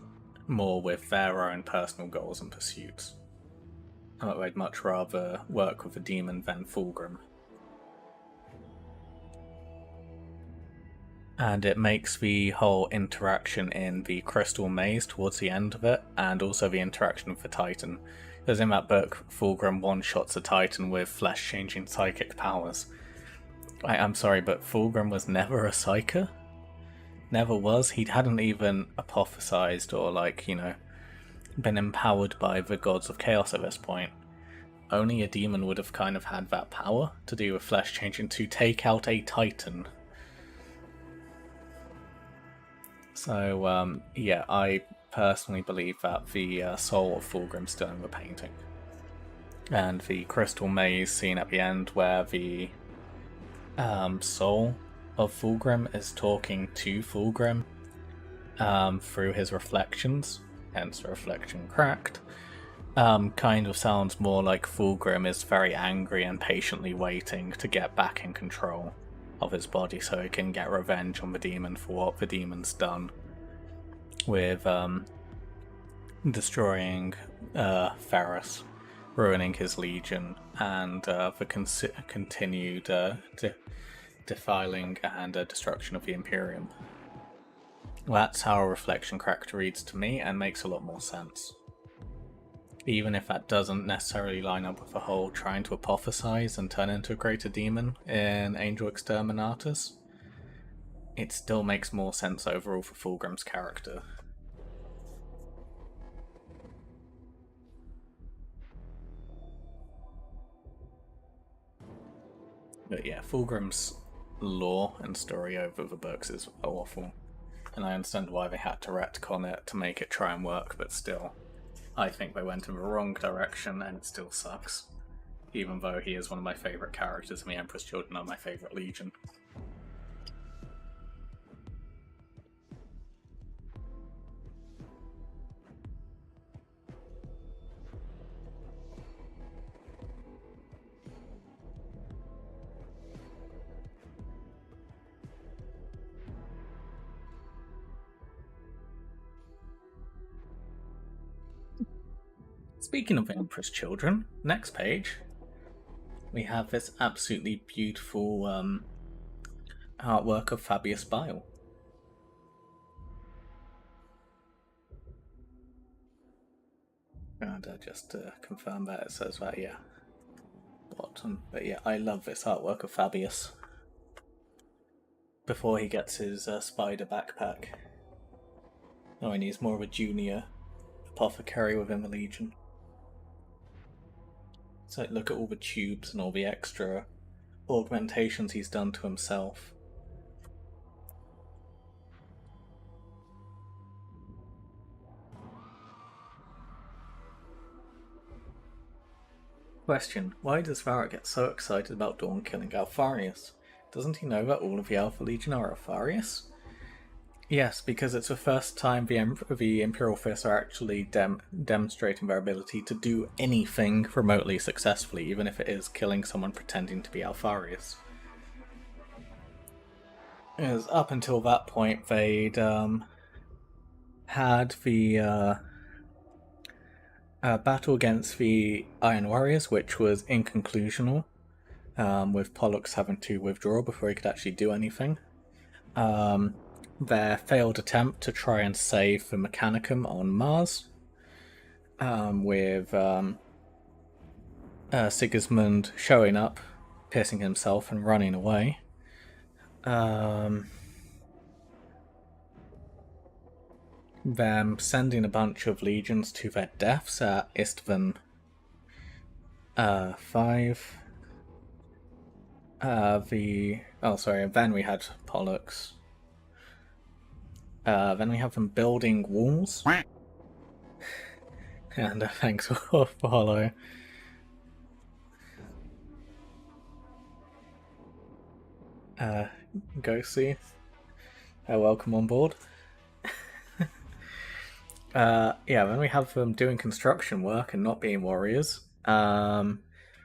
more with their own personal goals and pursuits. I'd much rather work with a demon than Fulgrim. And it makes the whole interaction in the Crystal Maze towards the end of it, and also the interaction with the Titan. Because in that book, Fulgrim one-shots a Titan with flesh-changing psychic powers. I'm sorry, but Fulgrim was never a Psyker? Never was. He hadn't even apothesized or, been empowered by the gods of chaos at this point. Only a demon would have kind of had that power to do with flesh-changing to take out a Titan. So, yeah, I personally believe that the soul of Fulgrim's still in the painting. And the Crystal Maze scene at the end where the soul of Fulgrim is talking to Fulgrim through his reflections, hence the reflection cracked, kind of sounds more like Fulgrim is very angry and patiently waiting to get back in control of his body so he can get revenge on the demon for what the demon's done with destroying Ferrus, ruining his legion, and the continued defiling and destruction of the Imperium. That's how a reflection cracked reads to me and makes a lot more sense. Even if that doesn't necessarily line up with the whole trying to apothesize and turn into a greater demon in Angel Exterminatus, it still makes more sense overall for Fulgrim's character. But yeah, Fulgrim's lore and story over the books is awful, and I understand why they had to retcon it to make it try and work, but still, I think they went in the wrong direction and it still sucks. Even though he is one of my favourite characters and the Emperor's Children are my favourite legion. Speaking of Emperor's Children, next page, we have this absolutely beautiful artwork of Fabius Bile. And just to confirm that, it says that, yeah. Bottom. But yeah, I love this artwork of Fabius. Before he gets his spider backpack. Oh, and he's more of a junior apothecary within the Legion. So look at all the tubes and all the extra augmentations he's done to himself. Question: why does Varric get so excited about Dawn killing Alfarius? Doesn't he know that all of the Alpha Legion are Alfarius? Yes, because it's the first time the Imperial Fists are actually demonstrating their ability to do anything remotely successfully, even if it is killing someone pretending to be Alfarius. Because up until that point, they'd had the battle against the Iron Warriors, which was inconclusional, with Pollux having to withdraw before he could actually do anything. Their failed attempt to try and save the Mechanicum on Mars, with Sigismund showing up, piercing himself and running away. Them sending a bunch of legions to their deaths at Istvan 5. Then we had Pollux. Then we have them building walls. And thanks for follow. Ghosty, welcome on board. Yeah, then we have them doing construction work and not being warriors. And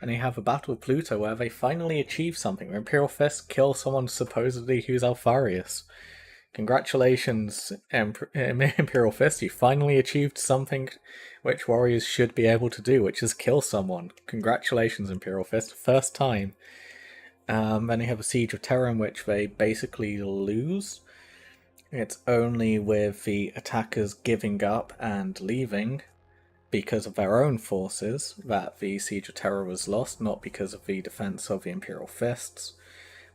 you have a battle with Pluto where they finally achieve something. The Imperial Fist kill someone supposedly who's Alfarius. Congratulations, Imperial Fist. You finally achieved something which warriors should be able to do, which is kill someone. Congratulations, Imperial Fist. First time. Then you have a Siege of Terra in which they basically lose. It's only with the attackers giving up and leaving because of their own forces that the Siege of Terra was lost, not because of the defense of the Imperial Fists.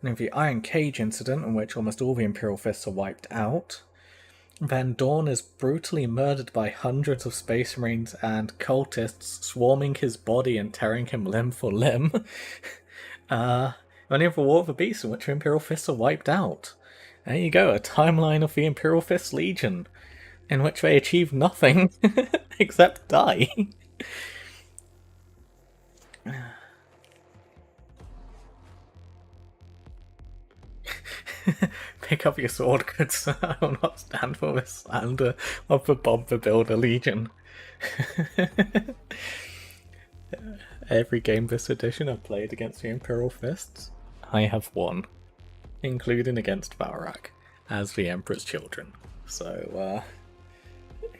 And in the Iron Cage incident, in which almost all the Imperial Fists are wiped out, then Dawn is brutally murdered by hundreds of Space Marines and cultists swarming his body and tearing him limb for limb. Then you have the War of the Beast, in which the Imperial Fists are wiped out. There you go, a timeline of the Imperial Fist Legion, in which they achieve nothing except die. Pick up your sword, good sir. I will not stand for the slander of the Bob the Builder Legion. Every game this edition I've played against the Imperial Fists, I have won, including against Valrak, as the Emperor's children. So,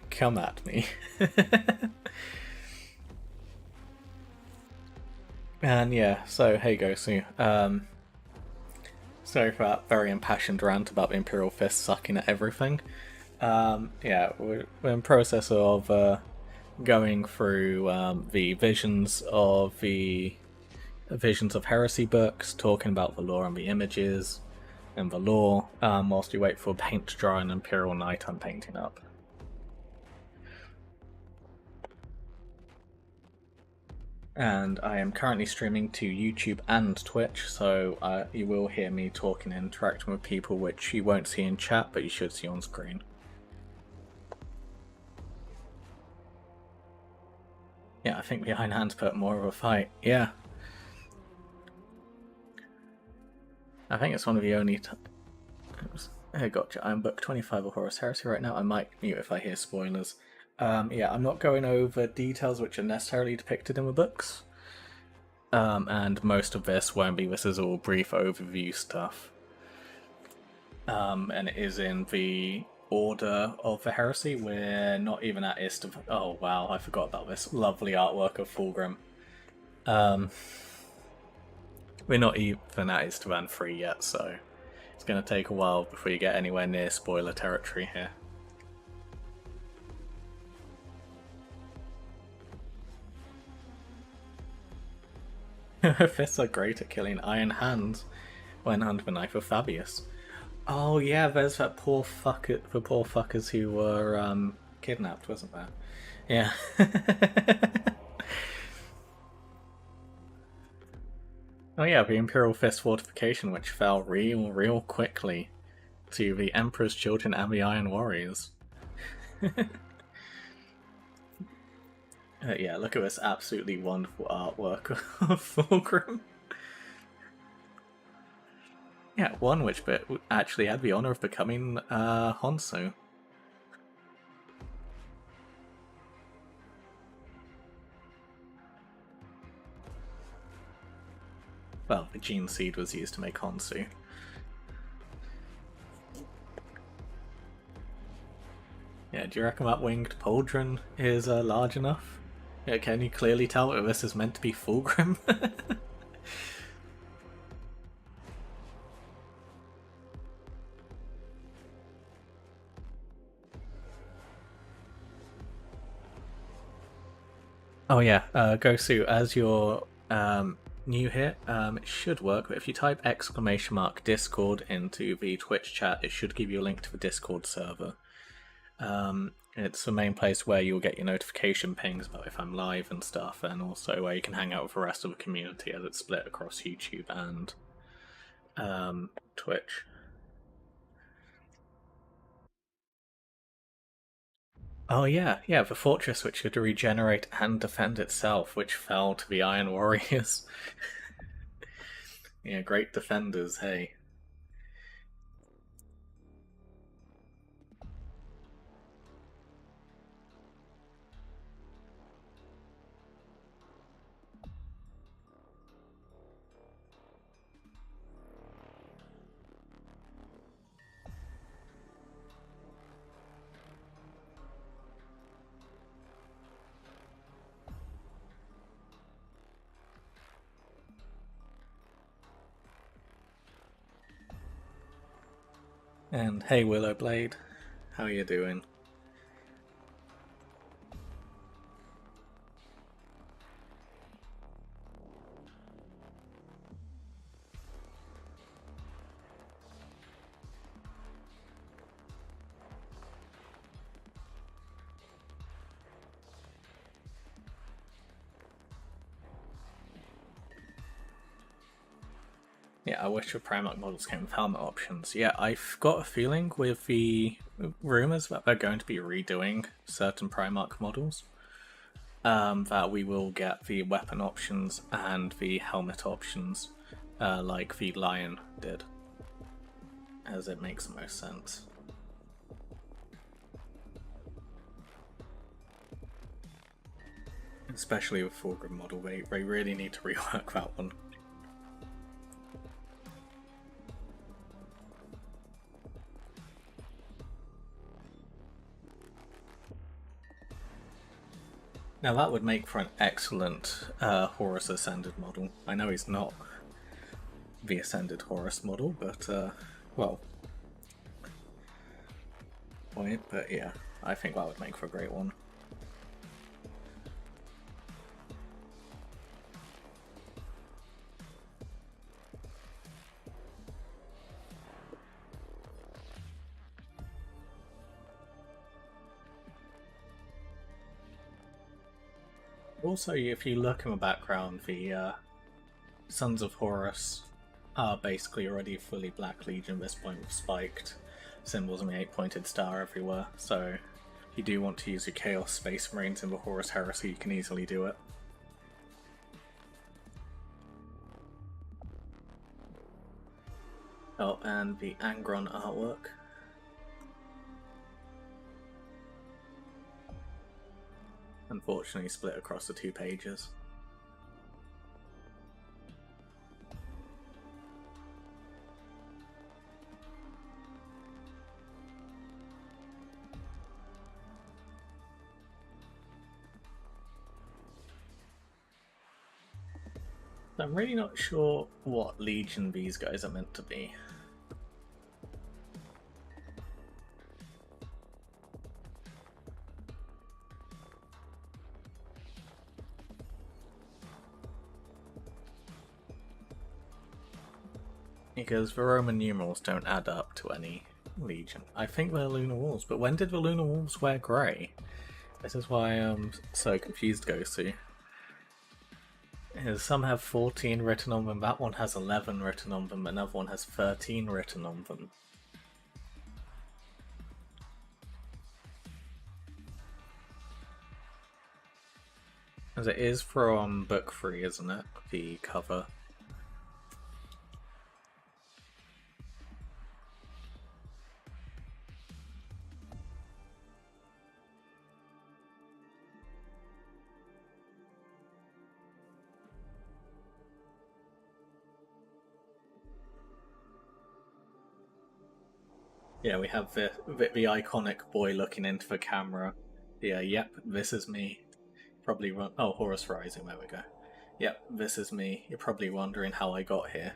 come at me. And yeah, so hey Gosu, sorry for that very impassioned rant about the Imperial Fist sucking at everything. Yeah, we're in process of going through the Visions of Heresy books, talking about the lore and the images and the lore, whilst you wait for paint to dry and Imperial Knight I'm painting up. And I am currently streaming to YouTube and Twitch, so you will hear me talking and interacting with people, which you won't see in chat, but you should see on screen. Yeah, I think the Iron Hands put more of a fight. Yeah. I think it's one of the only Hey, gotcha. I'm book 25 of Horus Heresy right now. I might mute if I hear spoilers. Yeah, I'm not going over details which are necessarily depicted in the books. And most of this won't be. This is all brief overview stuff. And it is in the order of the Heresy. We're not even at Ist. Oh wow, I forgot about this lovely artwork of Fulgrim. We're not even at Istvan 3 yet, so it's going to take a while before you get anywhere near spoiler territory here. Fists are great at killing Iron Hands when under the knife of Fabius. Oh yeah, there's that the poor fuckers who were kidnapped, wasn't there? Yeah. Oh yeah, the Imperial Fist fortification, which fell real quickly to the Emperor's children and the Iron Warriors. Yeah, look at this absolutely wonderful artwork of Fulgrim. Yeah, one which actually had the honor of becoming Honsu. Well, the gene seed was used to make Honsu. Yeah, do you reckon that winged pauldron is large enough? Yeah, can you clearly tell that this is meant to be Fulgrim? Oh yeah, Gosu, as you're new here, it should work, but if you type !Discord into the Twitch chat, it should give you a link to the Discord server. It's the main place where you'll get your notification pings about if I'm live and stuff, and also where you can hang out with the rest of the community as it's split across YouTube and Twitch. Oh yeah, the fortress which could regenerate and defend itself, which fell to the Iron Warriors. Yeah, great defenders, hey. And hey Willowblade, how are you doing? Yeah, I wish the Primarch models came with helmet options. Yeah, I've got a feeling with the rumours that they're going to be redoing certain Primarch models, that we will get the weapon options and the helmet options, like the Lion did, as it makes the most sense. Especially with Fulgrim model, they really need to rework that one. Now that would make for an excellent Horus Ascended model. I know he's not the Ascended Horus model, but, well... But yeah, I think that would make for a great one. Also, if you look in the background, the Sons of Horus are basically already fully Black Legion at this point with spiked symbols and the 8-pointed star everywhere, so if you do want to use your Chaos Space Marines in the Horus Heresy, you can easily do it. Oh, and the Angron artwork. Unfortunately split across the 2 pages. I'm really not sure what Legion these guys are meant to be. Because the Roman numerals don't add up to any Legion. I think they're Lunar Wolves, but when did the Lunar Wolves wear grey? This is why I'm so confused, Gosu. Some have 14 written on them, that one has 11 written on them, another one has 13 written on them. As it is from book 3, isn't it? The cover. Yeah, we have the iconic boy looking into the camera. Yeah, yep, this is me. Probably oh, Horus Rising, there we go. Yep, this is me. You're probably wondering how I got here.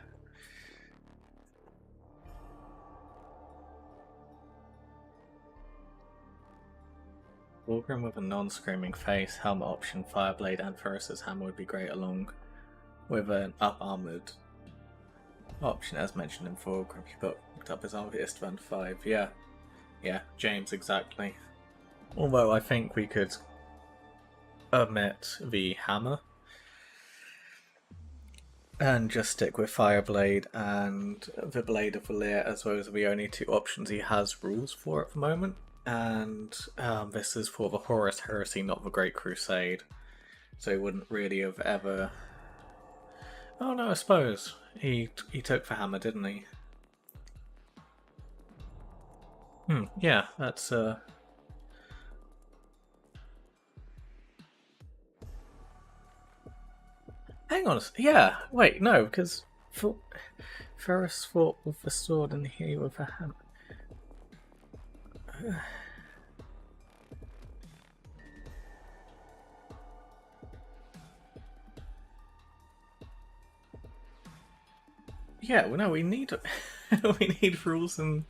Fulgrim with a non-screaming face, helmet option, Fireblade, and Ferris's hammer would be great along with an up-armoured option as mentioned in Fulgrim. He picked up his armor Istvan 5. Yeah, James, exactly. Although I think we could omit the hammer and just stick with Fireblade and the Blade of Valir as those are the only 2 options he has rules for at the moment. And this is for the Horus Heresy, not the Great Crusade. So he wouldn't really have ever... Oh no, I suppose. He took the hammer, didn't he? Yeah, that's... Hang on, yeah, wait, no, because Ferris fought with the sword and he with the hammer. Yeah, well, no, we need we need rules and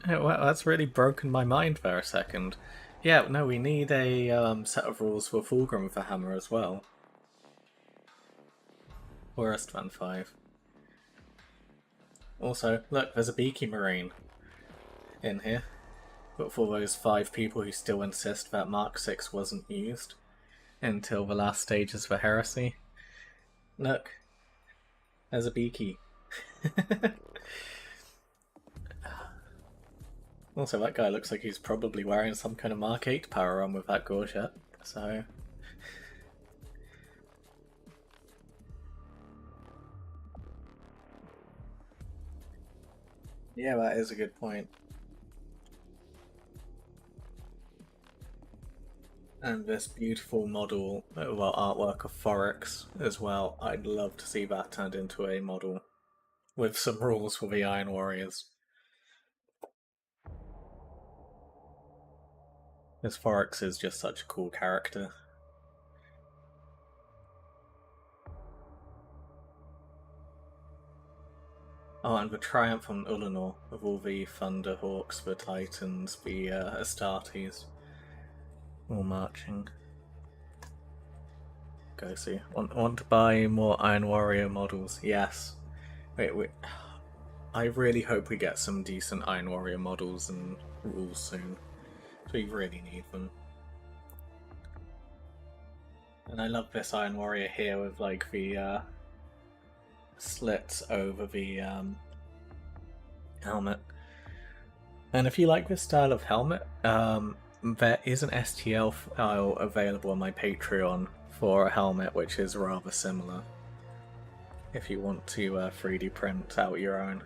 Oh, well, that's really broken my mind for a second. Yeah, no, we need a set of rules for Fulgrim for Hammer as well. Worst than 5. Also, look, there's a Beaky Marine in here. But for those 5 people who still insist that Mark 6 wasn't used until the last stages for Heresy. Look, there's a Beaky. Also, that guy looks like he's probably wearing some kind of Mark 8 power armor with that gorget, so... Yeah, that is a good point. And this beautiful model, well, artwork of Forex as well. I'd love to see that turned into a model with some rules for the Iron Warriors. This Forex is just such a cool character. Oh, and the Triumph on Ulanor of all the Thunderhawks, the Titans, the Astartes, all marching. Go see. Want to buy more Iron Warrior models? Yes. Wait. I really hope we get some decent Iron Warrior models and rules soon. We really need them. And I love this Iron Warrior here with like the slits over the helmet. And if you like this style of helmet, there is an STL file available on my Patreon for a helmet which is rather similar. If you want to 3D print out your own.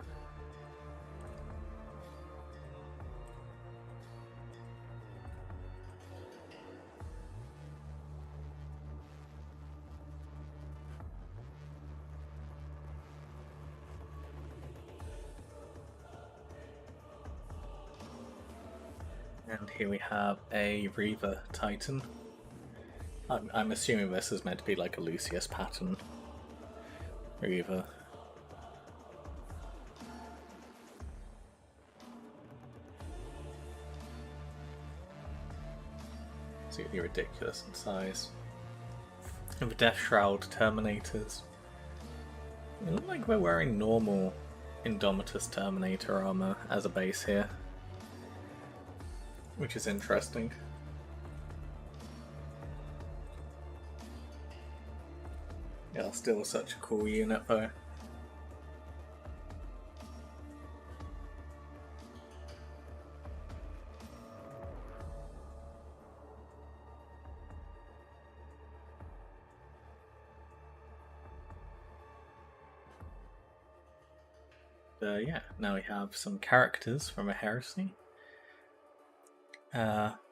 And here we have a Reaver Titan. I'm assuming this is meant to be like a Lucius pattern. Reaver. Absolutely ridiculous in size. And the Death Shroud Terminators. They look like we're wearing normal Indomitus Terminator armor as a base here. Which is interesting. Yeah, still such a cool unit though. Yeah, now we have some characters from a Heresy.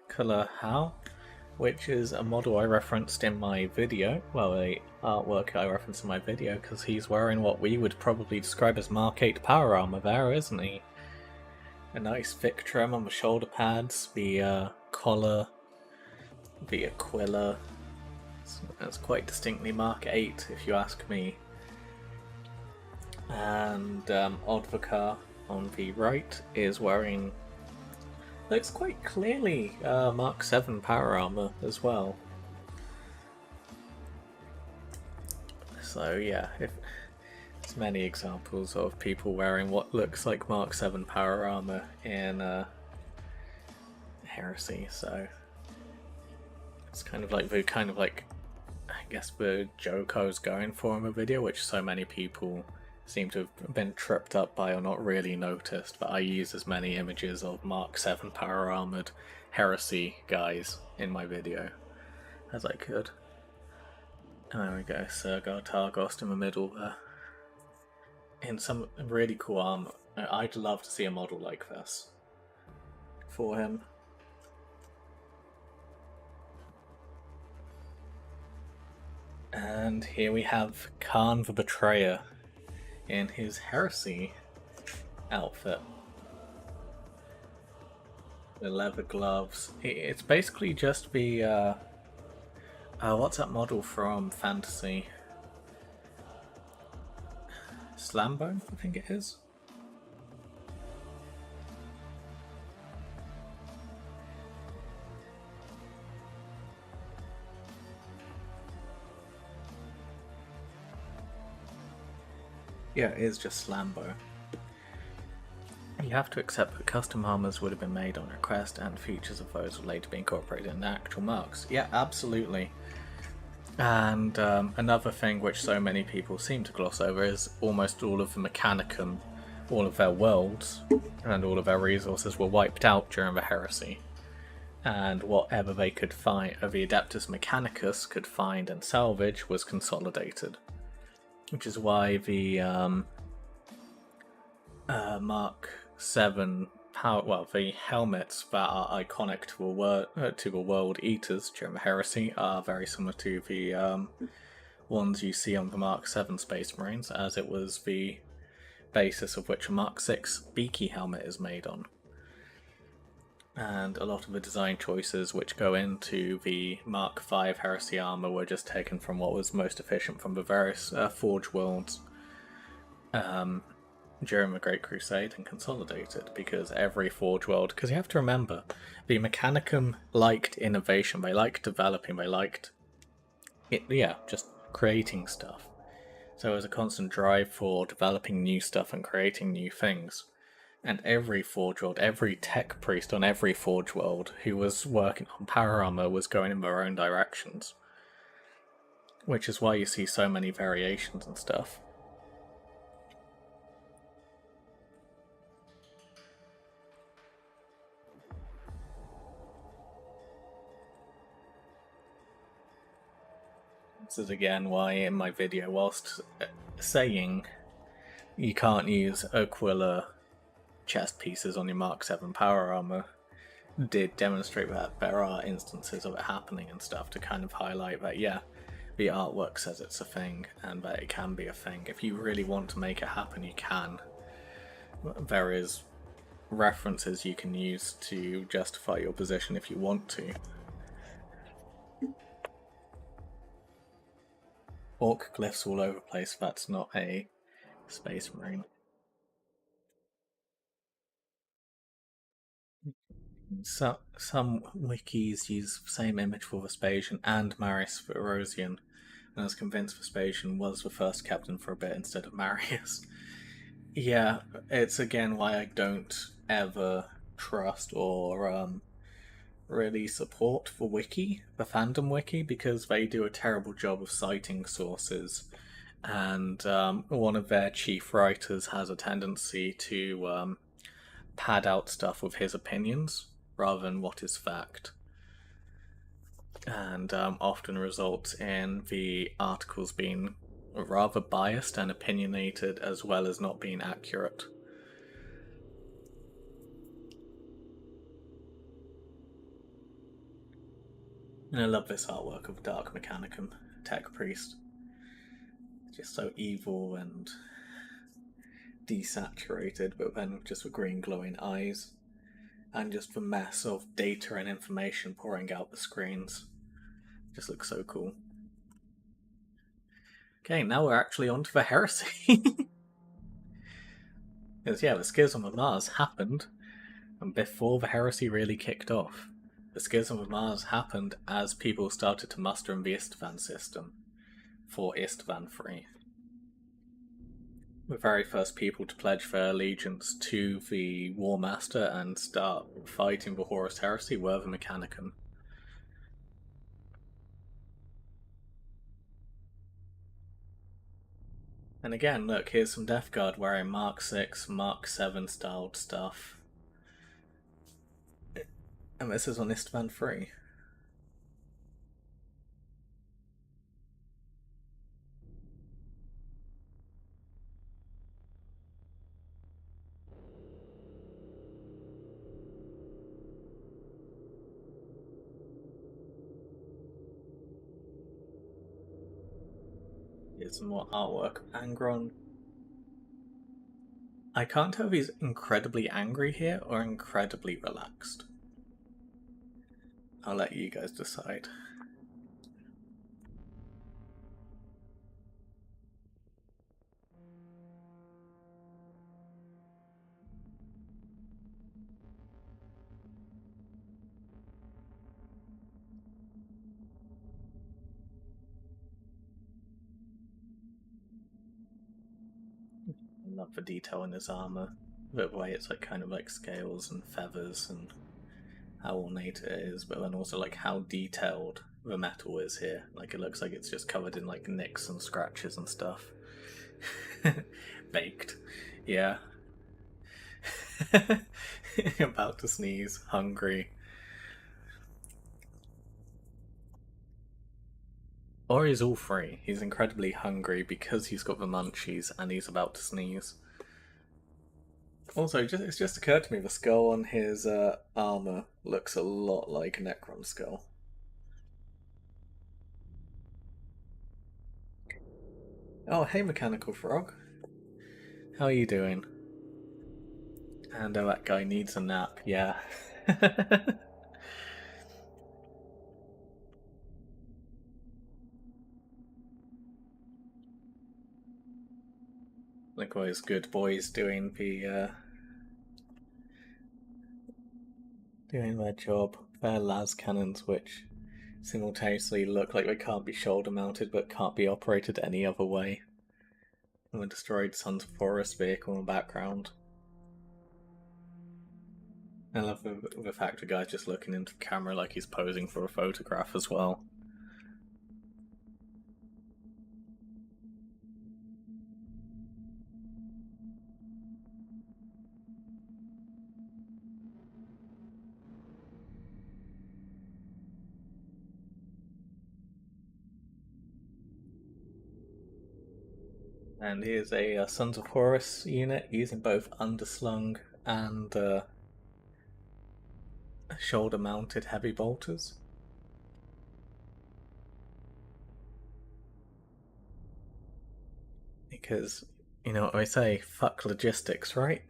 Color Hal, which is a model I referenced in my video, well, a artwork I referenced in my video, because he's wearing what we would probably describe as Mark 8 power armor there, isn't he? A nice thick trim on the shoulder pads, the collar, the Aquila. That's quite distinctly Mark 8, if you ask me. And Odvakar on the right is wearing, looks quite clearly Mark 7 power armor as well. So yeah, if there's many examples of people wearing what looks like Mark 7 power armor in Heresy, so it's kind of like I guess the joke I was going for in the video, which so many people seem to have been tripped up by or not really noticed, but I use as many images of Mark 7 power armored Heresy guys in my video as I could. There we go, Sergar Targost in the middle there. In some really cool armor. I'd love to see a model like this for him. And here we have Khan the Betrayer in his Heresy outfit. The leather gloves. It's basically just the what's that model from Fantasy? Slambone, I think it is. Yeah, it is just Slambo. You have to accept that custom armors would have been made on request, and features of those will later be incorporated in the actual marks. Yeah, absolutely. And another thing which so many people seem to gloss over is almost all of the Mechanicum, all of their worlds, and all of their resources were wiped out during the Heresy. And whatever they could find, the Adeptus Mechanicus could find and salvage, was consolidated. Which is why the Mark 7 the helmets that are iconic to the World Eaters during the Heresy are very similar to the ones you see on the Mark 7 Space Marines, as it was the basis of which a Mark 6 Beaky helmet is made on. And a lot of the design choices which go into the Mark 5 Heresy armor were just taken from what was most efficient from the various Forge worlds during the Great Crusade and consolidated, because every Forge world, because you have to remember, the Mechanicum liked innovation, they liked developing, they liked just creating stuff. So there was a constant drive for developing new stuff and creating new things. And every Forge world, every tech priest on every Forge world who was working on power armor was going in their own directions. Which is why you see so many variations and stuff. This is again why in my video, whilst saying you can't use Aquila chest pieces on your Mark 7 power armor, did demonstrate that there are instances of it happening and stuff to kind of highlight that, yeah, the artwork says it's a thing and that it can be a thing. If you really want to make it happen, you can. There is references you can use to justify your position if you want to. Orc glyphs all over the place, that's not a Space Marine. So, some wikis use the same image for Vespasian and Marius Verosian, and I was convinced Vespasian was the first captain for a bit instead of Marius. Yeah, it's again why I don't ever trust or really support the wiki, the fandom wiki, because they do a terrible job of citing sources, and one of their chief writers has a tendency to pad out stuff with his opinions rather than what is fact, and often results in the articles being rather biased and opinionated as well as not being accurate. And I love this artwork of Dark Mechanicum, Tech Priest. Just so evil and desaturated, but then just with green glowing eyes. And just the mess of data and information pouring out the screens. Just looks so cool. Okay, now we're actually on to the heresy. Because, yeah, the Schism of Mars happened before the heresy really kicked off. The Schism of Mars happened as people started to muster in the Istvan system for Istvan 3. The very first people to pledge their allegiance to the War Master and start fighting the Horus Heresy were the Mechanicum. And again, look, here's some Death Guard wearing Mark 6, Mark 7 styled stuff. And this is on Istvan 3. Here's some more artwork of Angron. I can't tell if he's incredibly angry here or incredibly relaxed. I'll let you guys decide. love the detail in his armor. The way it's like kind of like scales and feathers and how ornate it is, but then also like how detailed the metal is here. Like it looks like it's just covered in like nicks and scratches and stuff. Baked. Yeah. About to sneeze, hungry. Or he's all three. He's incredibly hungry because he's got the munchies and he's about to sneeze. Also, it's just occurred to me the skull on his armor looks a lot like Necron's skull. Oh, hey, Mechanical Frog. How are you doing? And that guy needs a nap, yeah. Likewise, good boys doing their job. They're las cannons, which simultaneously look like they can't be shoulder mounted but can't be operated any other way. And the destroyed Sons of Forest vehicle in the background. I love the fact the guy's just looking into the camera like he's posing for a photograph as well. And here's a Sons of Horus unit using both underslung and shoulder mounted heavy bolters. Because, you know what I say, fuck logistics, right?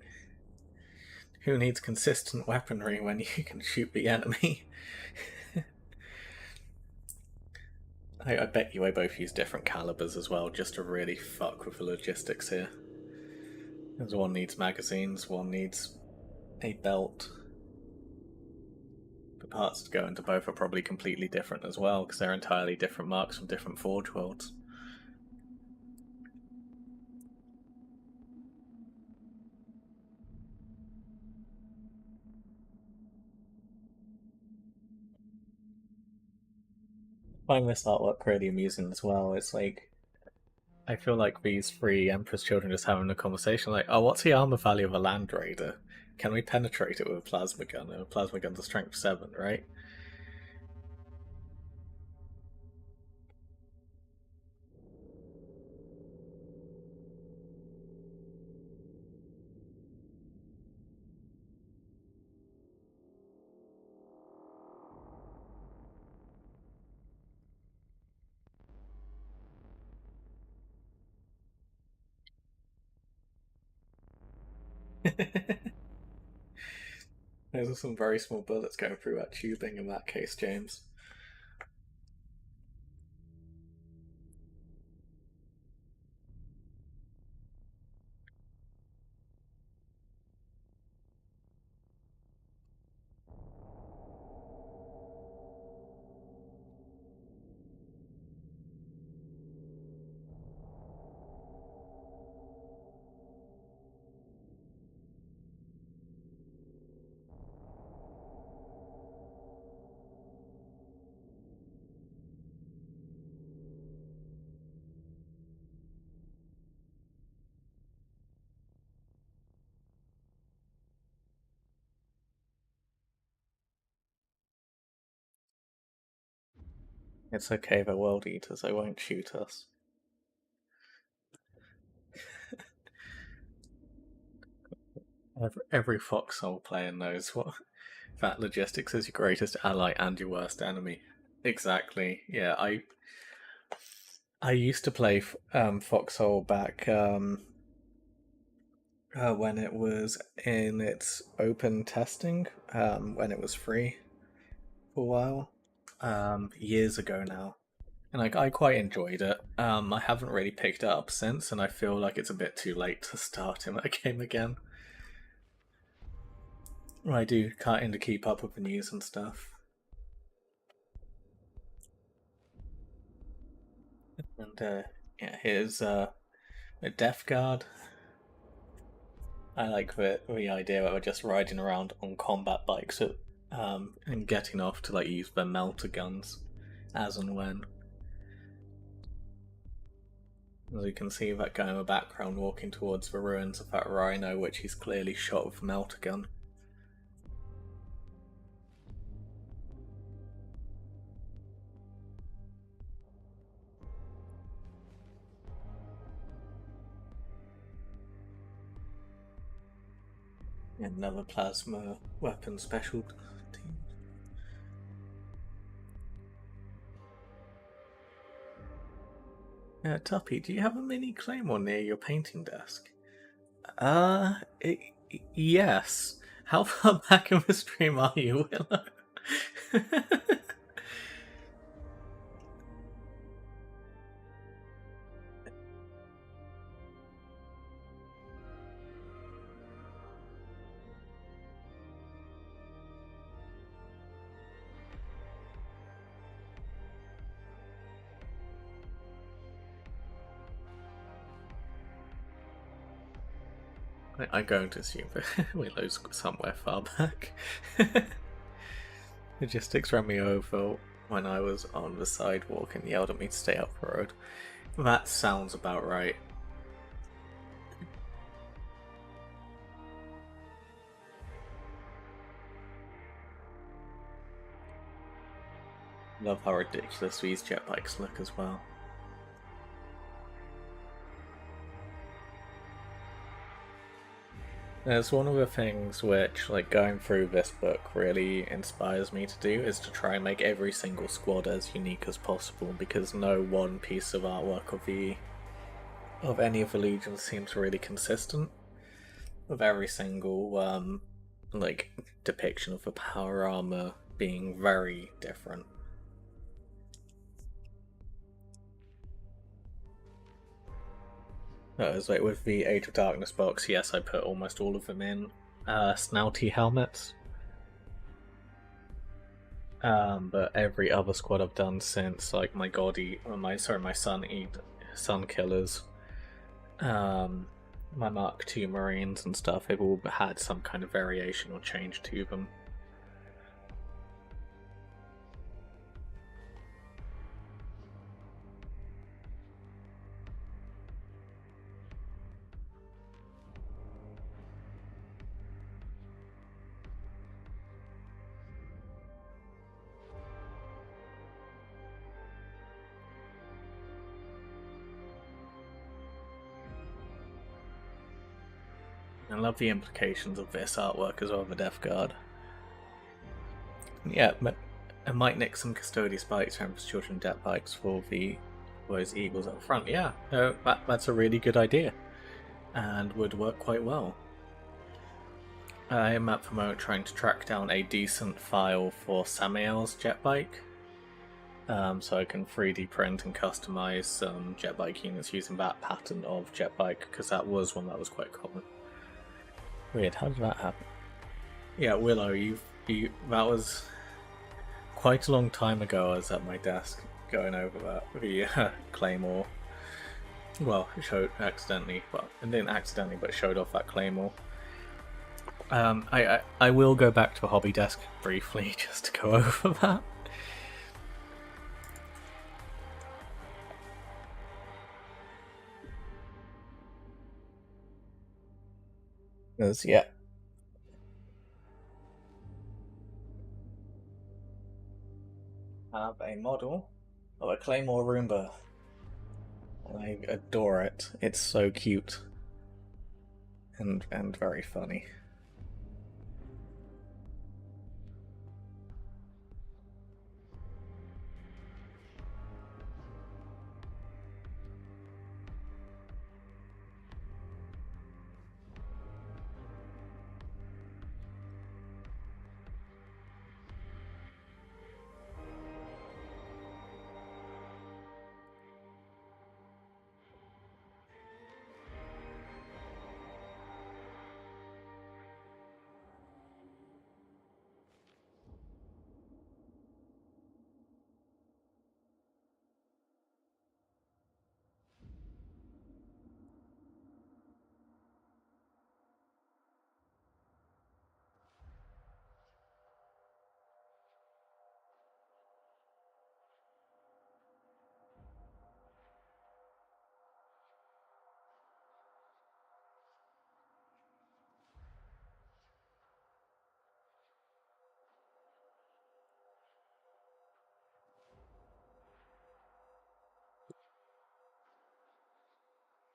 Who needs consistent weaponry when you can shoot the enemy? I bet you I both use different calibers as well, just to really fuck with the logistics here. Because one needs magazines, one needs a belt. The parts to go into both are probably completely different as well, because they're entirely different marks from different Forge Worlds. I find this artwork really amusing as well. It's like I feel like these three Emperor's children just having a conversation like, oh, what's the armor value of a Land Raider? Can we penetrate it with a plasma gun? And a plasma gun's a strength 7, right? Those are some very small bullets going through that tubing in that case, James. It's okay, they're world eaters, they won't shoot us. Every foxhole player knows what that logistics is your greatest ally and your worst enemy. Exactly. Yeah, I used to play Foxhole back when it was in its open testing, when it was free for a while, years ago now. And I quite enjoyed it. I haven't really picked it up since, and I feel like it's a bit too late to start in that game again. I do kind of keep up with the news and stuff. And yeah, here's a Death Guard. I like the idea that we're just riding around on combat bikes and getting off to like use the melter guns as and when. As you can see that guy in the background walking towards the ruins of that rhino, which he's clearly shot with a melter gun. Another plasma weapon special team. Tuppy, do you have a mini claymore near your painting desk? Yes. How far back in the stream are you, Willow? I'm going to assume that Willow's somewhere far back. Logistics ran me over when I was on the sidewalk and yelled at me to stay up the road. That sounds about right. Love how ridiculous these jet bikes look as well. There's one of the things which, like, going through this book really inspires me to do is to try and make every single squad as unique as possible, because no one piece of artwork of any of the legions seems really consistent. With every single like depiction of the power armor being very different. It's like with the Age of Darkness box, yes, I put almost all of them in snouty helmets. But every other squad I've done since, like my Sun Killers, my Mark II Marines and stuff, they've all had some kind of variation or change to them. I love the implications of this artwork as well, the Death Guard. Yeah, I might nick some Custody Spikes from Children Death Bikes for those eagles up front. Yeah, that's a really good idea, and would work quite well. I am at the moment trying to track down a decent file for Samael's jet bike, so I can 3D print and customize some jet bike units using that pattern of jet bike, because that was one that was quite common. Weird, how did that happen? Yeah, Willow, that was quite a long time ago. I was at my desk going over the Claymore. Well, showed accidentally. Well, it didn't accidentally, but showed off that Claymore. I will go back to a hobby desk briefly just to go over that. Because, yeah. I have a model of a Claymore Roomba. And I adore it. It's so cute. And very funny.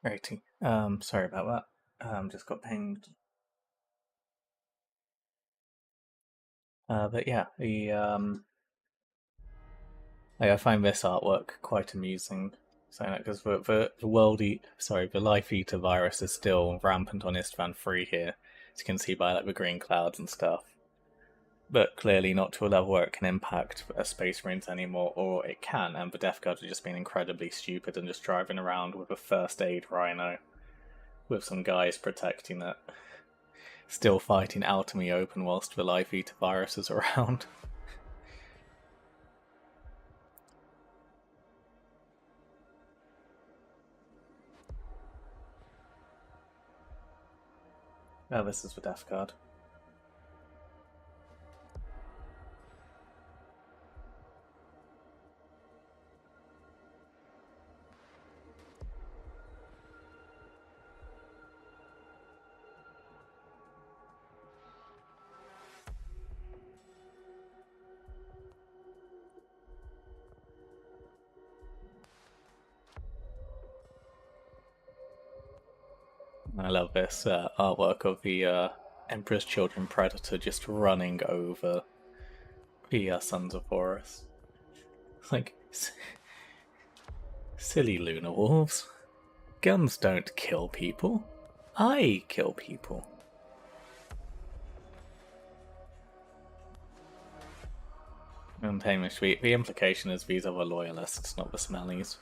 Righty. Sorry about that. Just got pinged. But yeah, I find this artwork quite amusing. So, because the Life Eater virus is still rampant on Istvan 3 here, as you can see by like the green clouds and stuff. But clearly not to a level where it can impact Space Marines anymore, or it can, and the Death Guard have just been incredibly stupid and just driving around with a first aid rhino with some guys protecting it. Still fighting out in the open whilst the Life Eater virus is around. Oh, this is the Death Guard. I love this artwork of the Emperor's Children Predator just running over the Sons of Horus. It's like, silly lunar wolves. Guns don't kill people. I kill people. And Hamish, the implication is these are the loyalists, not the smellies.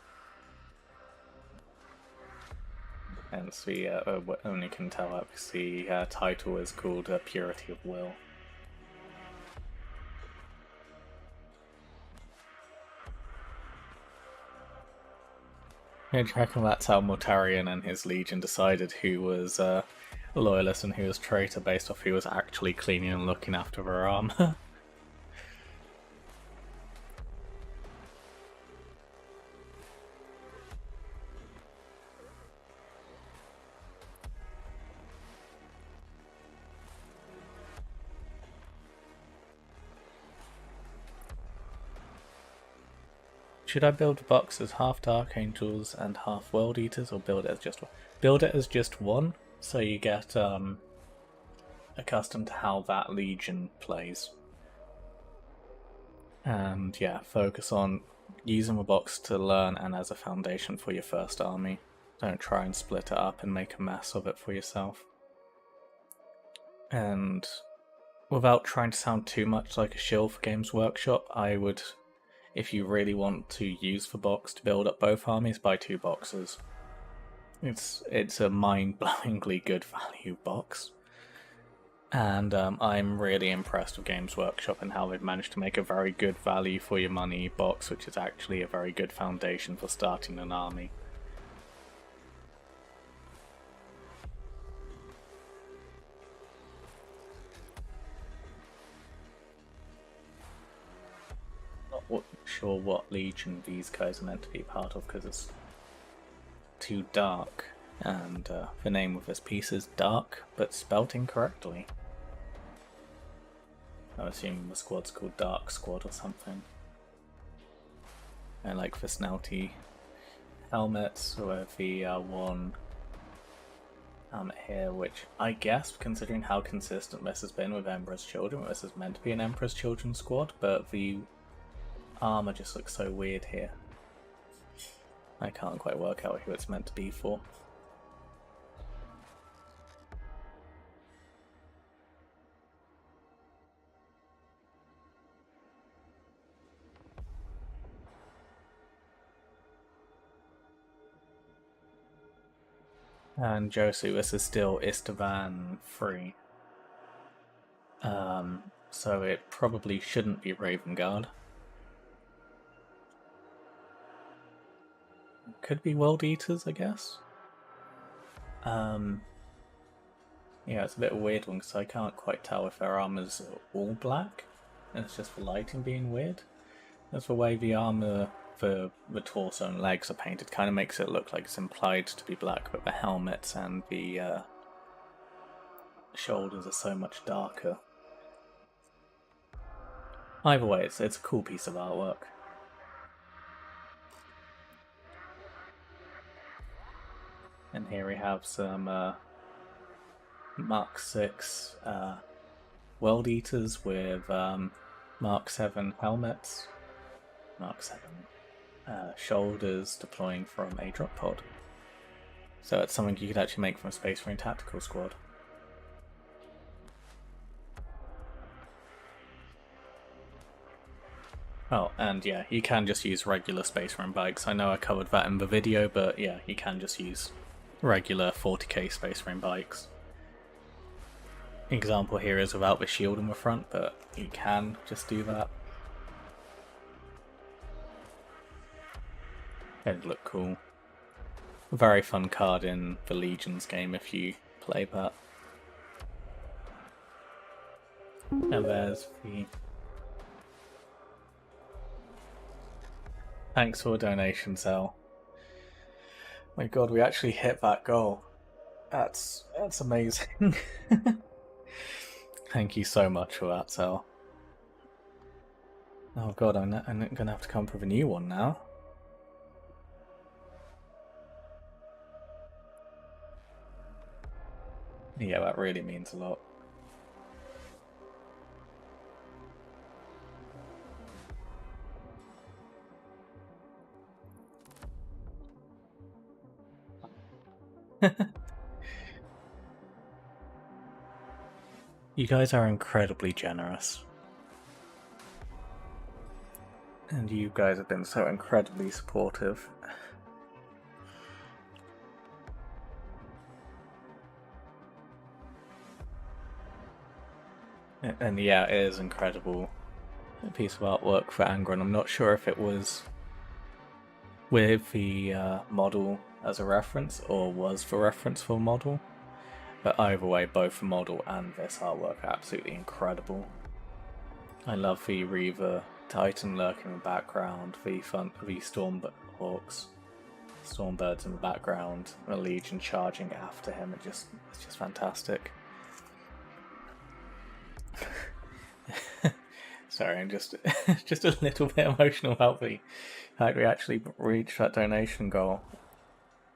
Hence, we only can tell that the title is called Purity of Will. I reckon that's how Mortarion and his legion decided who was a loyalist and who was traitor based off who was actually cleaning and looking after their armor. Should I build the box as half Dark Angels and half World Eaters, or build it as just one? Build it as just one, so you get accustomed to how that legion plays. And yeah, focus on using the box to learn and as a foundation for your first army. Don't try and split it up and make a mess of it for yourself. And without trying to sound too much like a shill for Games Workshop, I would, if you really want to use the box to build up both armies, buy 2 boxes. It's a mind-blowingly good value box. And I'm really impressed with Games Workshop and how they've managed to make a very good value for your money box, which is actually a very good foundation for starting an army. Not sure what legion these guys are meant to be part of because it's too dark, and the name of this piece is Dark, but spelt incorrectly. I assume the squad's called Dark Squad or something. I like the snouty helmets with the one helmet here, which I guess, considering how consistent this has been with Emperor's Children, this is meant to be an Emperor's Children squad, but the armor just looks so weird here. I can't quite work out who it's meant to be for. And Josu, this is still Istvan 3. So it probably shouldn't be Raven Guard. Could be World Eaters, I guess. Yeah, it's a bit of a weird one because I can't quite tell if their armor's all black, and it's just the lighting being weird. That's the way the armor for the torso and legs are painted, kind of makes it look like it's implied to be black, but the helmets and the shoulders are so much darker. Either way, it's a cool piece of artwork. And here we have some Mark 6 World Eaters with Mark 7 helmets, Mark 7 shoulders deploying from a drop pod. So it's something you could actually make from a Space Marine Tactical Squad. Oh, and yeah, you can just use regular Space Marine bikes. I know I covered that in the video, but yeah, you can just use regular 40k Space Marine bikes. Example here is without the shield in the front, but you can just do that. It'd look cool. Very fun card in the Legions game if you play that. And there's the... Thanks for a donation, Sal. My god, we actually hit that goal. That's amazing. Thank you so much for that, Sal. Oh god, I'm gonna have to come up with a new one now. Yeah, that really means a lot. You guys are incredibly generous. And you guys have been so incredibly supportive. And yeah, it is incredible. A piece of artwork for Angron. I'm not sure if it was with the model as a reference or was for reference for model. But either way, both the model and this artwork are absolutely incredible. I love the Reaver Titan lurking in the background, the Stormhawks, Stormbirds in the background, and a Legion charging after him. It's just fantastic. Sorry, I'm just a little bit emotional about the fact we actually reached that donation goal.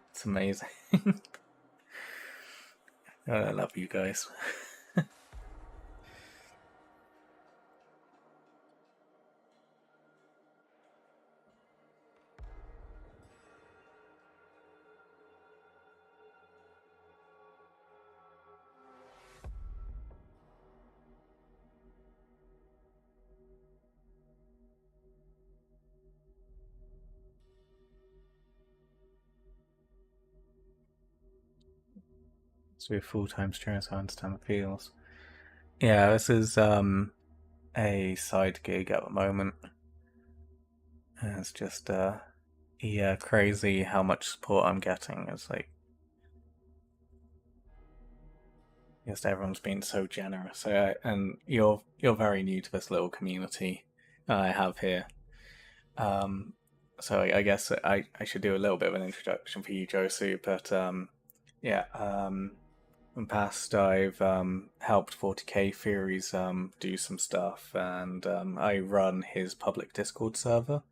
It's amazing. I love you guys. So we're full-time streamers, so I understand the feels. Yeah, this is a side gig at the moment. And it's just yeah, crazy how much support I'm getting. It's like just everyone's been so generous. And you're very new to this little community I have here. So I guess I should do a little bit of an introduction for you, Josu. But yeah, in the past I've helped 40k Theories do some stuff, and I run his public Discord server.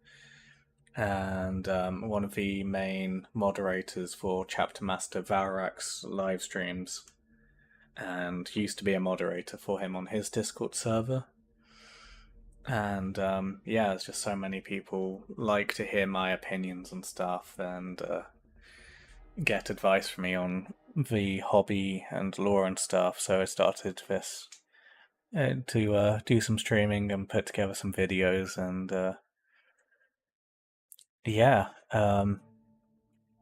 And one of the main moderators for Chapter Master Varak's live streams, and used to be a moderator for him on his Discord server. And yeah, there's just so many people like to hear my opinions and stuff, and get advice from me on the hobby and lore and stuff. So I started this to do some streaming and put together some videos, and yeah,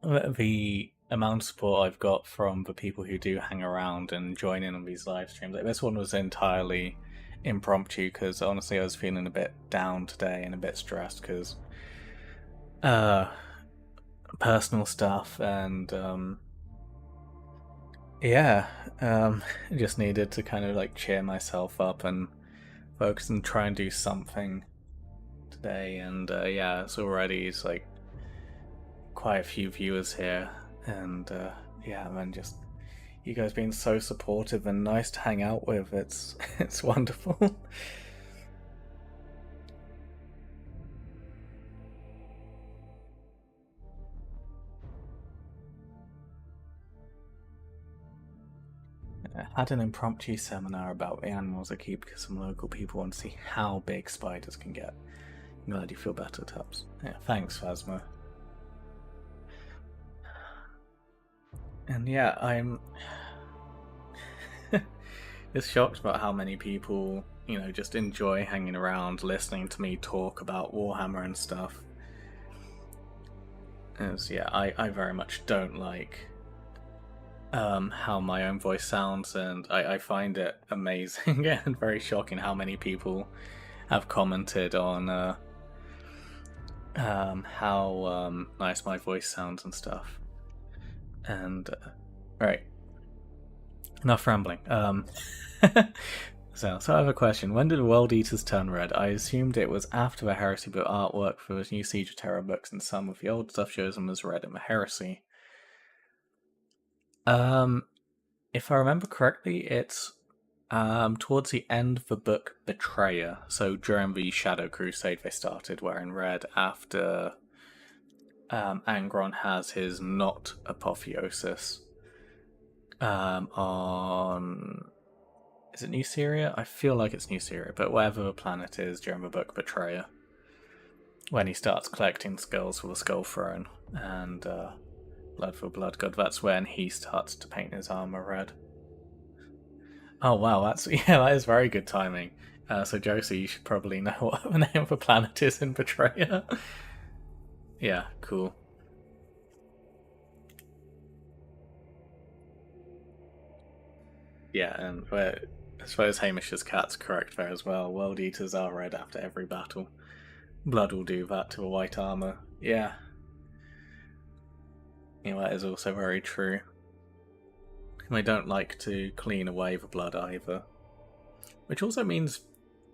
the amount of support I've got from the people who do hang around and join in on these live streams. Like, this one was entirely impromptu because honestly I was feeling a bit down today and a bit stressed because personal stuff, and yeah, I just needed to kind of like cheer myself up and focus and try and do something today. And yeah, it's like quite a few viewers here, and yeah, man, just you guys being so supportive and nice to hang out with. It's wonderful. had an impromptu seminar about the animals I keep because some local people want to see how big spiders can get. I'm glad you feel better, Tubbs. Yeah, thanks, Phasma. And yeah, I'm just shocked about how many people, just enjoy hanging around, listening to me talk about Warhammer and stuff. As yeah, I very much don't like how my own voice sounds, and I find it amazing and very shocking how many people have commented on how nice my voice sounds and stuff. And right, enough rambling. So I have a question. When did World Eaters turn red? I assumed it was after the Heresy, but artwork for his new Siege of Terror books and some of the old stuff shows them as red in the Heresy. If I remember correctly, it's towards the end of the book Betrayer. So during the Shadow Crusade, they started wearing red after Angron has his not apotheosis on. Is it New Syria? I feel like it's New Syria, but wherever the planet is during the book Betrayer, when he starts collecting skulls for the Skull Throne and Blood for Blood God, that's when he starts to paint his armor red. Oh wow, that is very good timing. So Josie, you should probably know what the name of the planet is in Betrayer. Yeah, cool. Yeah, and I suppose Hamish's cat's correct there as well. World Eaters are red after every battle. Blood will do that to a white armor. Yeah. That is also very true. They don't like to clean away the blood either. Which also means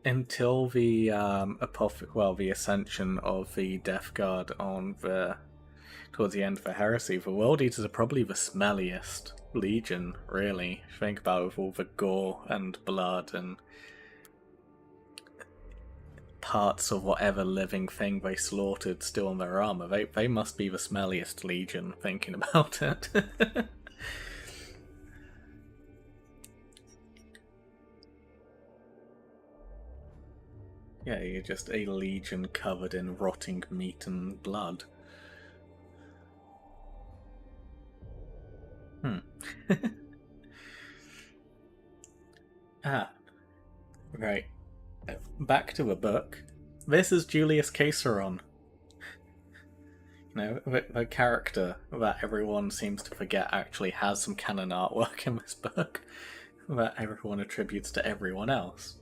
until the the ascension of the Death Guard towards the end of the Heresy, the World Eaters are probably the smelliest legion, really. If you think about it, with all the gore and blood and parts of whatever living thing they slaughtered still on their armor. They must be the smelliest legion, thinking about it. Yeah, you're just a legion covered in rotting meat and blood. Right. Back to a book. This is Julius Caesaron. The character that everyone seems to forget actually has some canon artwork in this book that everyone attributes to everyone else.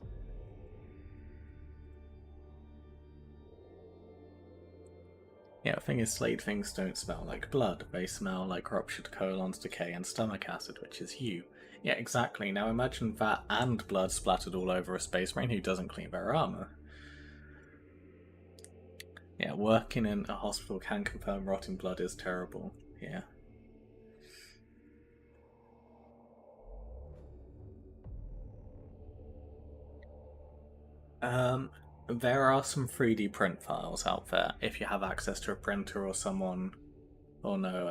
Yeah, the thing is, Slade things don't smell like blood. They smell like ruptured colons, decay, and stomach acid, which is you. Yeah, exactly. Now imagine that and blood splattered all over a space marine who doesn't clean their armor. Yeah, working in a hospital can confirm rotting blood is terrible. Yeah. There are some 3D print files out there if you have access to a printer or someone, or no,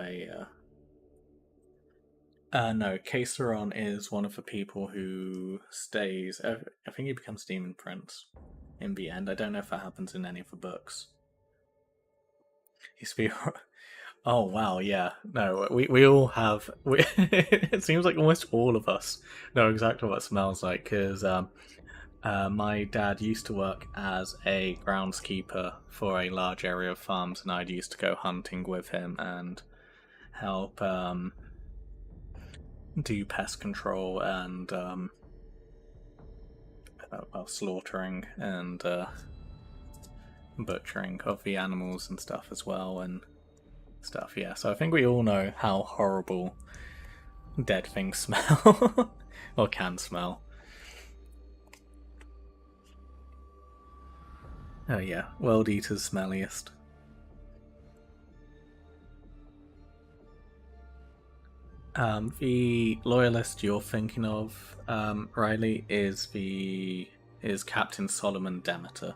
no, Caseron is one of the people who stays. I think he becomes Demon Prince in the end. I don't know if that happens in any of the books. He's the. Oh wow, yeah. No, we all have. It seems like almost all of us know exactly what it smells like because my dad used to work as a groundskeeper for a large area of farms, and I'd used to go hunting with him and help do pest control and slaughtering and butchering of the animals and stuff as well and stuff. Yeah, so I think we all know how horrible dead things smell or can smell. Oh yeah, World Eater's smelliest. The loyalist you're thinking of, Riley, is Captain Solomon Demeter.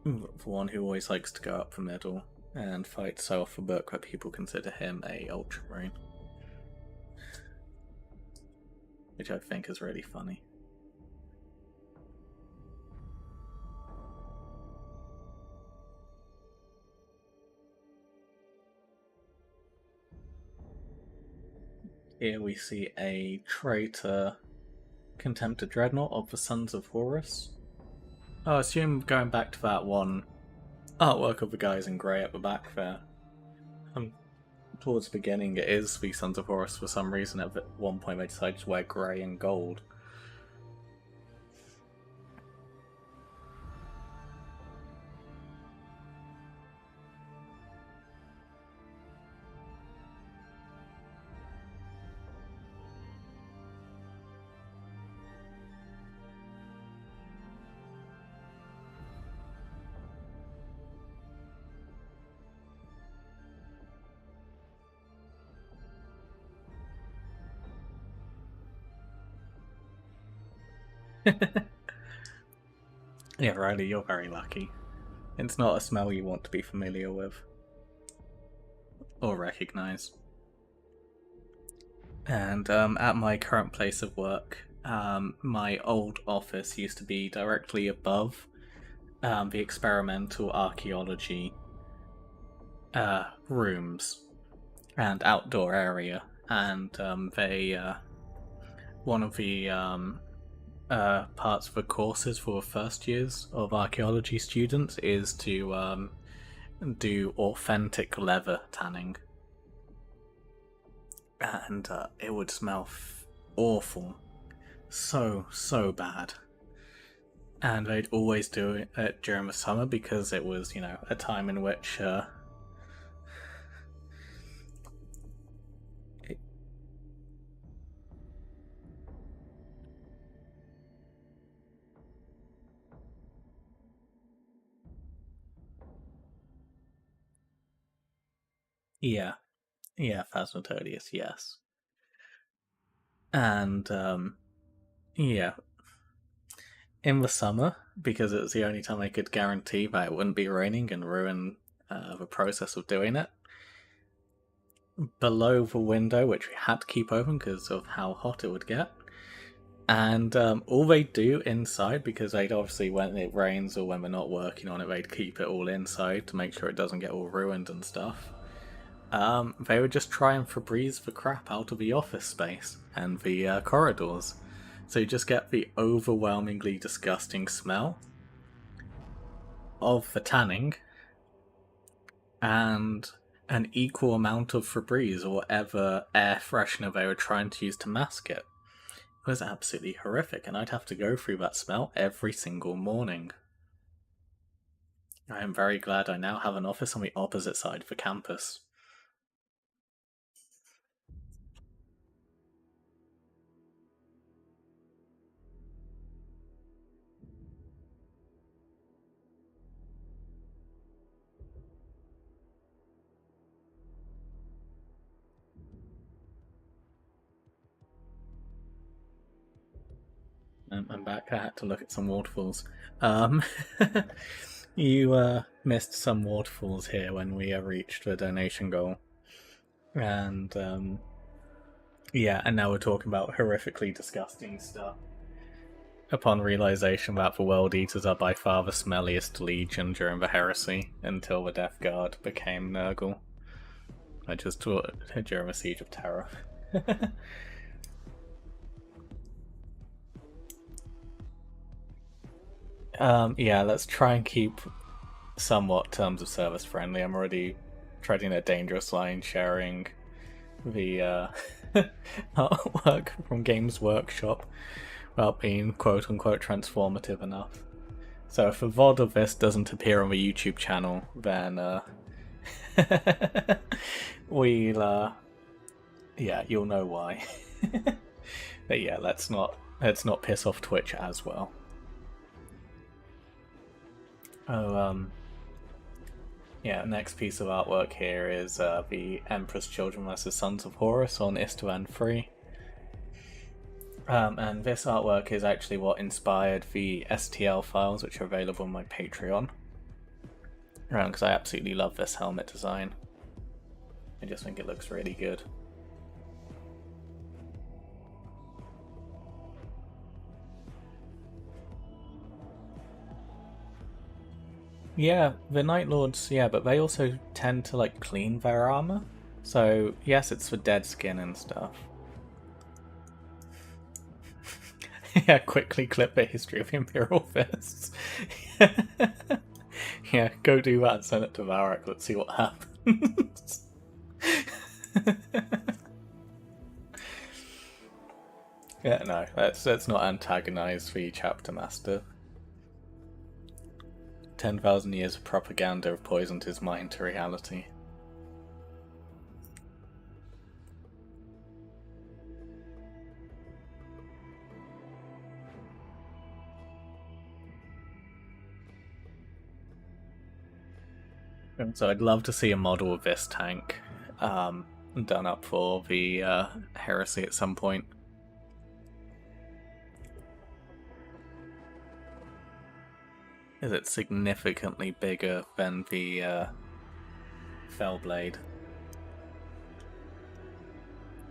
The one who always likes to go up the middle and fight so off the book that people consider him a Ultramarine. which I think is really funny. Here we see a traitor contempted dreadnought of the Sons of Horus. I assume going back to that one artwork of the guys in grey at the back there. Towards the beginning, it is the Sons of Horus for some reason. At one point, they decided to wear grey and gold. Yeah, Riley, you're very lucky. It's not a smell you want to be familiar with or recognize. And at my current place of work, my old office used to be directly above the experimental archaeology rooms and outdoor area, and one of the parts of the courses for first years of archaeology students is to do authentic leather tanning, and it would smell awful, so bad. And they'd always do it during the summer because it was, a time in which yeah, Phasmatodius, yes. And yeah, in the summer, because it was the only time I could guarantee that it wouldn't be raining and ruin the process of doing it, below the window, which we had to keep open because of how hot it would get, and all they do inside, because they'd obviously, when it rains or when we're not working on it, they'd keep it all inside to make sure it doesn't get all ruined and stuff. They would just try and Febreze the crap out of the office space and the corridors. So you just get the overwhelmingly disgusting smell of the tanning and an equal amount of Febreze or whatever air freshener they were trying to use to mask it. It was absolutely horrific, and I'd have to go through that smell every single morning. I am very glad I now have an office on the opposite side of the campus. I'm back. I had to look at some waterfalls. You missed some waterfalls here when we reached the donation goal. And yeah, and now we're talking about horrifically disgusting stuff. Upon realization that the World Eaters are by far the smelliest legion during the heresy, until the Death Guard became Nurgle. I just taught during the Siege of Terror. Yeah, let's try and keep somewhat terms of service friendly. I'm already treading a dangerous line sharing the artwork from Games Workshop without being quote-unquote transformative enough. So if a VOD of this doesn't appear on the YouTube channel, then we'll yeah, you'll know why. But yeah, let's not piss off Twitch as well. Yeah, next piece of artwork here is the Emperor's Children vs. Sons of Horus on Istvan 3. And this artwork is actually what inspired the STL files, which are available on my Patreon. Because I absolutely love this helmet design. I just think it looks really good. Yeah, the Night Lords, yeah, but they also tend to like clean their armor. So yes, it's for dead skin and stuff. Yeah, quickly clip the history of Imperial Fists. Yeah, go do that and send it to Varric. Let's see what happens. Yeah, no, let's not antagonize the chapter master. 10,000 years of propaganda have poisoned his mind to reality. And so I'd love to see a model of this tank done up for the heresy at some point. Is it significantly bigger than the Fellblade?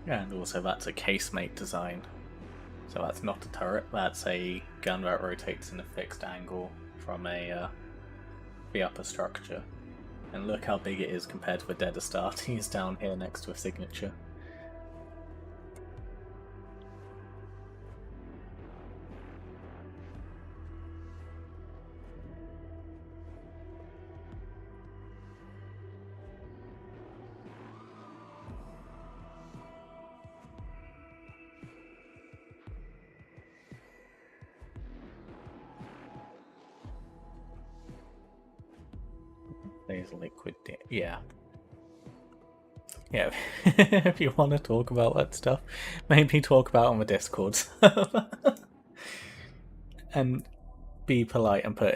And also that's a casemate design. So that's not a turret, that's a gun that rotates in a fixed angle from the upper structure. And look how big it is compared to the Dead Astartes down here next to a signature. There's liquid, yeah. Yeah, if you want to talk about that stuff, maybe talk about it on the Discord server. And be polite and put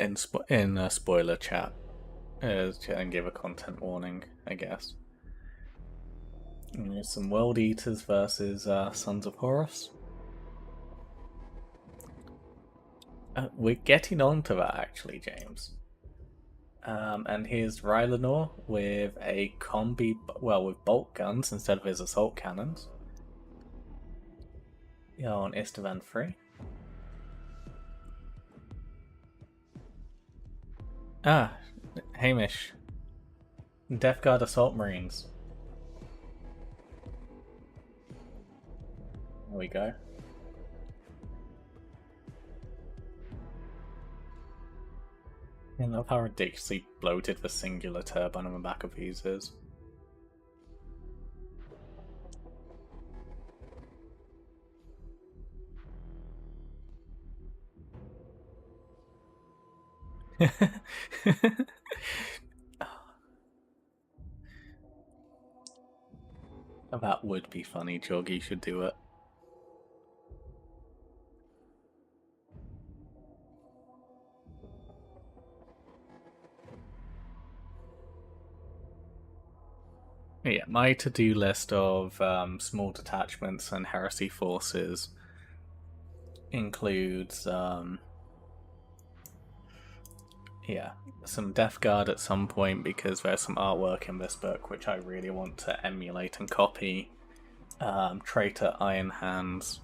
in a spoiler chat and give a content warning, I guess. And there's some World Eaters versus Sons of Horus. We're getting on to that actually, James. And here's Rylanor with a combi, well, with bolt guns instead of his assault cannons. Yeah, on Istvan 3. Ah, Hamish. Death Guard Assault Marines. There we go. I love how ridiculously bloated the singular turbine on the back of these is. That would be funny, Jorgi should do it. Yeah, my to-do list of small detachments and heresy forces includes yeah, some Death Guard at some point because there's some artwork in this book which I really want to emulate and copy. Traitor Iron Hands,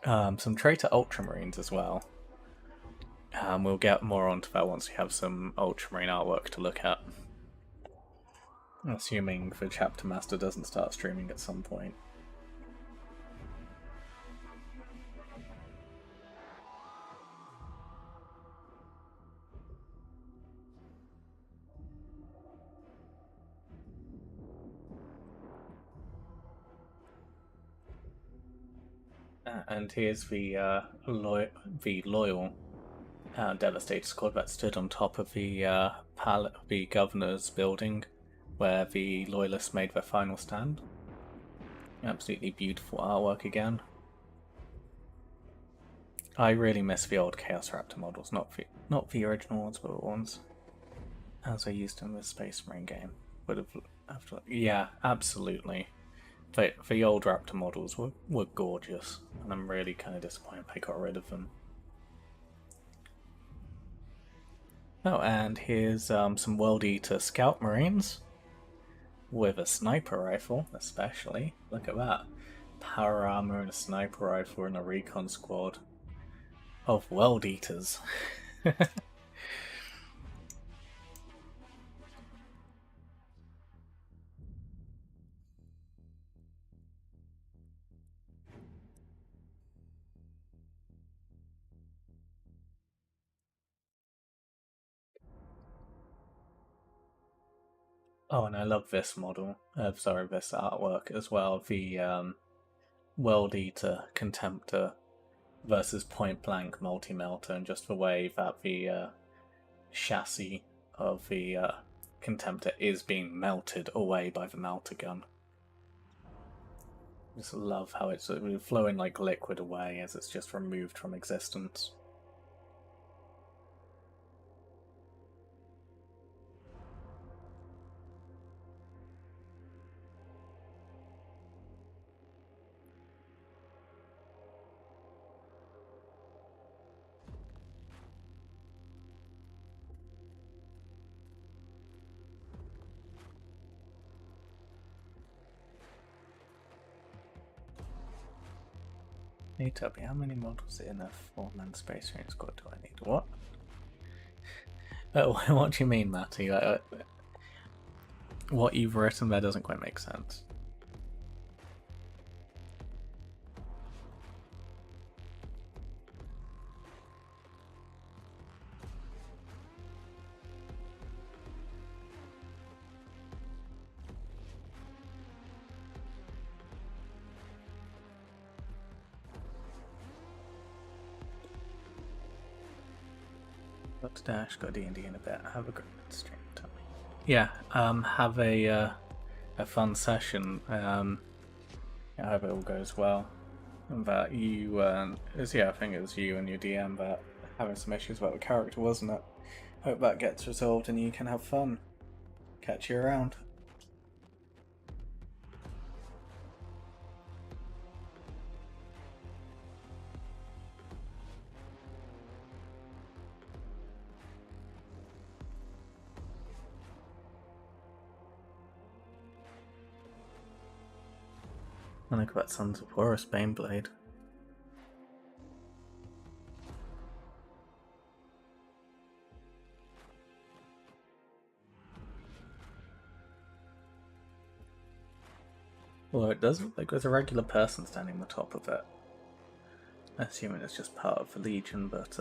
some Traitor Ultramarines as well. We'll get more onto that once we have some Ultramarine artwork to look at. Assuming the Chapter Master doesn't start streaming at some point. And here's the loyal Devastator squad that stood on top of the governor's building, where the loyalists made their final stand. Absolutely beautiful artwork again. I really miss the old Chaos Raptor models, not the original ones, but the ones as I used in the Space Marine game. Yeah, absolutely. The old Raptor models were gorgeous, and I'm really kind of disappointed they got rid of them. Oh, and here's some World Eater Scout Marines with a sniper rifle, especially. Look at that. Power armor and a sniper rifle and a recon squad of World Eaters. Oh, and I love this model. Sorry, this artwork as well. The World Eater Contemptor versus Point Blank Multi Melter, and just the way that the chassis of the Contemptor is being melted away by the melter gun. Just love how it's flowing like liquid away as it's just removed from existence. Hey Tuppy, how many models in a 4-man space marine squad do I need? What? What do you mean, Matty? What you've written there doesn't quite make sense. Got Dash, got D&D in a bit. Have a great stream, Tuppy. Yeah, have a fun session. I hope it all goes well. And that you, I think it was you and your DM that having some issues about the character, wasn't it? Hope that gets resolved and you can have fun. Catch you around. I think about Sons of Horus Baneblade. Although it does look like there's a regular person standing on the top of it. Assuming it's just part of the Legion, but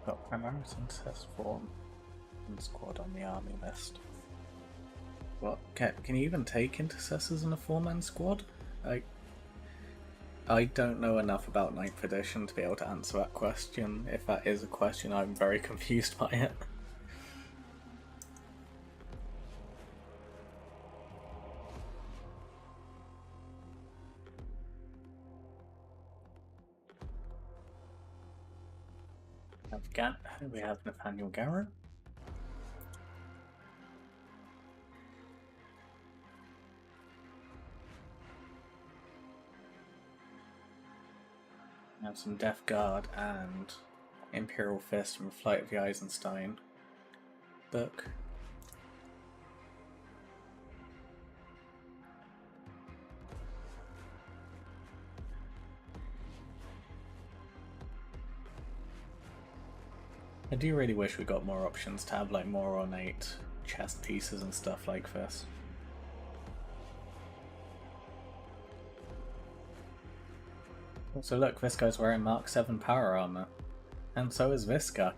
got Primaris and Test Form and Squad on the army list. What? Can you even take intercessors in a 4-man squad? I don't know enough about 9th edition to be able to answer that question. If that is a question, I'm very confused by it. We have Nathaniel Garrett. We have some Death Guard and Imperial Fist from Flight of the Eisenstein book. I do really wish we got more options to have like more ornate chest pieces and stuff like this. Also look, this guy's wearing Mark 7 power armor. And so is this guy.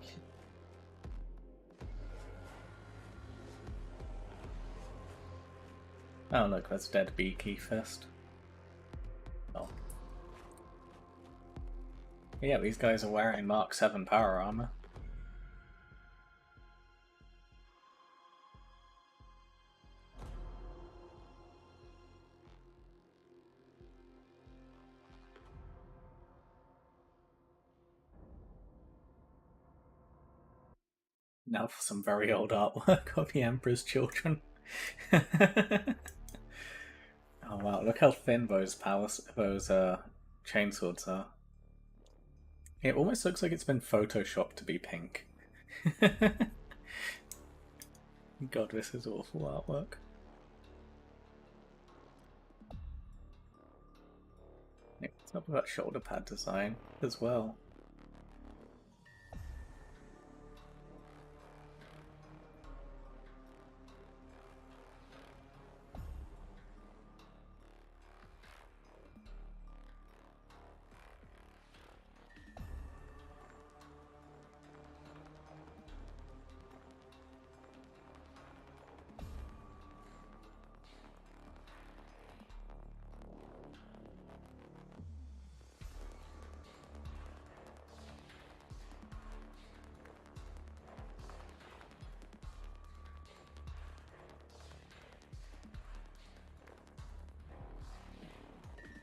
Oh look, that's dead Beaky Fist. Oh. Yeah, these guys are wearing Mark 7 power armor. Now for some very old artwork of the Emperor's Children. Oh wow, look how thin those chainswords are. It almost looks like it's been photoshopped to be pink. God, this is awful artwork. It's not about shoulder pad design as well.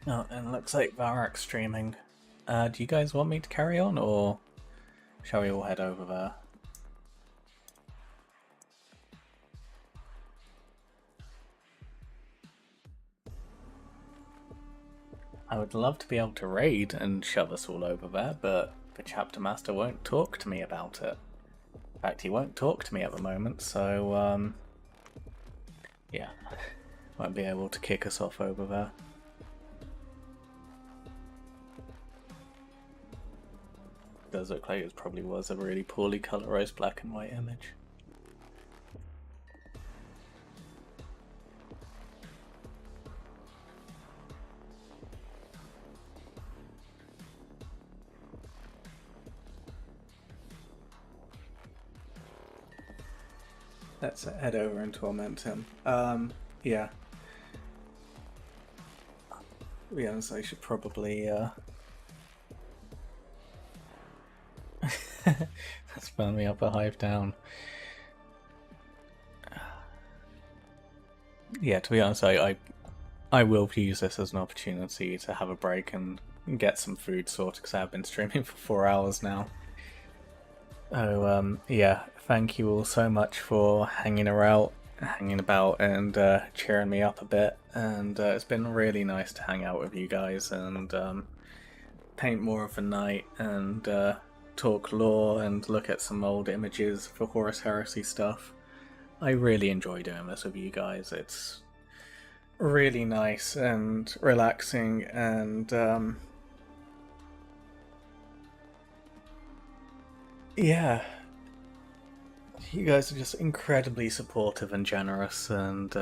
Oh, and it looks like Varak's streaming. Do you guys want me to carry on, or shall we all head over there? I would love to be able to raid and shove us all over there, but the chapter master won't talk to me about it. In fact, he won't talk to me at the moment, so yeah, won't be able to kick us off over there. Does look like it probably was a really poorly colorized black and white image. Let's head over and torment him. Yeah. To be honest, I should probably That's burn me up a hive down. Yeah, to be honest, I will use this as an opportunity to have a break and get some food sorted because I've been streaming for 4 hours now. Oh, yeah, thank you all so much for hanging about, and cheering me up a bit. And it's been really nice to hang out with you guys and paint more of a night and talk lore and look at some old images for Horus Heresy stuff. I really enjoy doing this with you guys. It's really nice and relaxing, and yeah, you guys are just incredibly supportive and generous, and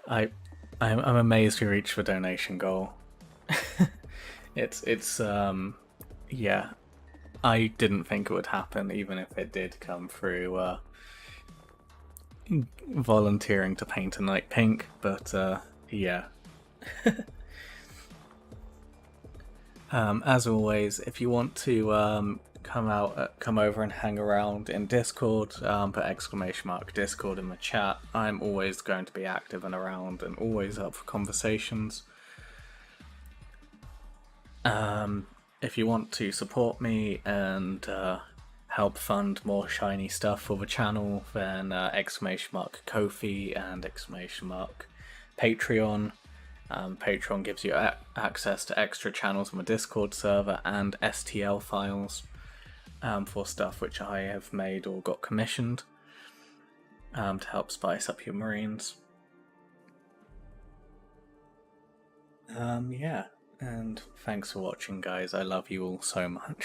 I'm amazed we reached the donation goal. it's yeah, I didn't think it would happen, even if it did come through volunteering to paint a night pink, but yeah. As always, if you want to come over and hang around in Discord, put !Discord in the chat. I'm always going to be active and around and always up for conversations. If you want to support me and help fund more shiny stuff for the channel, then ! Ko-fi and ! Patreon. Patreon gives you access to extra channels on the Discord server and STL files for stuff which I have made or got commissioned to help spice up your Marines. Yeah, and thanks for watching, guys. I love you all so much.